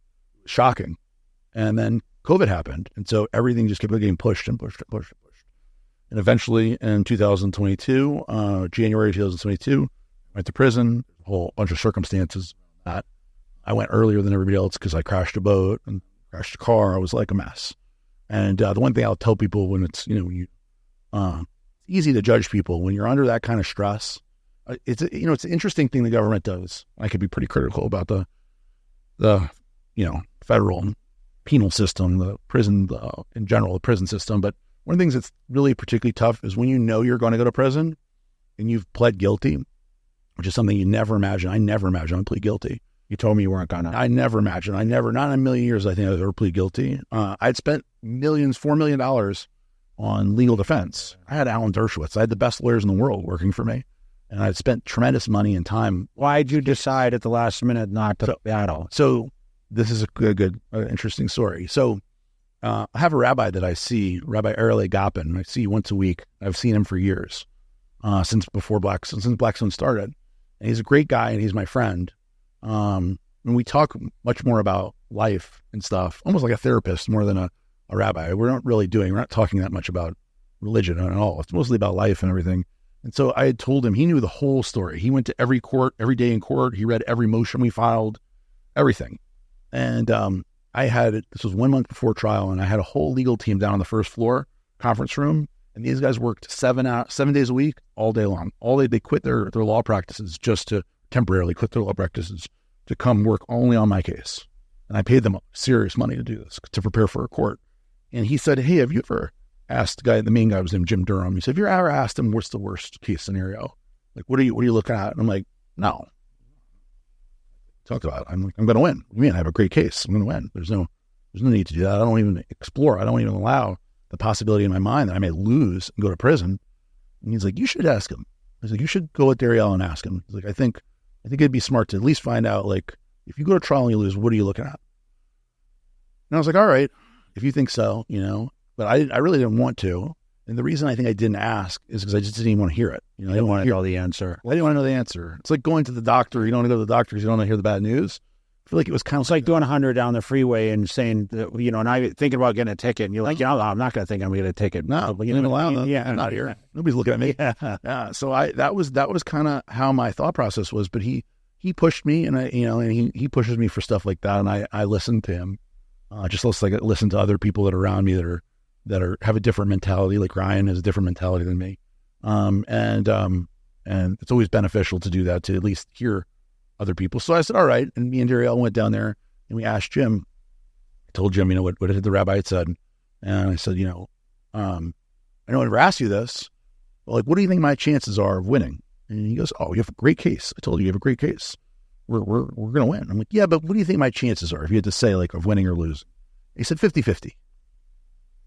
Speaker 2: shocking. And then COVID happened. And so everything just kept getting pushed and pushed and pushed and pushed. And eventually in 2022, January 2022, I went to prison. A whole bunch of circumstances that I went earlier than everybody else because I crashed a boat and crashed a car. I was like a mess. And the one thing I'll tell people when it's, it's easy to judge people when you're under that kind of stress. It's an interesting thing the government does. I could be pretty critical about the federal penal system, the prison, in general, the prison system. But one of the things that's really particularly tough is when you know you're going to go to prison and you've pled guilty, which is something you never imagine. I never imagined I'd plead guilty.
Speaker 3: You told me you weren't gonna.
Speaker 2: I never imagined. Not in a million years I think I'd ever plead guilty. I'd spent $4 million on legal defense. I had Alan Dershowitz. I had the best lawyers in the world working for me. And I'd spent tremendous money and time.
Speaker 3: Why'd you decide at the last minute not to battle?
Speaker 2: So this is a good interesting story. So I have a rabbi that I see, Rabbi Erle Gopin. I see once a week. I've seen him for years, since Blackstone started. And he's a great guy, and he's my friend. And we talk much more about life and stuff, almost like a therapist more than a rabbi. We're not talking that much about religion at all. It's mostly about life and everything. And so I had told him, he knew the whole story. He went to every day in court. He read every motion we filed, everything. And this was 1 month before trial, and I had a whole legal team down on the first floor conference room. And these guys worked 7 days a week, all day long. They quit their law practices temporarily quit their law practices to come work only on my case. And I paid them serious money to do this, to prepare for a court. And he said, hey, have you ever asked the main guy was named Jim Durham. He said, have you ever asked him what's the worst case scenario? Like, what are you looking at? And I'm like, no. Talked about it. I'm like, I'm going to win. I have a great case. I'm going to win. There's no need to do that. I don't even explore. I don't even allow the possibility in my mind that I may lose and go to prison. And he's like, you should ask him. He's like, you should go with Darielle and ask him. He's like, I think it'd be smart to at least find out, like, if you go to trial and you lose, what are you looking at? And I was like, all right, if you think so, but I really didn't want to. And the reason I think I didn't ask is because I just didn't even want to hear it. I didn't want to hear all the answer. I didn't want to know the answer. It's like going to the doctor. You don't want to go to the doctor because you don't want to hear the bad news. I feel like it was kind of
Speaker 3: like doing 100 down the freeway and saying, and I thinking about getting a ticket. And you're like, I'm not going to think I'm going to get a ticket.
Speaker 2: No, but you didn't allow them. Yeah, I'm not here. Nobody's looking at me. Yeah. So that was kind of how my thought process was. But he pushed me, and he pushes me for stuff like that, and I listened to him. Just like I listen to other people that are around me that have a different mentality. Like Ryan has a different mentality than me, and it's always beneficial to do that, to at least hear other people. So I said, all right, and me and Darielle went down there and we asked Jim. I told Jim, what the rabbi had said, and I said, I know I never asked you this, but like, what do you think my chances are of winning? And he goes, oh, you have a great case. I told you have a great case. We're going to win. I'm like, yeah, but what do you think my chances are if you had to say, like, of winning or losing? He said 50-50.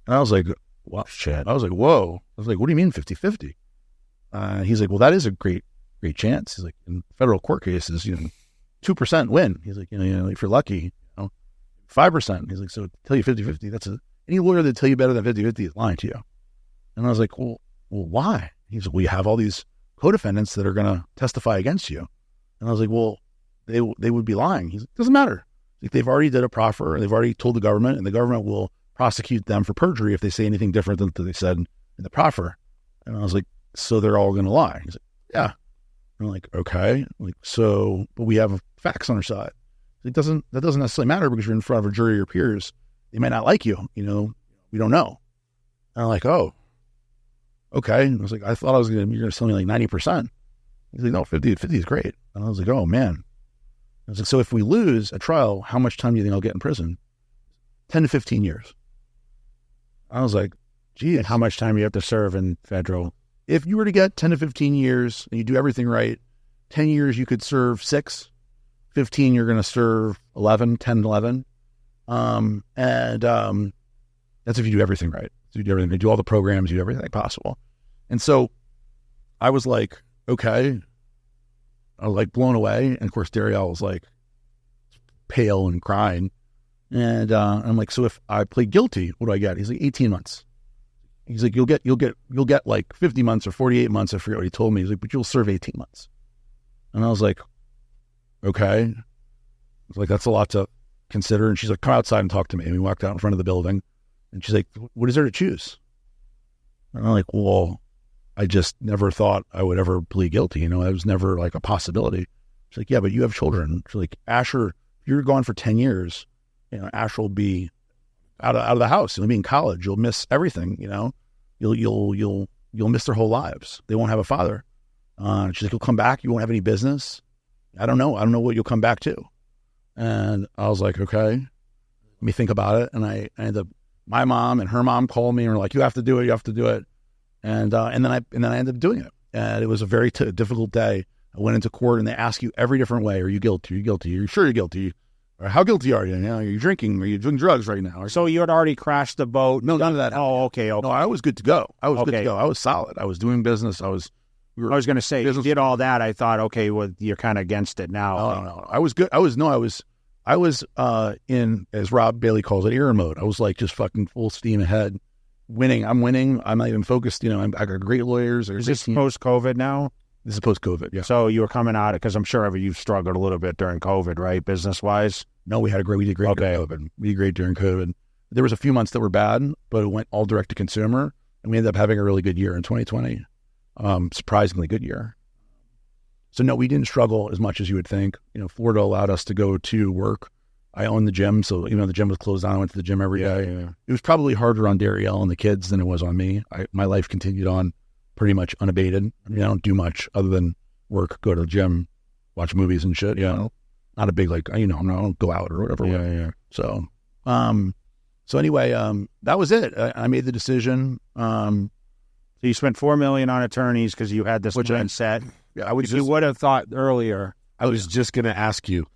Speaker 2: And I was like, wow, shit. I was like, whoa. I was like, what do you mean 50-50? He's like, well, that is a great chance. He's like, in federal court cases, 2% win. He's like, if you're lucky, 5%. He's like, so tell you 50-50, that's any lawyer that tell you better than 50-50 is lying to you. And I was like, well, why? He's like, well, you have all these co-defendants that are going to testify against you. And I was like, well, they would be lying. He's like, doesn't matter. Like, they've already did a proffer, and they've already told the government, and the government will prosecute them for perjury if they say anything different than they said in the proffer. And I was like, so they're all going to lie? He's like, yeah. I'm like, okay. Like, so, but we have facts on our side. That doesn't necessarily matter because you're in front of a jury of your peers. They might not like you, we don't know. And I'm like, oh, okay. And I was like, I thought you're going to tell me like 90%. He's like, no, 50 is great. And I was like, oh man. I was like, so if we lose a trial, how much time do you think I'll get in prison? 10 to 15 years. I was like, geez.
Speaker 3: And how much time do you have to serve in federal?
Speaker 2: If you were to get 10 to 15 years and you do everything right, 10 years you could serve 6, 15 you're going to serve 11, 10, 11. That's if you do everything right. So you do everything, you do all the programs, you do everything possible. And so I was like, okay. I was like blown away. And of course, Dariel was like pale and crying. And I'm like, so if I plead guilty, what do I get? He's like, 18 months. He's like, you'll get like 50 months or 48 months. I forget what he told me. He's like, but you'll serve 18 months. And I was like, okay. I was like, that's a lot to consider. And she's like, come outside and talk to me. And we walked out in front of the building. And she's like, what is there to choose? And I'm like, well, I just never thought I would ever plead guilty. It was never like a possibility. She's like, yeah, but you have children. She's like, Asher, if you're gone for 10 years, Asher will be out of the house. You'll be in college. You'll miss everything. You'll miss their whole lives. They won't have a father. She's like, you'll come back. You won't have any business. I don't know what you'll come back to. And I was like, okay, let me think about it. And I ended up, my mom and her mom called me and were like, you have to do it. And then I ended up doing it. And it was a very difficult day. I went into court and they ask you every different way. Are you guilty? Are you guilty? Are you sure you're guilty? Or how guilty are you? Are you drinking? Are you doing drugs right now?
Speaker 3: So you had already crashed the boat?
Speaker 2: No, none of that.
Speaker 3: Oh, okay.
Speaker 2: No, I was good to go. I was solid. I was doing business. I was
Speaker 3: going to say, you did all that. I thought, okay, well, you're kind of against it now.
Speaker 2: No. I was good. I was in, as Rob Bailey calls it, Aaron mode. I was like just fucking full steam ahead, winning. I'm winning. I'm not even focused. I got great lawyers.
Speaker 3: Is this post-COVID now?
Speaker 2: This is post-COVID, yeah.
Speaker 3: So you were coming out, because I'm sure you've struggled a little bit during COVID, right, business-wise?
Speaker 2: No, we did great during COVID. We did great during COVID. There was a few months that were bad, but it went all direct to consumer, and we ended up having a really good year in 2020. Surprisingly good year. So no, we didn't struggle as much as you would think. Florida allowed us to go to work. I owned the gym, so even though the gym was closed down, I went to the gym every day. Yeah. It was probably harder on Dariel and the kids than it was on me. My life continued on pretty much unabated. I don't do much other than work, go to the gym, watch movies and shit. Not a big I don't go out or whatever.
Speaker 3: Yeah.
Speaker 2: So anyway, that was it. I made the decision.
Speaker 3: So you spent $4 million on attorneys because you had this plan set.
Speaker 2: Yeah,
Speaker 3: you would have thought earlier.
Speaker 4: I was just going to ask you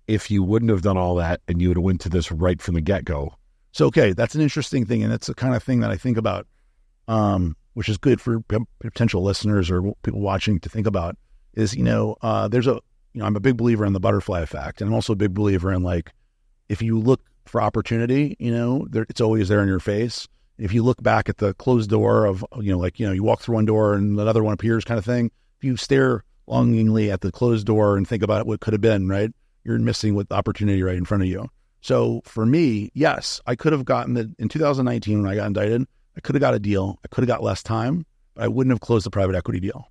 Speaker 4: if you wouldn't have done all that and you would have went to this right from the get-go.
Speaker 2: So, okay, that's an interesting thing, and that's the kind of thing that I think about, which is good for potential listeners or people watching to think about, is, I'm a big believer in the butterfly effect, and I'm also a big believer in, if you look for opportunity, it's always there in your face. If you look back at the closed door of, you walk through one door and another one appears kind of thing, if you stare longingly at the closed door and think about what could have been, right, you're missing with the opportunity right in front of you. So for me, yes, I could have gotten it in 2019 when I got indicted. I could have got a deal. I could have got less time, but I wouldn't have closed the private equity deal.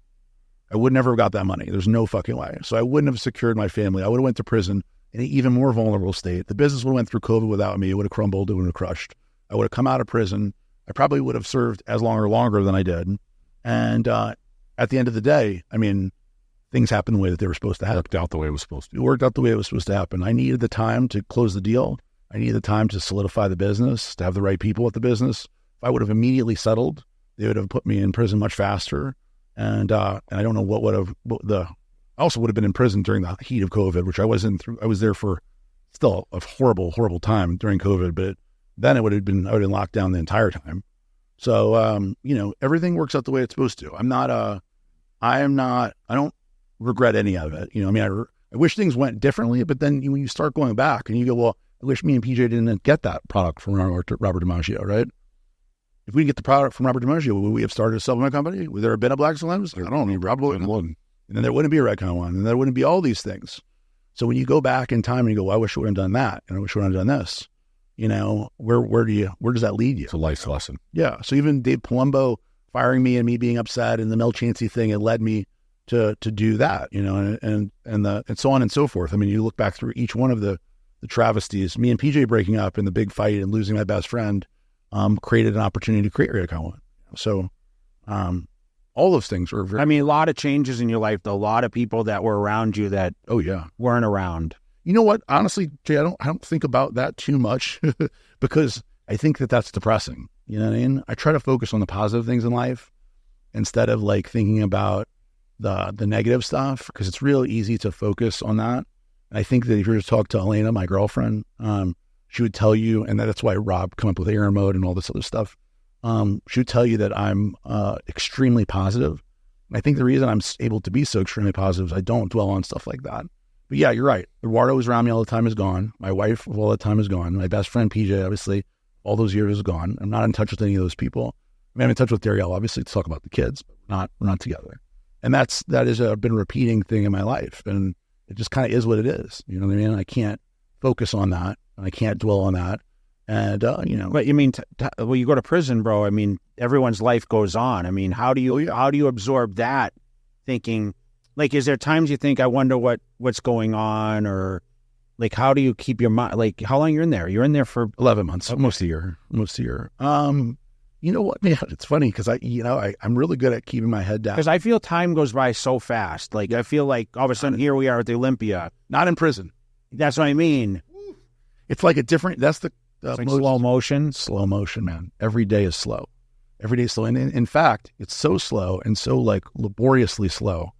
Speaker 2: I would never have got that money. There's no fucking way. So I wouldn't have secured my family. I would have went to prison in an even more vulnerable state. The business would have went through COVID without me. It would have crumbled. It would have crushed. I would have come out of prison. I probably would have served as long or longer than I did. And at the end of the day, things happened the way that they were supposed to happen.
Speaker 4: Worked out the way it was supposed to.
Speaker 2: It worked out the way it was supposed to happen. I needed the time to close the deal. I needed the time to solidify the business, to have the right people at the business. If I would have immediately settled, they would have put me in prison much faster. And I don't know I also would have been in prison during the heat of COVID, which I wasn't through. I was there for still a horrible, horrible time during COVID, but then I would have been locked down the entire time. So, everything works out the way it's supposed to. I don't regret any of it. I wish things went differently, but then when you start going back and you go, well, I wish me and PJ didn't get that product from Robert DiMaggio, right? If we didn't get the product from Robert DiMaggio, would we have started a supplement company? Would there have been a Blackstone? I don't know, probably wouldn't. And then there wouldn't be a Redcon one, and there wouldn't be all these things. So when you go back in time and you go, well, I wish I would have done that, and I wish I would have done this, where does that lead you?
Speaker 4: It's a life lesson.
Speaker 2: Yeah. So even Dave Palumbo firing me and me being upset and the Mel Chancey thing, it led me to do that, and so on and so forth. I mean, you look back through each one of the travesties, me and PJ breaking up in the big fight and losing my best friend, created an opportunity to create Redcon One. So, all those things were very...
Speaker 3: I mean, a lot of changes in your life, though. A lot of people that were around you that weren't around.
Speaker 2: You know what? Honestly, Jay, I don't think about that too much because I think that's depressing. You know what I mean? I try to focus on the positive things in life instead of like thinking about the negative stuff, because it's real easy to focus on that. And I think that if you were to talk to Elena, my girlfriend, she would tell you, and that's why Rob come up with Aaron mode and all this other stuff. She would tell you that I'm extremely positive. And I think the reason I'm able to be so extremely positive is I don't dwell on stuff like that. But yeah, you're right. Eduardo was around me all the time is gone. My wife all the time is gone. My best friend, PJ, obviously, all those years is gone. I'm not in touch with any of those people. I mean, I'm in touch with Darielle, obviously, to talk about the kids, but we're not together. And that is been a repeating thing in my life. And it just kind of is what it is. You know what I mean? I can't focus on that. And I can't dwell on that. And,
Speaker 3: But you mean, well, you go to prison, bro. I mean, everyone's life goes on. I mean, how do you absorb that thinking? Like, is there times you think, I wonder what's going on? Or like, how do you keep your mind? Like, how long you're in there? You're in there for
Speaker 2: 11 months, almost a year. You know what, man? It's funny because I'm really good at keeping my head down.
Speaker 3: Because I feel time goes by so fast. Like, I feel like all of a sudden here we are at the Olympia.
Speaker 2: Not in prison.
Speaker 3: That's what I mean.
Speaker 2: It's like that's the
Speaker 3: it's like slow motion.
Speaker 2: Slow motion, man. Every day is slow. Every day is slow. And in fact, it's so slow and so like laboriously slow.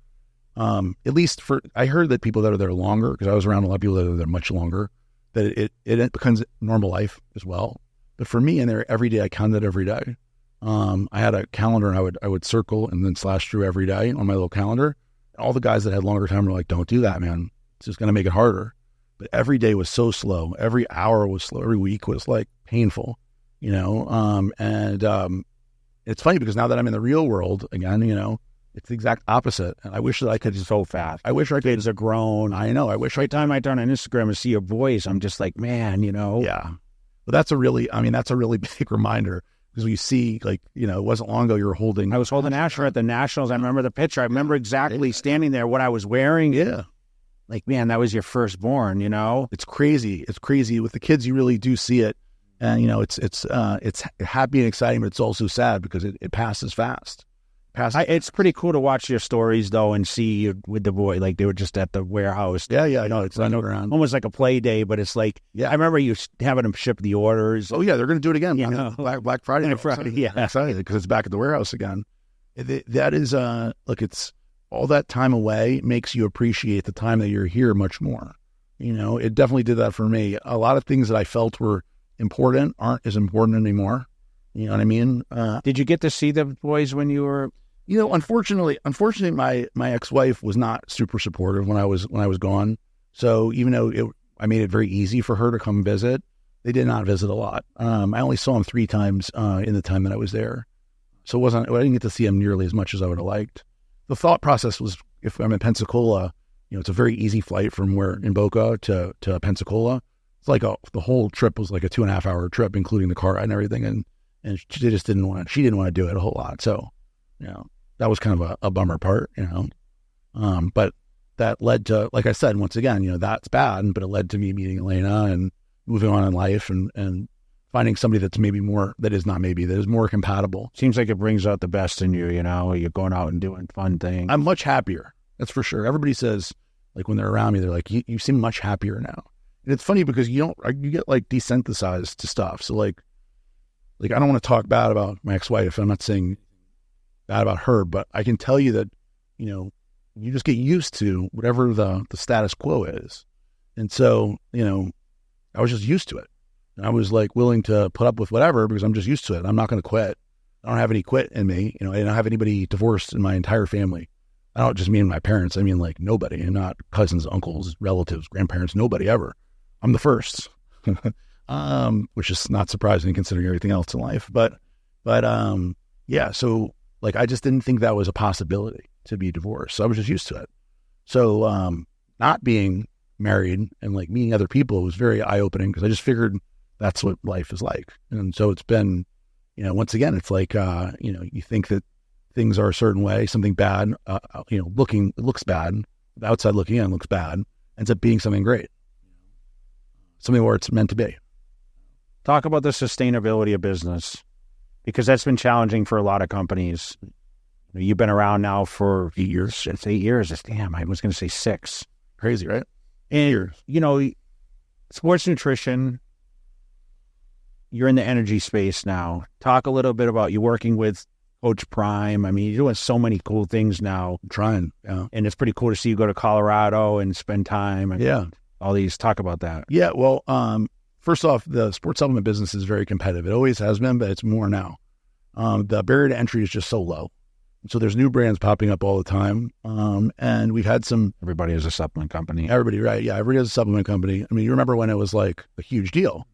Speaker 2: At least I heard that people that are there longer, because I was around a lot of people that are there much longer, that it becomes normal life as well. But for me in there, every day, I counted every day. I had a calendar and I would circle and then slash through every day on my little calendar. All the guys that had longer time were like, don't do that, man. It's just going to make it harder. But every day was so slow. Every hour was slow. Every week was like painful, it's funny because now that I'm in the real world again, it's the exact opposite. And I wish that I could just
Speaker 3: so fast.
Speaker 2: I wish I could.
Speaker 3: Kids are grown.
Speaker 2: I know. I wish
Speaker 3: every time I turn on Instagram and see your boys, I'm just like, man,
Speaker 2: Yeah. But that's a really big reminder, because you see, like, it wasn't long ago you were holding.
Speaker 3: I was holding Asher at the Nationals. I remember the picture. I remember exactly standing there, what I was wearing.
Speaker 2: Yeah.
Speaker 3: Like, man, that was your firstborn,
Speaker 2: It's crazy. It's crazy. With the kids, you really do see it. And, it's happy and exciting, but it's also sad because it passes fast.
Speaker 3: It's pretty cool to watch your stories, though, and see you with the boy. Like, they were just at the warehouse.
Speaker 2: Yeah, I know. It's running around.
Speaker 3: Almost like a play day, but it's like, I remember you having them ship the orders.
Speaker 2: Oh, yeah, they're going to do it again. Black Friday.
Speaker 3: Black Friday, yeah.
Speaker 2: Excited because it's back at the warehouse again. That is, look, it's all that time away makes you appreciate the time that you're here much more. It definitely did that for me. A lot of things that I felt were important aren't as important anymore. You know what I mean?
Speaker 3: Did you get to see the boys when you were...
Speaker 2: Unfortunately, my ex-wife was not super supportive when I was gone. So even though I made it very easy for her to come visit, they did not visit a lot. I only saw them 3 times in the time that I was there. So I didn't get to see them nearly as much as I would have liked. The thought process was, if I'm in Pensacola, it's a very easy flight from in Boca to Pensacola. It's like the whole trip was like a 2.5 hour trip, including the car and everything. And she just didn't want to do it a whole lot. So, that was kind of a bummer part, but that led to, like I said, once again, that's bad, but it led to me meeting Elena and moving on in life and finding somebody that is more compatible.
Speaker 3: Seems like it brings out the best in you, you're going out and doing fun things.
Speaker 2: I'm much happier. That's for sure. Everybody says, like, when they're around me, they're like, you seem much happier now. And it's funny because you get like desensitized to stuff. So like I don't want to talk bad about my ex-wife. I'm not saying bad about her, but I can tell you that, you just get used to whatever the status quo is. And so, I was just used to it. And I was like willing to put up with whatever because I'm just used to it. I'm not going to quit. I don't have any quit in me. I don't have anybody divorced in my entire family. I don't just mean my parents. I mean like nobody, and not cousins, uncles, relatives, grandparents, nobody ever. I'm the first, which is not surprising considering everything else in life. But yeah. So like, I just didn't think that was a possibility to be divorced. So I was just used to it. So not being married and like meeting other people was very eye-opening because I just figured that's what life is like. And so it's been, once again, it's like, you think that things are a certain way, something bad, it looks bad, the outside looking in looks bad, ends up being something great, something where it's meant to be.
Speaker 3: Talk about the sustainability of business, because that's been challenging for a lot of companies. You've been around now for
Speaker 2: 8 years.
Speaker 3: It's 8 years. Damn, I was going to say 6.
Speaker 2: Crazy, right?
Speaker 3: And, sports nutrition, you're in the energy space now. Talk a little bit about you working with Coach Prime. I mean, you're doing so many cool things now.
Speaker 2: I'm trying, yeah.
Speaker 3: And it's pretty cool to see you go to Colorado and spend time. And
Speaker 2: yeah.
Speaker 3: All these, talk about that.
Speaker 2: Yeah, well, first off, the sports supplement business is very competitive. It always has been, but it's more now. The barrier to entry is just so low. So there's new brands popping up all the time. And we've had some...
Speaker 3: Everybody has a supplement company.
Speaker 2: Everybody, right. Yeah, everybody has a supplement company. I mean, you remember when it was like a huge deal.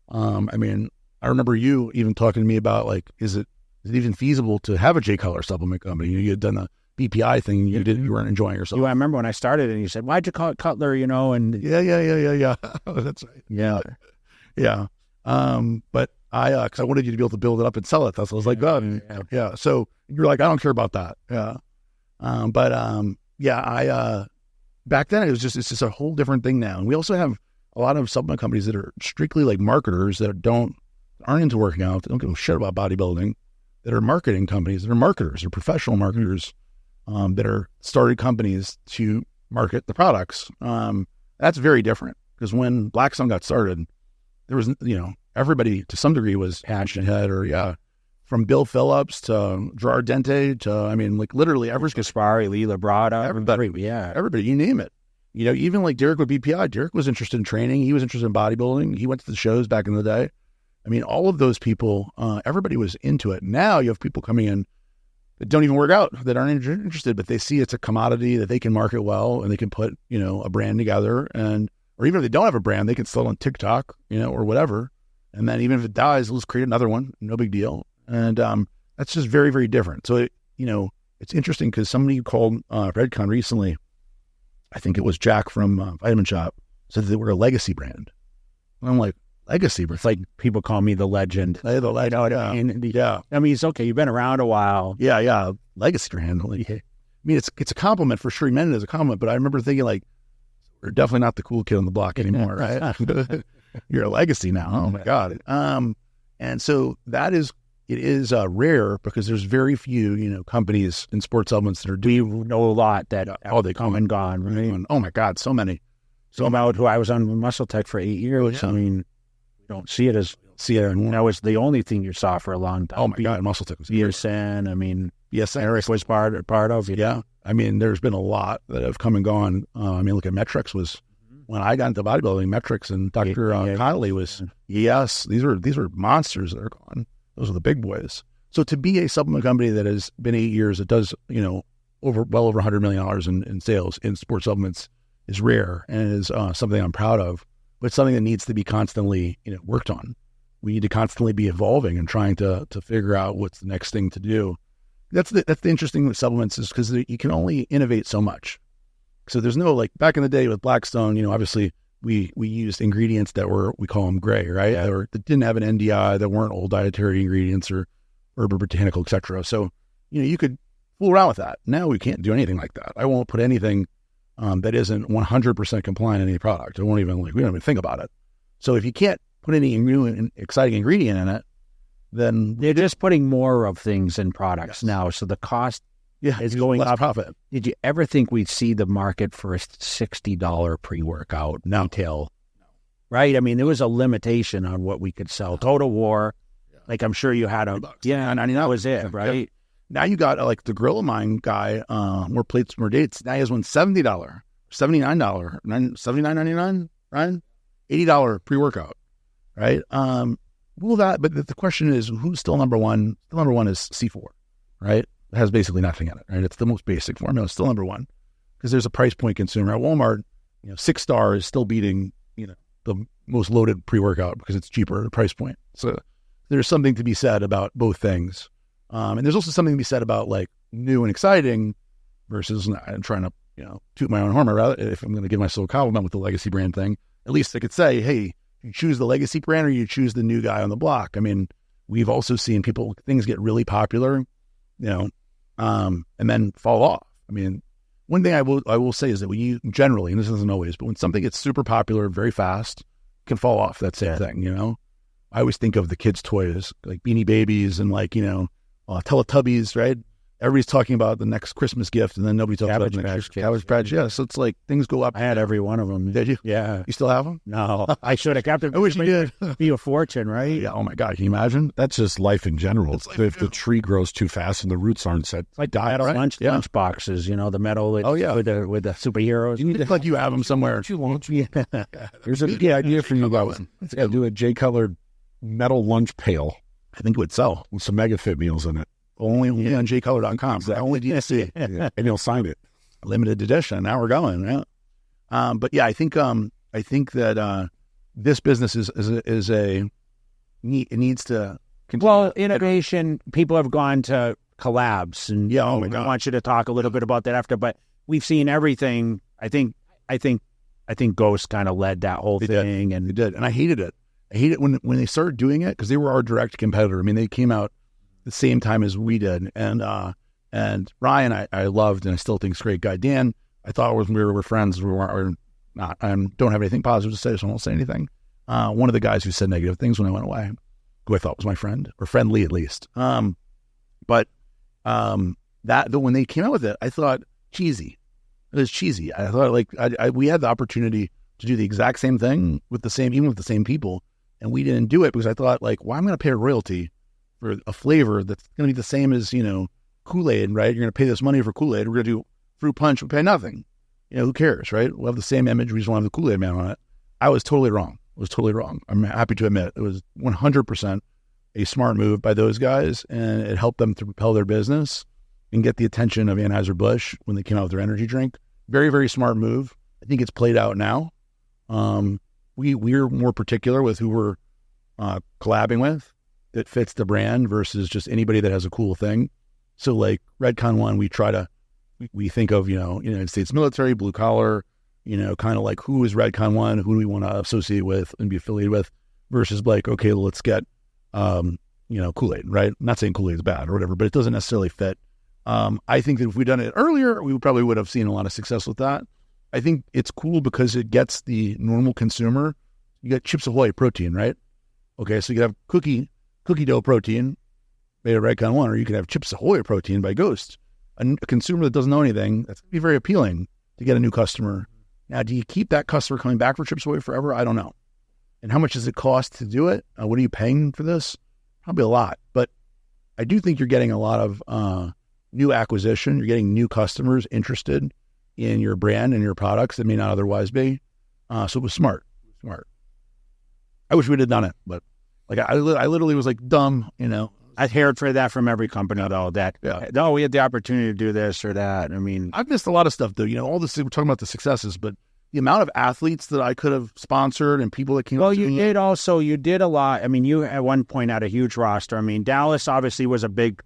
Speaker 2: I mean, I remember you even talking to me about like, is it even feasible to have a Cutler supplement company? You had done the BPI thing. You weren't enjoying yourself.
Speaker 3: I remember when I started and you said, why'd you call it Cutler, And
Speaker 2: Yeah. That's right.
Speaker 3: Yeah.
Speaker 2: Yeah. But because I wanted you to be able to build it up and sell it. That's what I was like, oh, yeah. So you're like, I don't care about that. Yeah. Back then it's just a whole different thing now. And we also have a lot of supplement companies that are strictly like marketers that aren't into working out. They don't give a shit about bodybuilding, that are marketing companies, that are marketers, they're professional marketers, that are started companies to market the products. That's very different because when Blackstone got started, there was, everybody to some degree was passionate from Bill Phillips to Gerard Dente to, I mean, like literally everyone's
Speaker 3: Gaspari, Lee Labrada,
Speaker 2: everybody, you name it. Even like Derek with BPI, Derek was interested in training. He was interested in bodybuilding. He went to the shows back in the day. I mean, all of those people, everybody was into it. Now you have people coming in that don't even work out, that aren't interested, but they see it's a commodity that they can market well and they can put, a brand together. Or even if they don't have a brand, they can sell on TikTok, or whatever. And then even if it dies, let's create another one. No big deal. And that's just very, very different. So, it's interesting because somebody called Redcon recently, I think it was Jack from Vitamin Shop, said that they were a legacy brand. And I'm like, legacy brand?
Speaker 3: It's like people call me the legend.
Speaker 2: The legend. Yeah.
Speaker 3: I mean, it's okay. You've been around a while.
Speaker 2: Yeah. Legacy brand. Like, I mean, it's a compliment for sure. He meant it as a compliment, but I remember thinking like, we're definitely not the cool kid on the block anymore, right? You're a legacy now. Oh my God. And so it is rare because there's very few, companies in sports supplements that are doing.
Speaker 3: We know a lot that they come and gone, right?
Speaker 2: Oh my God, so many.
Speaker 3: So about who I was on Muscle Tech for 8 years. Yeah. I mean, we don't see it anymore. That was the only thing you saw for a long time.
Speaker 2: Oh my God, Muscle Tech was
Speaker 3: BSN. I mean,
Speaker 2: BSN.
Speaker 3: Eric was part of it.
Speaker 2: Yeah. I mean, there's been a lot that have come and gone. I mean, look at Metrics was when I got into bodybuilding. Metrics and Dr. Connolly was Yes. These were monsters that are gone. Those are the big boys. So to be a supplement company that has been 8 years, it does well over $100 million in sales in sports supplements is rare and is something I'm proud of. But it's something that needs to be constantly worked on. We need to constantly be evolving and trying to figure out what's the next thing to do. That's the interesting with supplements is because you can only innovate so much. So there's no, like back in the day with Blackstone, obviously we used ingredients that we call them gray, right? Yeah. That didn't have an NDI, that weren't old dietary ingredients or herb or botanical, et cetera. So, you could fool around with that. Now we can't do anything like that. I won't put anything that isn't 100% compliant in any product. we don't even think about it. So if you can't put any exciting ingredient in it, then
Speaker 3: they're just putting more of things in products now. So the cost is going
Speaker 2: less
Speaker 3: up.
Speaker 2: Profit.
Speaker 3: Did you ever think we'd see the market for a $60 pre-workout retail? Right? I mean, there was a limitation on what we could sell. Total War, like I'm sure you had that was it, right?
Speaker 2: Yeah. Now you got like the Gorilla Mine guy, more plates, more dates. Now he has one $70, $79, $79.99, Ryan? $80 pre-workout, right? But the question is, who's still number one? Still number one is C4, right? It has basically nothing in it, right? It's the most basic formula. It's still number one because there's a price point consumer at Walmart. 6-star is still beating, the most loaded pre-workout because it's cheaper at a price point. So there's something to be said about both things. And there's also something to be said about like new and exciting versus I'm trying to, toot my own horn. Rather, if I'm going to give myself a compliment with the legacy brand thing, at least I could say, hey, you choose the legacy brand or you choose the new guy on the block. I mean, we've also seen things get really popular, and then fall off. I mean, one thing I will say is that when you generally, and this isn't always, but when something gets super popular very fast, it can fall off that same thing, I always think of the kids' toys, like Beanie Babies and like, Teletubbies, right? Everybody's talking about the next Christmas gift, and then nobody talks about the next Cabbage Patch. Yeah, so it's like things go up.
Speaker 3: I had every one of them.
Speaker 2: Did you?
Speaker 3: Yeah.
Speaker 2: You still have them?
Speaker 3: No, I should have kept them.
Speaker 2: I wish you did.
Speaker 3: Be a fortune, right?
Speaker 2: Yeah. Oh my God, can you imagine?
Speaker 4: That's just life in general. If the tree grows too fast and the roots aren't set,
Speaker 3: Like
Speaker 4: die.
Speaker 3: metal
Speaker 4: Right?
Speaker 3: lunch boxes, the metal. With,
Speaker 2: Oh, yeah.
Speaker 3: with the superheroes.
Speaker 2: You look like you have them somewhere.
Speaker 3: You won't. Yeah.
Speaker 4: Here's a good idea for you guys. Yeah, do a J-colored metal lunch pail
Speaker 2: I think it would sell.
Speaker 4: with some Mega Fit meals in it.
Speaker 2: Only on jcolor.com. Only DSC.
Speaker 4: Yeah. And you'll sign it.
Speaker 2: Limited edition. Now we're going. Yeah. But yeah, I think that this business is a neat. It needs to continue.
Speaker 3: Well, innovation. People have gone to collabs, and
Speaker 2: Yeah, oh my
Speaker 3: I
Speaker 2: God.
Speaker 3: want you to talk a little bit about that after. But we've seen everything. I think Ghost kind of led that whole thing,
Speaker 2: They
Speaker 3: and
Speaker 2: did, and I hated it. I hated it when they started doing it because they were our direct competitor. I mean, they came out the same time as we did, and Ryan, I loved, and I still think is a great guy. Dan, I thought we were friends. We weren't. Not. I don't have anything positive to say, so I won't say anything. One of the guys who said negative things when I went away, who I thought was my friend or friendly at least. But when they came out with it, I thought cheesy. It was cheesy. I thought like we had the opportunity to do the exact same thing with the same people, and we didn't do it because I thought like, well, I'm going to pay a royalty for a flavor that's going to be the same as Kool-Aid, right? You're going to pay this money for Kool-Aid. We're going to do fruit punch. We pay nothing. Who cares, right? We'll have the same image. We just want to have the Kool-Aid man on it. I was totally wrong. I'm happy to admit it was 100% a smart move by those guys, and it helped them to propel their business and get the attention of Anheuser-Busch when they came out with their energy drink. Very, very smart move. I think it's played out now. We're more particular with who we're collabing with that fits the brand versus just anybody that has a cool thing. So like Redcon One, we think of, United States military, blue collar, kind of like who is Redcon One, who do we want to associate with and be affiliated with versus like, okay, let's get, Kool-Aid, right? I'm not saying Kool-Aid is bad or whatever, but it doesn't necessarily fit. I think that if we'd done it earlier, we probably would have seen a lot of success with that. I think it's cool because it gets the normal consumer. You got Chips Ahoy protein, right? Okay, so you could have cookie dough protein made of Redcon One, or you could have Chips Ahoy protein by Ghost. A consumer that doesn't know anything, that's going to be very appealing to get a new customer. Now, do you keep that customer coming back for Chips Ahoy forever? I don't know. And how much does it cost to do it? What are you paying for this? Probably a lot. But I do think you're getting a lot of new acquisition. You're getting new customers interested in your brand and your products that may not otherwise be. So it was smart. I wish we'd have done it, but like I literally was like dumb,
Speaker 3: I heard for that from every company though. That we had the opportunity to do this or that. I mean,
Speaker 2: I've missed a lot of stuff though. All this, we're talking about the successes, but the amount of athletes that I could have sponsored and people that came.
Speaker 3: Well, you did a lot. I mean, you at one point had a huge roster. I mean, Dallas obviously was a big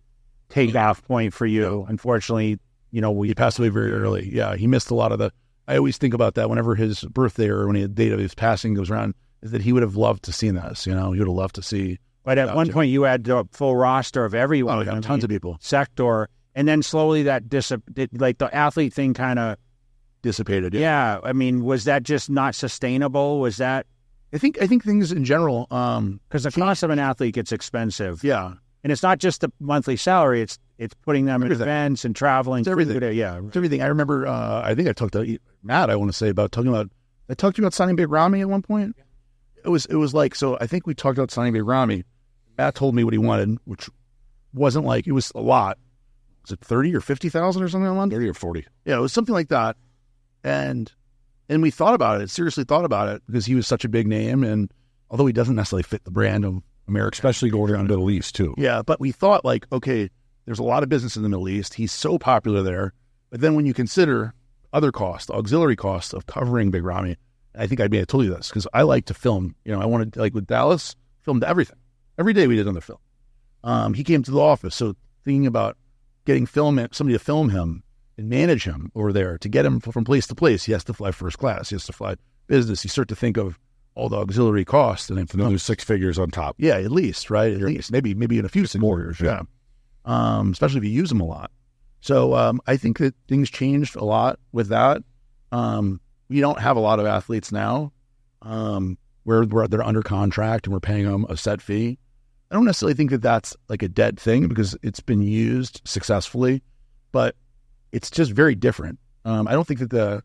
Speaker 3: takeoff point for you. Unfortunately,
Speaker 2: he passed away very early. Yeah, he missed a lot of the. I always think about that whenever his birthday or when the date of his passing goes around, is that he would have loved to see this. He would have loved to see.
Speaker 3: But at one point, you had the full roster of everyone.
Speaker 2: Oh, yeah, tons of people.
Speaker 3: Sector, and then slowly that like the athlete thing kind of
Speaker 2: dissipated.
Speaker 3: Yeah, I mean, was that just not sustainable? Was that?
Speaker 2: I think things in general,
Speaker 3: because the cost of an athlete gets expensive.
Speaker 2: Yeah,
Speaker 3: and it's not just the monthly salary; it's putting them at events and traveling.
Speaker 2: It's everything. It's everything. I remember. I think I talked to Matt. I want to say about talking about. I talked to you about signing Big Ramy at one point. Yeah. It was like so. I think we talked about signing Big Ramy. Matt told me what he wanted, which wasn't like it was a lot. Was it 30 or 50,000 or something like that?
Speaker 4: 30 or 40.
Speaker 2: Yeah, it was something like that. And And we thought about it, seriously thought about it, because he was such a big name. And although he doesn't necessarily fit the brand of America,
Speaker 4: especially going around the Middle East too.
Speaker 2: Yeah, but we thought like, okay, there's a lot of business in the Middle East. He's so popular there. But then when you consider other costs, auxiliary costs of covering Big Ramy, I think I may have told you this because I like to film. You know, I wanted, like with Dallas, filmed everything. Every day we did another film. He came to the office. So thinking about getting somebody to film him and manage him over there, to get him from place to place, he has to fly first class. He has to fly business. You start to think of all the auxiliary costs, and then
Speaker 4: another 6 figures on top.
Speaker 2: Yeah, at least, right? At least, maybe in a few more years. Yeah. Especially if you use them a lot. So I think that things changed a lot with that. We don't have a lot of athletes now where they're under contract and we're paying them a set fee. I don't necessarily think that that's like a dead thing because it's been used successfully, but it's just very different. I don't think that the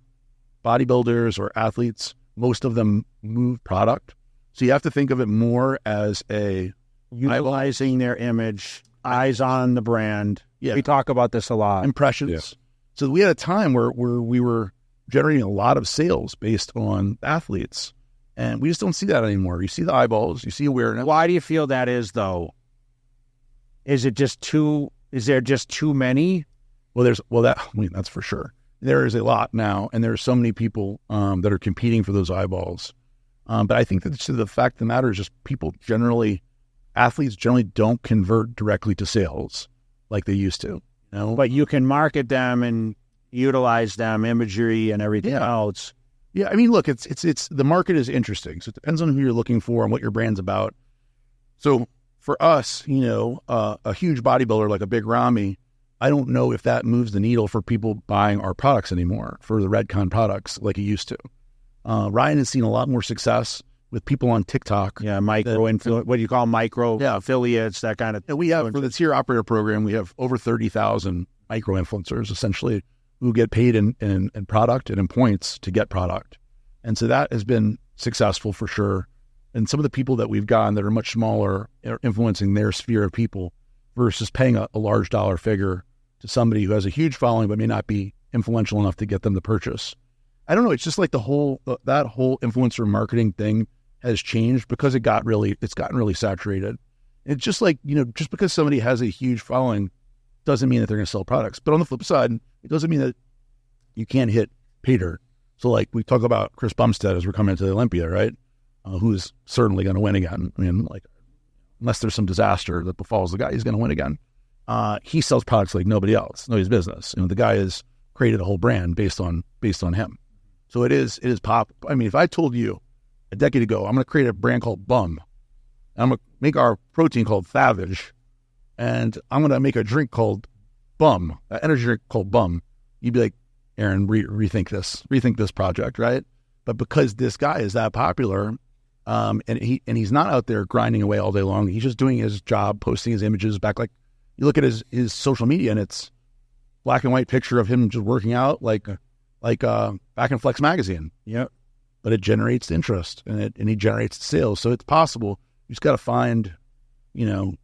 Speaker 2: bodybuilders or athletes, most of them move product. So you have to think of it more as
Speaker 3: utilizing their image, eyes on the brand.
Speaker 2: Yeah.
Speaker 3: We talk about this a lot.
Speaker 2: Impressions. Yeah. So we had a time where we were generating a lot of sales based on athletes, and we just don't see that anymore. You see the eyeballs, you see awareness.
Speaker 3: Why do you feel that is, though? Is there just too many?
Speaker 2: That's for sure. There is a lot now, and there are so many people that are competing for those eyeballs. But I think that the fact of the matter is just athletes generally don't convert directly to sales like they used to. You know?
Speaker 3: But you can market them and utilize them, imagery and everything else.
Speaker 2: Yeah, I mean, look, it's the market is interesting. So it depends on who you're looking for and what your brand's about. So for us, you know, a huge bodybuilder like a Big Ramy, I don't know if that moves the needle for people buying our products anymore, for the Redcon products like it used to. Ryan has seen a lot more success with people on TikTok.
Speaker 3: Yeah, what do you call micro affiliates, that kind of thing.
Speaker 2: We have, for the tier operator program, we have over 30,000 micro influencers, essentially, who get paid in product and in points to get product. And so that has been successful for sure. And some of the people that we've gotten that are much smaller are influencing their sphere of people versus paying a large dollar figure to somebody who has a huge following but may not be influential enough to get them to purchase. I don't know. It's just like that whole influencer marketing thing has changed because it's gotten really saturated. It's just like, you know, just because somebody has a huge following doesn't mean that they're going to sell products. But on the flip side, it doesn't mean that you can't hit pay dirt. So like we talk about Chris Bumstead as we're coming into the Olympia, right? Who's certainly going to win again. I mean, like, unless there's some disaster that befalls the guy, he's going to win again. He sells products like nobody else. Nobody's business. You know, the guy has created a whole brand based on him. So it is pop. I mean, if I told you a decade ago, I'm going to create a brand called Bum, I'm going to make our protein called Savage, and I'm going to make a drink called Bum, an energy drink called Bum, you'd be like, Aaron, rethink this project, right? But because this guy is that popular, and he's not out there grinding away all day long, he's just doing his job, posting his images back. Like you look at his social media, and it's black and white picture of him just working out, like Back in Flex magazine.
Speaker 3: Yeah,
Speaker 2: but it generates interest and he generates sales. So it's possible. You just got to find, you know,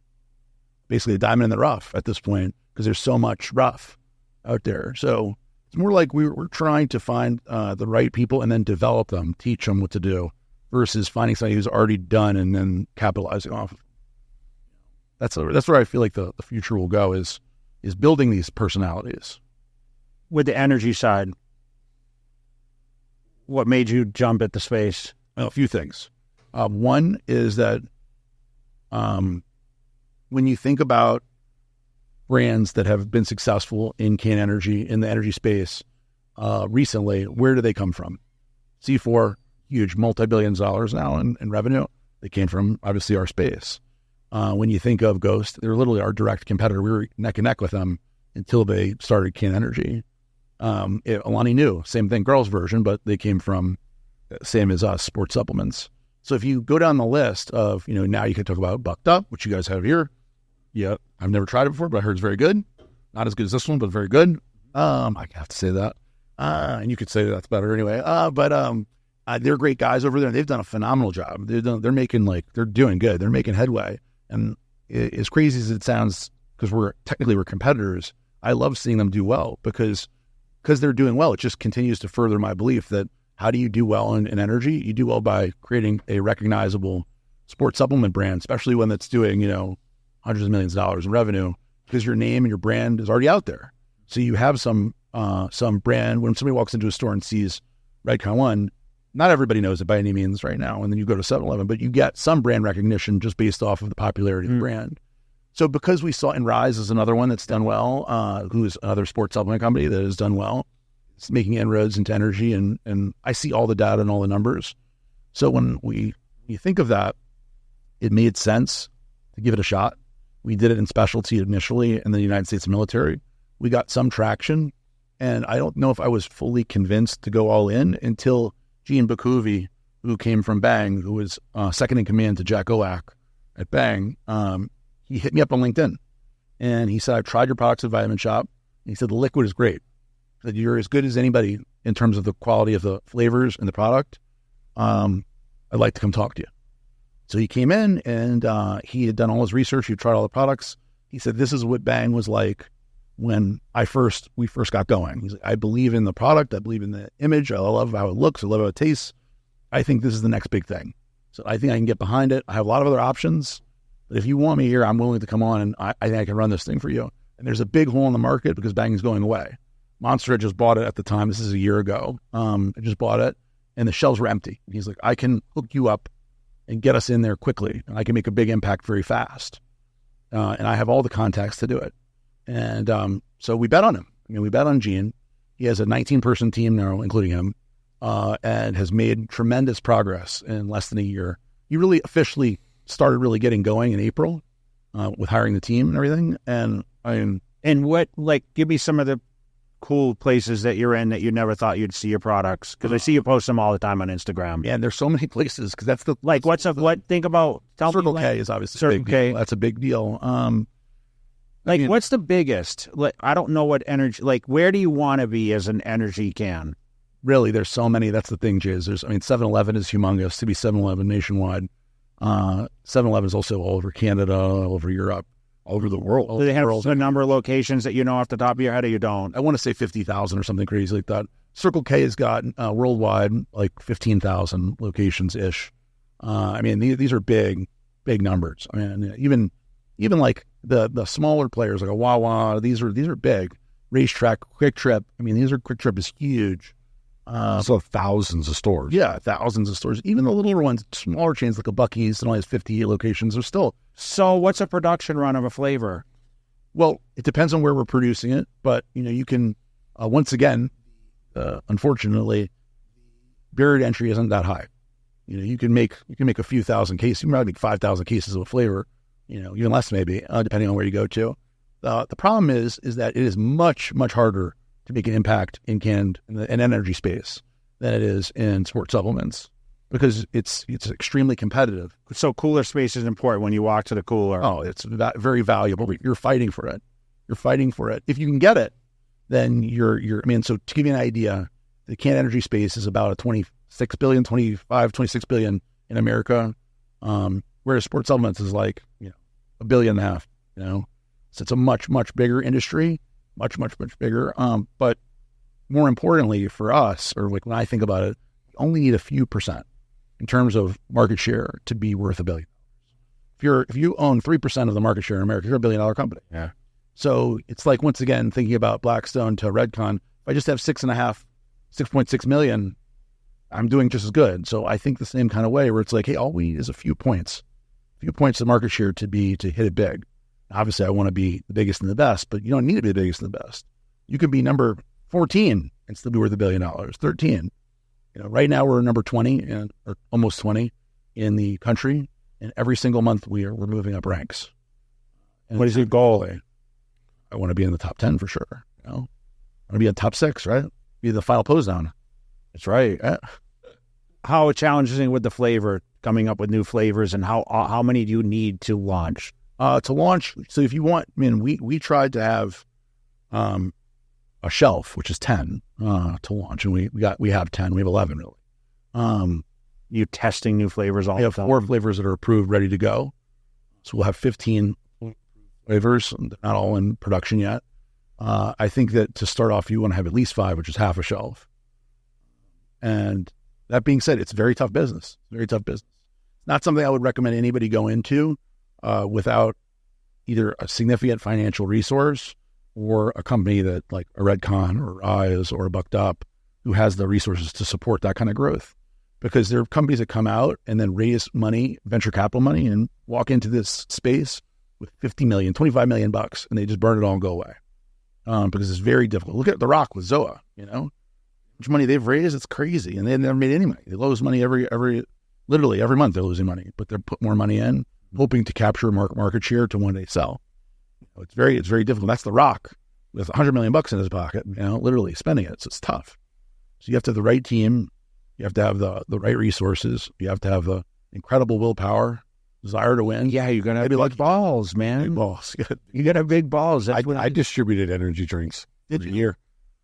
Speaker 2: basically a diamond in the rough at this point because there's so much rough out there. So it's more like we're trying to find the right people and then develop them, teach them what to do, versus finding somebody who's already done and then capitalizing off. That's where I feel like the future will go is building these personalities.
Speaker 3: With the energy side, what made you jump at the space?
Speaker 2: Well, a few things. One is that when you think about brands that have been successful in clean energy, in the energy space recently, where do they come from? C4, huge, multi-billions of dollars now in revenue. They came from, obviously, our space. When you think of Ghost, they're literally our direct competitor. We were neck and neck with them until they started clean energy. Alani Nu, same thing, girls version, but they came from, same as us, sports supplements. So if you go down the list of, you know, now you could talk about Bucked Up, which you guys have here. Yeah, I've never tried it before, but I heard it's very good. Not as good as this one, but very good. I have to say that. And you could say that's better anyway. But they're great guys over there. They've done a phenomenal job. They're doing good. They're making headway. And as crazy as it sounds, because we're competitors, I love seeing them do well because they're doing well. It just continues to further my belief that how do you do well in energy? You do well by creating a recognizable sports supplement brand, especially one that's doing, hundreds of millions of dollars in revenue, because your name and your brand is already out there. So you have some brand. When somebody walks into a store and sees Redcon One, not everybody knows it by any means right now. And then you go to 7-Eleven, but you get some brand recognition just based off of the popularity of the brand. So because we saw, and Rise is another one that's done well, who's another sports supplement company that has done well. It's making inroads into energy, and I see all the data and all the numbers. So when you think of that, it made sense to give it a shot. We did it in specialty initially in the United States military. We got some traction, and I don't know if I was fully convinced to go all in until Gene Bakuvi, who came from Bang, who was second in command to Jack Owak at Bang. He hit me up on LinkedIn, and he said, "I've tried your products at Vitamin Shop." And he said, "The liquid is great. That you're as good as anybody in terms of the quality of the flavors and the product. I'd like to come talk to you." So he came in, and he had done all his research. He tried all the products. He said, "This is what Bang was like when we first got going." He's like, "I believe in the product. I believe in the image. I love how it looks. I love how it tastes. I think this is the next big thing. So I think I can get behind it. I have a lot of other options. But if you want me here, I'm willing to come on, and I think I can run this thing for you." And there's a big hole in the market because Bang is going away. Monster had just bought it at the time. This is a year ago. I just bought it, and the shelves were empty. And he's like, "I can hook you up and get us in there quickly. And I can make a big impact very fast. And I have all the contacts to do it." And so we bet on him. We bet on Gene. He has a 19-person team now, including him, and has made tremendous progress in less than a year. He really officially started really getting going in April with hiring the team and everything.
Speaker 3: And what, give me some of the cool places that you're in that you never thought you'd see your products, because I see you post them all the time on Instagram.
Speaker 2: Yeah, and there's so many places, because that's the
Speaker 3: think about
Speaker 2: Circle K is obviously
Speaker 3: Circle K.
Speaker 2: That's a big deal.
Speaker 3: What's the biggest? I don't know what energy. Where do you want to be as an energy can?
Speaker 2: Really, there's so many. That's the thing, Jizz. 7-Eleven is humongous. To be 7-Eleven nationwide. 7-Eleven is also all over Canada, all over Europe, all over the world.
Speaker 3: Do they have a number of locations that you know off the top of your head, or you don't?
Speaker 2: I want to say 50,000 or something crazy like that. Circle K has got worldwide 15,000 locations-ish. These are big numbers. Even the smaller players like a Wawa, these are big. Racetrack, Quick Trip. Quick Trip is huge.
Speaker 4: So thousands of stores.
Speaker 2: Yeah, thousands of stores. Even the littler ones, smaller chains like a Buc-ee's that only has 50 locations are still.
Speaker 3: So what's a production run of a flavor?
Speaker 2: Well, it depends on where we're producing it, but you can once again, unfortunately, barrier to entry isn't that high. You can make a few thousand cases. You can probably make 5,000 cases of a flavor. Even less maybe, depending on where you go to. The problem is that it is much, much harder to make an impact in energy space than it is in sports supplements, because it's extremely competitive.
Speaker 3: So cooler space is important when you walk to the cooler.
Speaker 2: Oh, it's very valuable. You're fighting for it. If you can get it, then so to give you an idea, the canned energy space is about a 26 billion in America, whereas sports supplements is $1.5 billion. So it's a much, much bigger industry. Much, much, much bigger. But more importantly for us, or when I think about it, you only need a few percent in terms of market share to be worth $1 billion. If you own 3% of the market share in America, you're $1 billion company.
Speaker 4: Yeah.
Speaker 2: So it's like, once again, thinking about Blackstone to Redcon, if I just have 6.6 million, I'm doing just as good. So I think the same kind of way, where it's like, hey, all we need is a few points of market share to hit it big. Obviously, I want to be the biggest and the best, but you don't need to be the biggest and the best. You could be number 14 and still be worth $1 billion. 13. Right now we're number 20 or almost 20 in the country, and every single month we're moving up ranks. And
Speaker 3: what is your goal?
Speaker 2: I want to be in the top 10 for sure. I want to be in top 6, right? Be the final pose down. That's right. Yeah.
Speaker 3: How challenging with the flavor, coming up with new flavors, and how many do you need to launch?
Speaker 2: To launch, so if you want, we tried to have a shelf, which is 10 to launch, and we have 10, we have 11 really.
Speaker 3: You testing new flavors all the time?
Speaker 2: We have 4 flavors that are approved, ready to go. So we'll have 15 flavors, not all in production yet. I think that to start off, you want to have at least 5, which is half a shelf. And that being said, it's very tough business. Very tough business. Not something I would recommend anybody go into without either a significant financial resource or a company that like a Redcon or Rise or a Bucked Up who has the resources to support that kind of growth. Because there are companies that come out and then raise money, venture capital money, and walk into this space with 50 million, 25 million bucks, and they just burn it all and go away. Because it's very difficult. Look at The Rock with Zoa, you know, how much money they've raised, it's crazy. And they've never made any money. They lose money literally every month they're losing money, but they're putting more money in, hoping to capture market share to when they sell. It's very difficult. That's The Rock with 100 million bucks in his pocket, you know, literally spending it. So it's tough. So you have to have the right team. You have to have the right resources. You have to have the incredible willpower, desire to win.
Speaker 3: Yeah, you're gonna have big balls, man.
Speaker 2: Big balls.
Speaker 3: You gotta have big balls. That's
Speaker 4: I distributed energy drinks for a year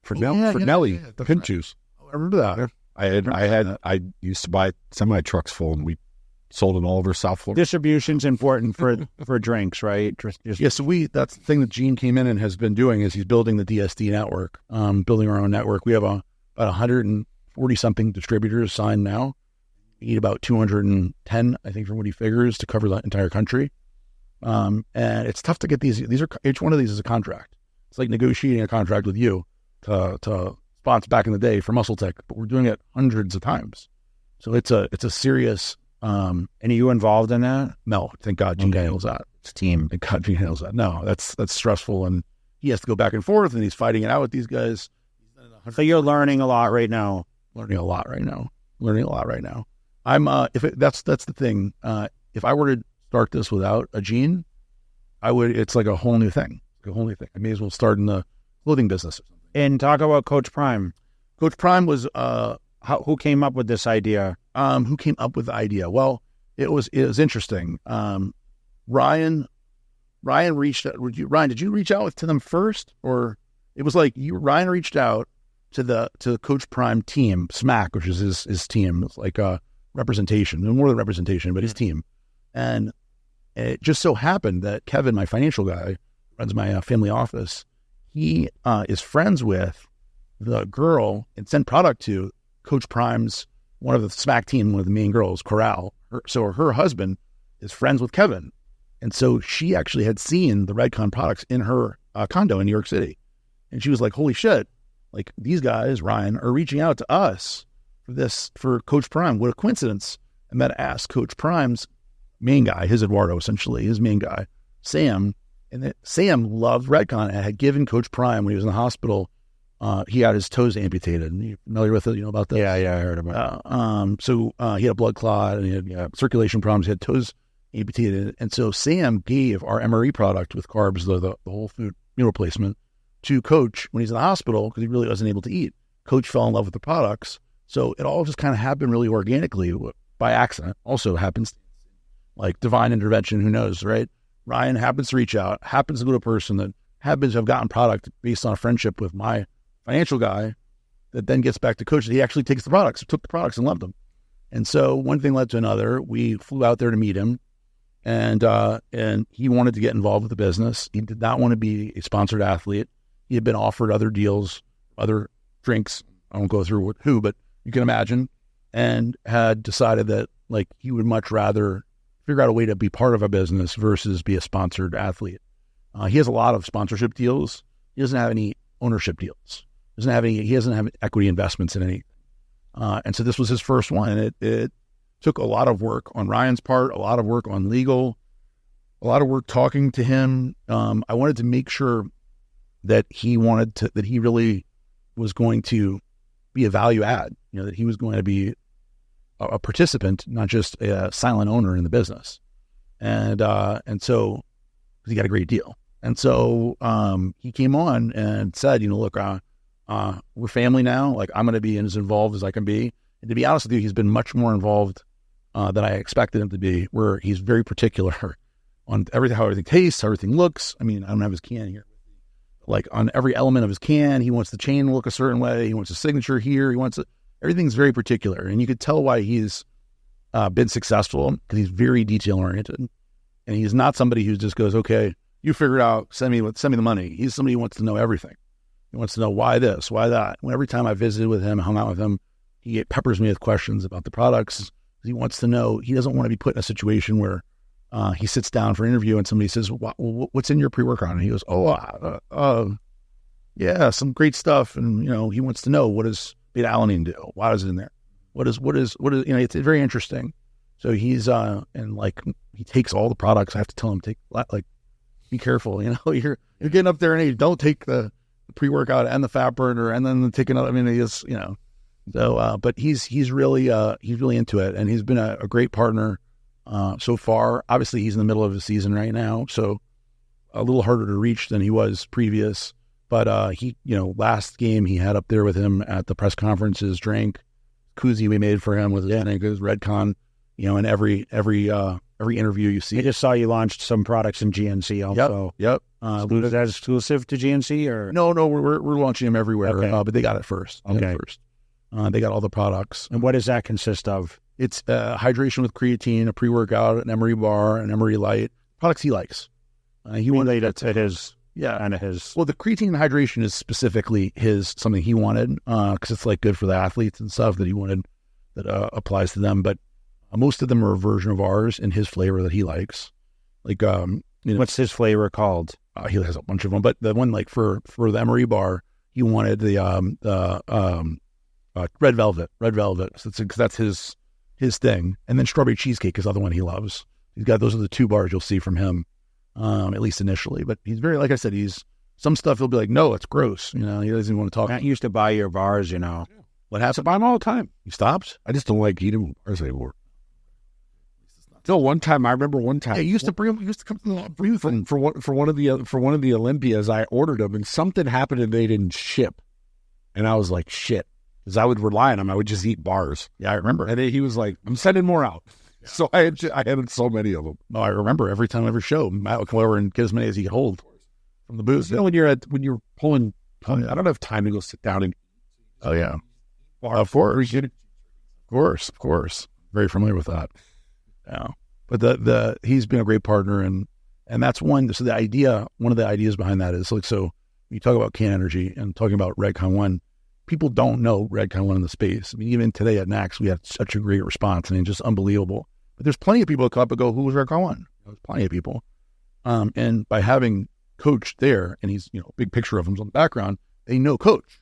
Speaker 4: for Nelly Pimp Juice.
Speaker 2: I remember that.
Speaker 4: Yeah. I used to buy semi trucks full, and we sold it all over South Florida.
Speaker 3: Distribution's important for drinks, right?
Speaker 2: Yeah, so that's the thing that Gene came in and has been doing is he's building the DSD network, building our own network. We have about 140-something distributors signed now. We need about 210, I think, from what he figures, to cover the entire country. And it's tough to get these. Each one of these is a contract. It's like negotiating a contract with you to sponsor back in the day for Muscle Tech, but we're doing it hundreds of times. So it's a serious.
Speaker 3: And are you involved in that?
Speaker 2: No, thank God Gene handles that.
Speaker 3: It's team.
Speaker 2: Thank God Gene handles that. No, that's stressful, and he has to go back and forth, and he's fighting it out with these guys.
Speaker 3: So you're learning a lot right now.
Speaker 2: Learning a lot right now. I'm that's the thing. If I were to start this without a Gene, it's like a whole new thing. I may as well start in the clothing business.
Speaker 3: And talk about Coach Prime.
Speaker 2: Coach Prime was
Speaker 3: who came up with this idea?
Speaker 2: Who came up with the idea? Well, it was interesting. Ryan reached out. Ryan, did you reach out to them first, or it was like Ryan reached out to the Coach Prime team, SMAC, which is his team. It's like representation, more than representation, but his team. And it just so happened that Kevin, my financial guy, runs my family office. He is friends with the girl and sent product to Coach Prime's, one of the SMAC team, one of the main girls, Corral. So her husband is friends with Kevin. And so she actually had seen the Redcon products in her condo in New York City. And she was like, holy shit, like these guys, Ryan, are reaching out to us for Coach Prime. What a coincidence. And then asked Coach Prime's main guy, his Eduardo, essentially, his main guy, Sam. And Sam loved Redcon and had given Coach Prime when he was in the hospital. He had his toes amputated. Are you familiar with it? You know about that?
Speaker 3: Yeah, I heard about it.
Speaker 2: So he had a blood clot and he had circulation problems. He had toes amputated. And so Sam gave our MRE product with carbs, the whole food meal replacement, to Coach when he's in the hospital because he really wasn't able to eat. Coach fell in love with the products. So it all just kind of happened really organically by accident. Also happens like divine intervention, who knows, right? Ryan happens to reach out, happens to go to a person that happens to have gotten product based on a friendship with my financial guy that then gets back to Coach. He actually took the products and loved them. And so one thing led to another. We flew out there to meet him, and he wanted to get involved with the business. He did not want to be a sponsored athlete. He had been offered other deals, other drinks. I won't go through who, but you can imagine, and had decided that like he would much rather figure out a way to be part of a business versus be a sponsored athlete. He has a lot of sponsorship deals. He doesn't have any ownership deals. He doesn't have equity investments in any. And so this was his first one. And it took a lot of work on Ryan's part, a lot of work on legal, a lot of work talking to him. I wanted to make sure that he really was going to be a value add, that he was going to be a participant, not just a silent owner in the business. And so he got a great deal. And so he came on and said, look, we're family now. Like, I'm going to be as involved as I can be. And to be honest with you, he's been much more involved than I expected him to be, where he's very particular on everything, how everything tastes, how everything looks. I mean, I don't have his can here. Like, on every element of his can, he wants the chain to look a certain way. He wants a signature here. Everything's very particular. And you could tell why he's been successful, because he's very detail-oriented. And he's not somebody who just goes, okay, you figure it out, send me the money. He's somebody who wants to know everything. He wants to know why this, why that. Every time I visited with him, hung out with him, he peppers me with questions about the products. He wants to know, he doesn't want to be put in a situation where he sits down for an interview and somebody says, what's in your pre-workout? And he goes, yeah, some great stuff. And, he wants to know, what does beta-alanine do? Why is it in there? What is, it's very interesting. So he's, and like, he takes all the products. I have to tell him, be careful, you're getting up there in age. Don't take the pre-workout and the fat burner and then take another. I mean, he is, so, but he's really into it, and he's been a great partner, so far. Obviously he's in the middle of the season right now, so a little harder to reach than he was previous, but, he, last game he had up there with him at the press conferences, drink koozie we made for him with his drink, his Redcon, and every interview you see.
Speaker 3: I just saw you launched some products in GNC also.
Speaker 2: Yep.
Speaker 3: Is that exclusive to GNC or?
Speaker 2: No, we're launching them everywhere.
Speaker 3: Okay.
Speaker 2: But they got it first. They got all the products.
Speaker 3: And what does that consist of?
Speaker 2: It's hydration with creatine, a pre-workout, an Emery bar, an Emery light. Products he likes. He wanted
Speaker 3: it to his,
Speaker 2: kind
Speaker 3: of his.
Speaker 2: Well, the creatine and hydration is specifically something he wanted, because it's like good for the athletes and stuff that he wanted that applies to them. But most of them are a version of ours in his flavor that he likes. Like,
Speaker 3: what's his flavor called?
Speaker 2: He has a bunch of them, but the one like for the Emery bar, he wanted the red velvet. So that's his thing. And then strawberry cheesecake is the other one he loves. Those are the two bars you'll see from him, at least initially. But he's very, like I said, some stuff he'll be like, no, it's gross. He doesn't even want to talk.
Speaker 3: I used to buy your bars,
Speaker 2: What happened?
Speaker 4: I buy them all the time.
Speaker 2: You stopped?
Speaker 4: I just don't like eating bars anymore. No, I remember one time.
Speaker 2: Yeah, you used to bring them. You used to come to the
Speaker 4: for one of the Olympias. I ordered them, and something happened, and they didn't ship. And I was like, shit, because I would rely on them. I would just eat bars.
Speaker 2: Yeah, I remember.
Speaker 4: And he was like, I'm sending more out. Yeah. So I had so many of them.
Speaker 2: No, I remember every show, Matt would come over and get as many as he could hold from the booth.
Speaker 4: When you're pulling, I don't have time to go sit down and.
Speaker 2: Oh yeah,
Speaker 4: of
Speaker 2: course, very familiar with that. Yeah, but he's been a great partner, and that's one. So one of the ideas behind that is like, so when you talk about Can Energy and talking about Redcon 1, people don't know Redcon 1 in the space. I mean, even today at NAX, we had such a great response. I mean, just unbelievable. But there's plenty of people that come up and go, who was Redcon 1? There's plenty of people. And by having Coach there, and he's, big picture of him on the background, they know Coach.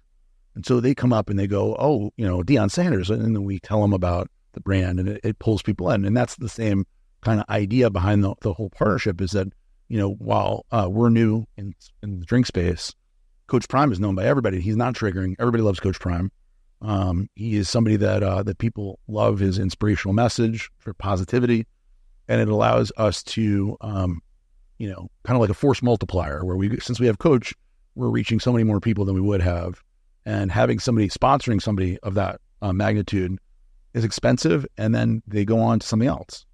Speaker 2: And so they come up and they go, oh, Deion Sanders. And then we tell them about the brand, and it pulls people in. And that's the same kind of idea behind the whole partnership, is that, while we're new in the drink space, Coach Prime is known by everybody. He's not triggering. Everybody loves Coach Prime. He is somebody that people love his inspirational message for positivity, and it allows us to, kind of like a force multiplier, where since we have Coach, we're reaching so many more people than we would have. And having somebody sponsoring somebody of that magnitude is expensive, and then they go on to something else.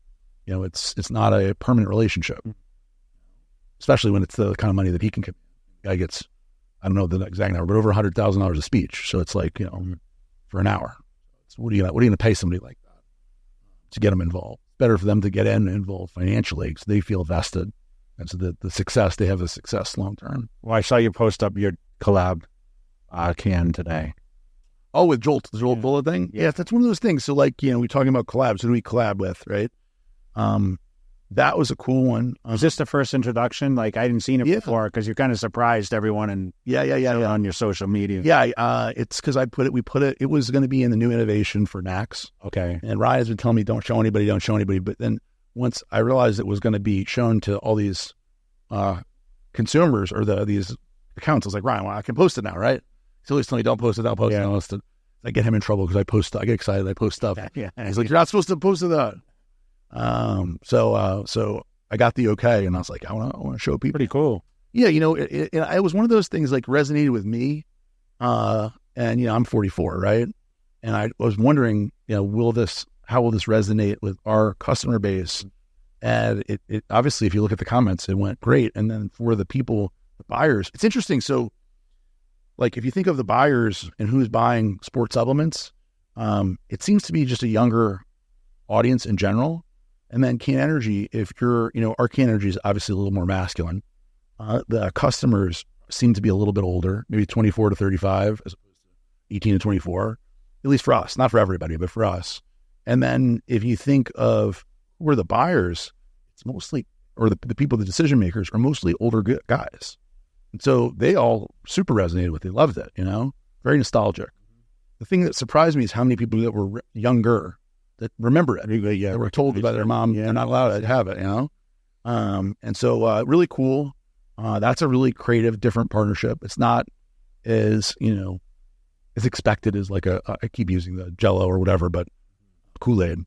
Speaker 2: It's not a permanent relationship, especially when it's the kind of money that he can get. Guy gets, I don't know the exact number, but over $100,000 a speech. So it's like, for an hour. So what are you going to pay somebody like that to get them involved? Better for them to get involved financially, because they feel vested. And so the success, they have the success long term.
Speaker 3: Well, I saw you post up your collab can today.
Speaker 2: Oh, with Jolt, the Jolt Bullet thing? Yeah, that's one of those things. So like, we're talking about collabs. Who do we collab with, right? That was a cool one.
Speaker 3: Was this the first introduction? Like, I hadn't seen it before, because you kind of surprised everyone and on your social media.
Speaker 2: Yeah, it's because it was going to be in the new innovation for NAX.
Speaker 3: Okay.
Speaker 2: And Ryan has been telling me, don't show anybody. But then once I realized it was going to be shown to all these consumers or these accounts, I was like, Ryan, well, I can post it now, right? He's always telling me, don't post it. I get him in trouble because I get excited. I post stuff.
Speaker 3: Yeah.
Speaker 2: And he's like, you're not supposed to post that. So I got the okay, and I was like, I want to show people.
Speaker 3: Pretty cool.
Speaker 2: Yeah, it was one of those things like resonated with me. And I'm 44, right? And I was wondering, how will this resonate with our customer base? And it obviously, if you look at the comments, it went great. And then for the people, the buyers, it's interesting. So, like, if you think of the buyers and who's buying sports supplements, it seems to be just a younger audience in general. And then Can Energy, if you're, our Can Energy is obviously a little more masculine. The customers seem to be a little bit older, maybe 24 to 35 as opposed to 18 to 24. at least for us, not for everybody, but for us. And then if you think of who are the buyers, it's mostly, or the people, the decision makers are mostly older guys. And so they all super resonated with it. They loved it, very nostalgic. The thing that surprised me is how many people that were younger that remember it.
Speaker 3: Yeah,
Speaker 2: that were told by their mom, they're not allowed to have it, And so really cool. That's a really creative, different partnership. It's not as, as expected as like I keep using the Jell-O or whatever, but Kool-Aid.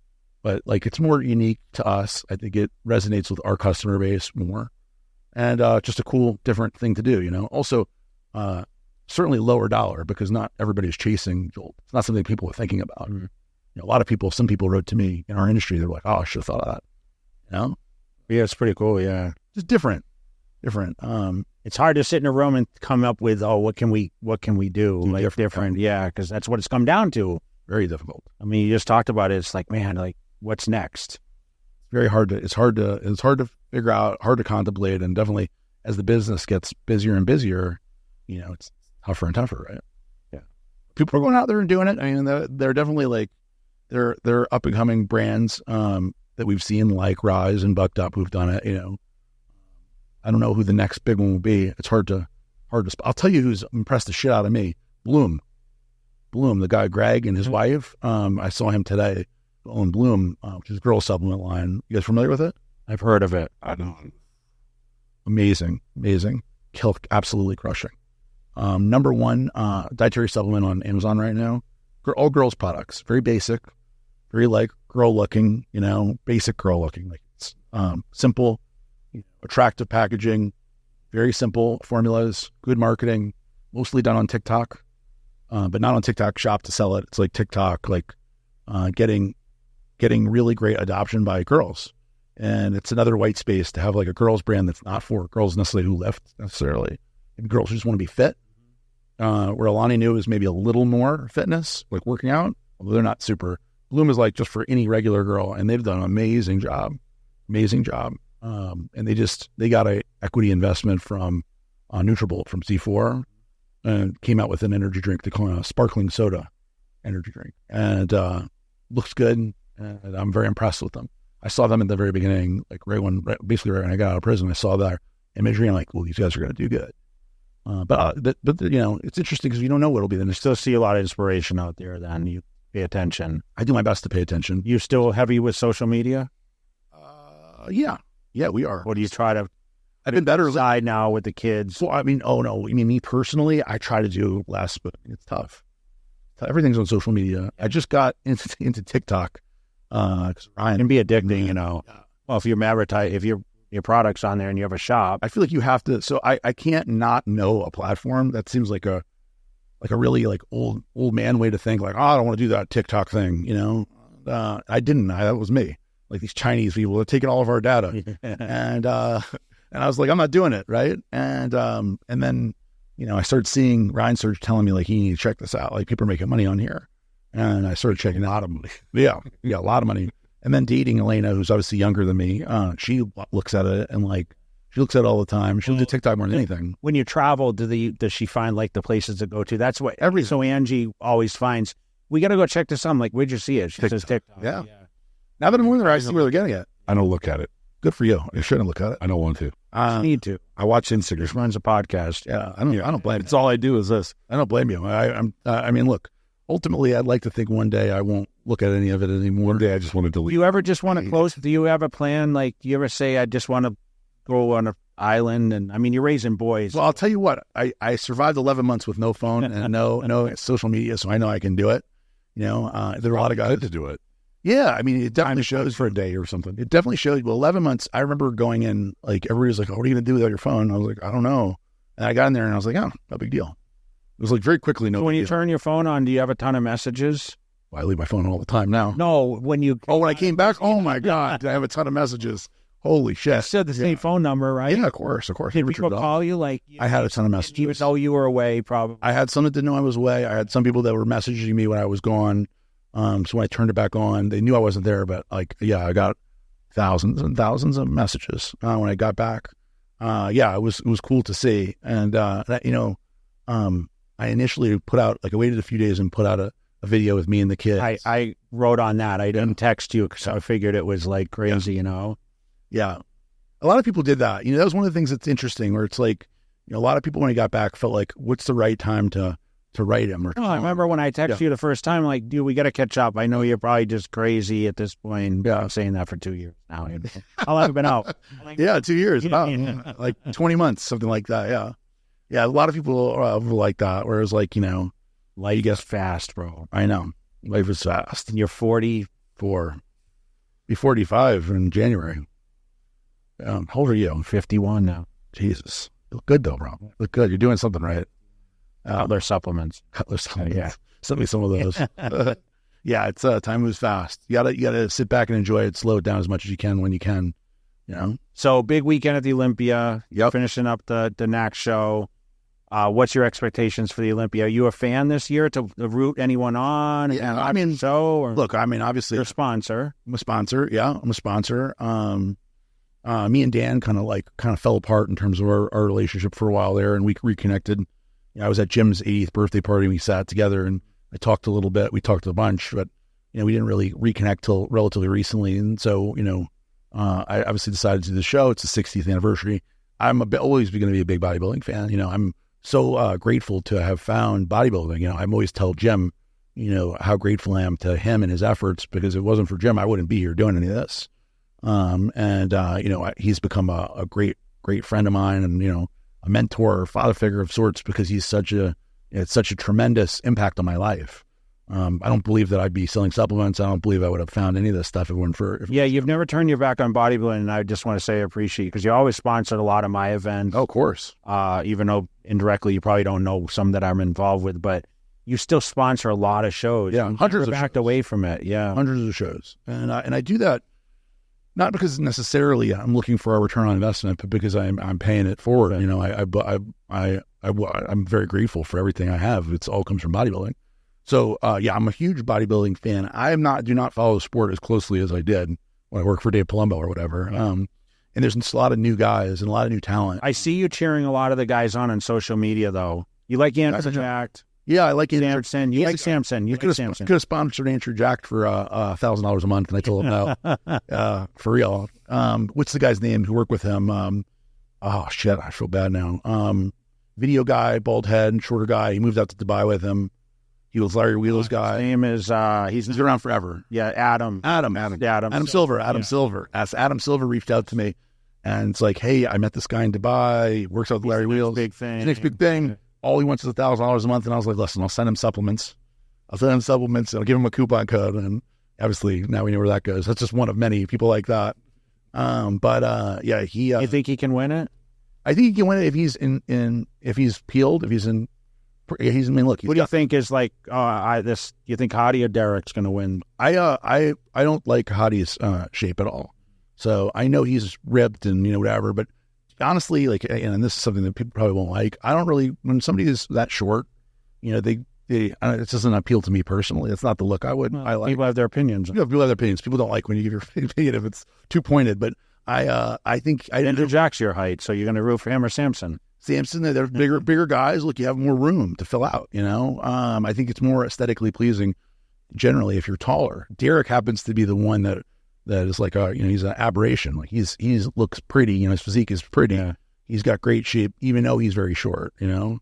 Speaker 2: But like it's more unique to us. I think it resonates with our customer base more. And just a cool, different thing to do, Also, certainly lower dollar because not everybody's chasing Jolt. It's not something people are thinking about. A lot of people, some people wrote to me in our industry, they're like, oh, I should have thought of that.
Speaker 3: Yeah, it's pretty cool. Yeah.
Speaker 2: Just different.
Speaker 3: It's hard to sit in a room and come up with, what can we do? Like different. Yeah. Cause that's what it's come down to.
Speaker 2: Very difficult.
Speaker 3: I mean, you just talked about it. It's like, man, like what's next?
Speaker 2: It's hard to figure out, hard to contemplate. And definitely as the business gets busier and busier, it's tougher and tougher, right?
Speaker 3: Yeah.
Speaker 2: People are going out there and doing it. I mean, they're definitely like, they're up and coming brands, that we've seen like Rise and Bucked Up who've done it, I don't know who the next big one will be. It's hard to I'll tell you who's impressed the shit out of me. Bloom, the guy Greg and his wife. I saw him today on Bloom, which is a girl supplement line. You guys familiar with it?
Speaker 3: I've heard of it.
Speaker 4: I don't.
Speaker 2: Amazing. Absolutely crushing. Number one dietary supplement on Amazon right now. All girls products. Very basic, very like girl looking, basic girl looking. Like it's simple, attractive packaging, very simple formulas, good marketing, mostly done on TikTok, but not on TikTok shop to sell it. It's like TikTok, like getting really great adoption by girls. And it's another white space to have like a girls brand that's not for girls necessarily who lift necessarily. And girls who just want to be fit. Where Alani Nu is maybe a little more fitness, like working out, although they're not super. Bloom is like just for any regular girl, and they've done an amazing job. And they got a equity investment from Nutrabolt from C4 and came out with an energy drink. They call it a sparkling soda energy drink, and looks good. And I'm very impressed with them. I saw them at the very beginning, like basically right when I got out of prison. I saw their imagery and I'm like, well, these guys are going to do good. But it's interesting because you don't know what'll be the next.
Speaker 3: Still see a lot of inspiration out there. Then you pay attention.
Speaker 2: I do my best to pay attention.
Speaker 3: You still heavy with social media?
Speaker 2: Yeah, we are.
Speaker 3: What do you try to?
Speaker 2: I've been better
Speaker 3: side now with the kids.
Speaker 2: Well, I mean, me personally, I try to do less, but it's tough. Everything's on social media. I just got into TikTok. Ryan
Speaker 3: it can be addicting, Yeah. Well, if you're advertising, if your product's on there and you have a shop,
Speaker 2: I feel like you have to. So I can't not know a platform. That seems like a really like old man way to think. Like, I don't want to do that TikTok thing. I didn't. That was me. Like these Chinese people are taking all of our data, and I was like, I'm not doing it, right? And then I started seeing Ryan started telling me like, you need to check this out. Like people are making money on here, and I started checking out. Yeah, a lot of money. And then dating Elena, who's obviously younger than me, she looks at it and like she looks at it all the time. She'll do TikTok more than anything.
Speaker 3: When you travel, does she find like the places to go to? That's what so Angie always finds. We got to go check this out. I'm like, where'd you see it? She says TikTok.
Speaker 2: Yeah. Now that I'm in there, I see where they're getting it.
Speaker 4: I don't look at it.
Speaker 2: Good for you. You shouldn't look at it.
Speaker 4: I don't want to.
Speaker 3: You need to.
Speaker 2: I watch Instagram.
Speaker 3: Just runs a podcast.
Speaker 2: Yeah. I don't blame you.
Speaker 4: It's all I do is this.
Speaker 2: I don't blame you. I mean, look, ultimately, I'd like to think one day I won't look at any of it anymore.
Speaker 4: One day I just want to delete.
Speaker 3: Do you ever just want to close? Do you have a plan? Like, do you ever say, I just want to go on an island? And I mean, you're raising boys.
Speaker 2: Well, I'll tell you what, I survived 11 months with no phone and no social media. So I know I can do it. There are a lot of guys
Speaker 4: to do it.
Speaker 2: Yeah. I mean, it definitely shows
Speaker 4: for a day or something.
Speaker 2: It definitely shows. Well, 11 months, I remember going in, like, everybody was like, oh, what are you going to do without your phone? I was like, I don't know. And I got in there and I was like, oh, no big deal. It was like very quickly.
Speaker 3: So when you turn your phone on, do you have a ton of messages?
Speaker 2: Well, I leave my phone all the time now.
Speaker 3: No, when
Speaker 2: I came back, oh my God, I have a ton of messages. Holy shit.
Speaker 3: You still the same phone number, right?
Speaker 2: Yeah, of course.
Speaker 3: Did people call you? Like,
Speaker 2: I had a ton of messages.
Speaker 3: Even though you were away, probably.
Speaker 2: I had some that didn't know I was away. I had some people that were messaging me when I was gone. So when I turned it back on, they knew I wasn't there, but like, yeah, I got thousands and thousands of messages when I got back. It was cool to see. And, I initially put out, like I waited a few days and put out a a video with me and the kids.
Speaker 3: I wrote on that. I didn't text you because I figured it was like crazy, you know?
Speaker 2: Yeah. A lot of people did that. That was one of the things that's interesting where it's like, a lot of people when he got back felt like, what's the right time to write him? Or
Speaker 3: I remember when I texted you the first time, like, dude, we got to catch up. I know you're probably just crazy at this point.
Speaker 2: Yeah.
Speaker 3: I'm saying that for 2 years now. How long have I been out?
Speaker 2: Yeah, 2 years. About, like 20 months, something like that. Yeah. Yeah, a lot of people were like that, whereas like,
Speaker 3: life gets fast, bro.
Speaker 2: I know. Life is fast.
Speaker 3: And you're 44.
Speaker 2: Be 45 in January. How old are you?
Speaker 3: I'm 51 now.
Speaker 2: Jesus. You look good, though, bro. You look good. You're doing something right.
Speaker 3: Cutler supplements.
Speaker 2: Cutler supplements.
Speaker 3: Yeah.
Speaker 2: Send me some of those. Yeah, it's time moves fast. You gotta sit back and enjoy it, slow it down as much as you can when you can.
Speaker 3: So big weekend at the Olympia.
Speaker 2: Yep.
Speaker 3: Finishing up the NAC show. What's your expectations for the Olympia? Are you a fan this year to root anyone on?
Speaker 2: Yeah,
Speaker 3: I mean,
Speaker 2: look, obviously
Speaker 3: you're a sponsor.
Speaker 2: I'm a sponsor. Yeah, I'm a sponsor. Me and Dan kind of fell apart in terms of our relationship for a while there, and we reconnected. I was at Jim's 80th birthday party. We sat together and I talked a little bit. We talked a bunch, but we didn't really reconnect till relatively recently. And so, I obviously decided to do the show. It's the 60th anniversary. I'm always going to be a big bodybuilding fan. I'm so grateful to have found bodybuilding. I'm always tell Jim, how grateful I am to him and his efforts, because if it wasn't for Jim, I wouldn't be here doing any of this. He's become a great friend of mine, and a mentor, father figure of sorts, because he's such a tremendous impact on my life. I don't believe that I'd be selling supplements. I don't believe I would have found any of this stuff if it weren't for.
Speaker 3: You've never turned your back on bodybuilding, and I just want to say I appreciate you, because you always sponsored a lot of my events.
Speaker 2: Oh, of course.
Speaker 3: Even though indirectly you probably don't know some that I'm involved with, but you still sponsor a lot of shows.
Speaker 2: Yeah, hundreds of
Speaker 3: backed
Speaker 2: shows.
Speaker 3: Away from it. Yeah,
Speaker 2: hundreds of shows, and I do that not because necessarily I'm looking for a return on investment, but because I'm paying it forward. I'm very grateful for everything I have. It all comes from bodybuilding. So I'm a huge bodybuilding fan. Do not follow the sport as closely as I did when I worked for Dave Palumbo or whatever. And there's a lot of new guys and a lot of new talent.
Speaker 3: I see you cheering a lot of the guys on social media, though. You like Andrew Jacked.
Speaker 2: Yeah, I like
Speaker 3: Samson. You like Samson. You like Samson.
Speaker 2: Could have sponsored Andrew Jacked for $1,000 a month, and I told him no. For real. What's the guy's name who worked with him? Oh shit, I feel bad now. Video guy, bald head, shorter guy. He moved out to Dubai with him. He was Larry Wheeler's guy.
Speaker 3: His name is he's
Speaker 2: been around forever.
Speaker 3: Yeah, Adam
Speaker 2: Silver. Adam Silver reached out to me, and it's like, hey, I met this guy in Dubai. Works out with Larry Wheels.
Speaker 3: Big thing.
Speaker 2: His next big thing. All he wants is $1,000 a month, and I was like, listen, I'll send him supplements. And I'll give him a coupon code, and obviously now we know where that goes. That's just one of many people like that. He.
Speaker 3: You think he can win it?
Speaker 2: I think he can win it if he's peeled, if he's in. Look.
Speaker 3: What do you think is like? You think Hadi or Derek's going to win?
Speaker 2: I don't like Hadi's shape at all. So I know he's ripped and whatever, but honestly, and this is something that people probably won't like. I don't really, when somebody is that short, it doesn't appeal to me personally. It's not the look I like.
Speaker 3: People have their opinions.
Speaker 2: People have their opinions. People don't like when you give your opinion if it's too pointed. But I think
Speaker 3: Andrew Jack's your height, so you're going to root for him or Samson.
Speaker 2: Samson, they're bigger guys. Look, you have more room to fill out. I think it's more aesthetically pleasing generally if you're taller. Derek happens to be the one that is like he's an aberration. Like he's looks pretty. His physique is pretty. Yeah. He's got great shape, even though he's very short. Like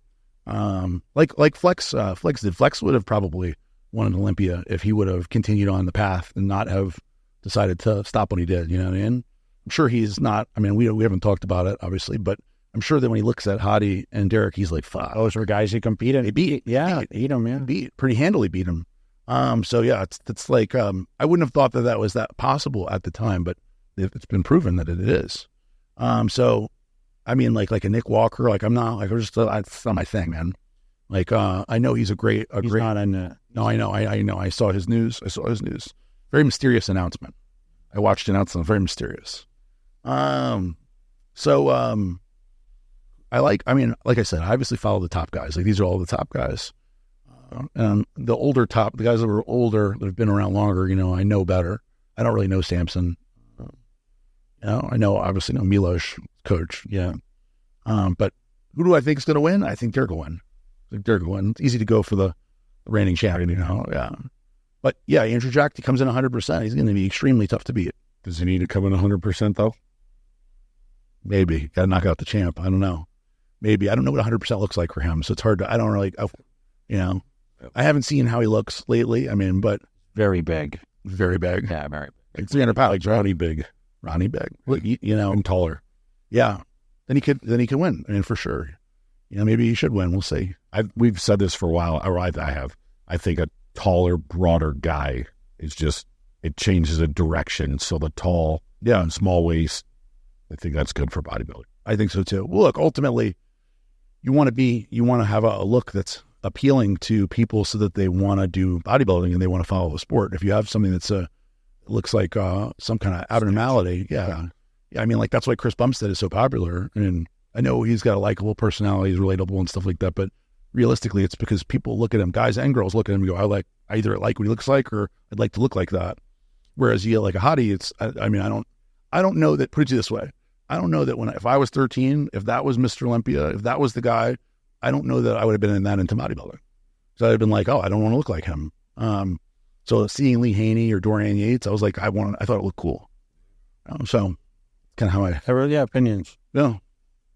Speaker 2: Flex did. Flex would have probably won an Olympia if he would have continued on the path and not have decided to stop when he did. You know what I mean? I'm sure he's not. I mean, we haven't talked about it obviously, but I'm sure that when he looks at Hadi and Derek, he's like, fuck.
Speaker 3: Those were guys he competed.
Speaker 2: They beat him, man. Pretty handily beat him. So yeah, it's like, I wouldn't have thought that was that possible at the time, but it's been proven that it is. So, I mean, like a Nick Walker, it's not my thing, man. I know he's he's
Speaker 3: not in it.
Speaker 2: No, I know. I saw his news. Very mysterious announcement. I watched the announcement. Very mysterious. Like I said, I obviously follow the top guys. Like these are all the top guys. And the guys that were older, that have been around longer, I know better. I don't really know Samson. I know, obviously, Milos, coach. Yeah. But who do I think is going to win? I think Derek will win. It's easy to go for the reigning champion, you know. Yeah. But yeah, Andrew Jack, he comes in 100%. He's going to be extremely tough to beat.
Speaker 4: Does he need to come in 100% though?
Speaker 2: Maybe. Got to knock out the champ. I don't know. Maybe. I don't know what 100% looks like for him. So it's hard to, I don't really, you know, I haven't seen how he looks lately. I mean, but
Speaker 3: Very big.
Speaker 2: very big.
Speaker 3: Yeah, very big.
Speaker 2: Like 300 pounds.
Speaker 4: Like Ronnie Big
Speaker 2: Ronnie big. Look, you know,
Speaker 4: and taller.
Speaker 2: yeah. Then he could win. I mean, for sure. You know, maybe he should win. We'll see.
Speaker 4: We've said this for a while, or I have. I think a taller, broader guy is just, it changes the direction. So the tall, and small waist, I think that's good for bodybuilding.
Speaker 2: I think so too. Well, look, ultimately, you want to have a look that's appealing to people so that they want to do bodybuilding and they want to follow the sport. If you have something that's looks like some kind of abnormality, yeah. I mean, like that's why Chris Bumstead is so popular. And I know he's got a likable personality, he's relatable and stuff like that. But realistically, it's because people look at him, guys and girls look at him and go, I either like what he looks like or I'd like to look like that. Whereas you like a hottie, it's I mean, I don't know that. Put it to you this way. I don't know that if I was 13, if that was Mr. Olympia, if that was the guy, I don't know that I would have been into bodybuilding. So I'd have been like, oh, I don't want to look like him. So seeing Lee Haney or Dorian Yates, I was like, I thought it looked cool. So kind of how
Speaker 3: opinions.
Speaker 2: Yeah.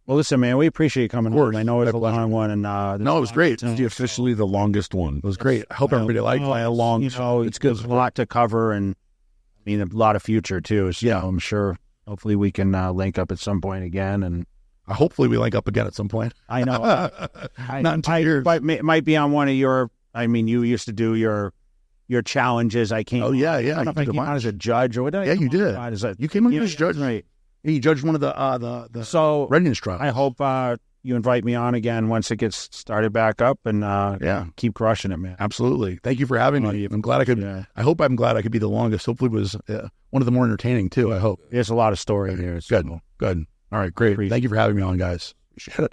Speaker 3: Well, listen, man, we appreciate you coming on. I know it's a
Speaker 2: pleasure.
Speaker 3: long one, and
Speaker 2: no, it was great.
Speaker 4: It's officially the longest one.
Speaker 2: It was great. I hope everybody liked it.
Speaker 3: Long, you know, it's good. There's a lot to cover, and I mean, a lot of future too. So
Speaker 2: yeah,
Speaker 3: I'm sure. Hopefully, we can link up at some point again, and
Speaker 2: hopefully we link up again at some point.
Speaker 3: I know.
Speaker 2: Not in 2 years.
Speaker 3: But it might be on one of your. I mean, you used to do your challenges. I came.
Speaker 2: Oh yeah.
Speaker 3: I don't know if I came on as a judge or whatever.
Speaker 2: Yeah, you did. You came on as a judge,
Speaker 3: right?
Speaker 2: You judged one of the
Speaker 3: so
Speaker 2: readiness trials.
Speaker 3: I hope you invite me on again once it gets started back up, and keep crushing it, man.
Speaker 2: Absolutely. Thank you for having me. I'm glad I could. Yeah. I'm glad I could be the longest. Hopefully, it was one of the more entertaining too. I hope.
Speaker 3: There's a lot of story there.
Speaker 2: Good. All right, great. Thank you for having me on, guys. Appreciate it.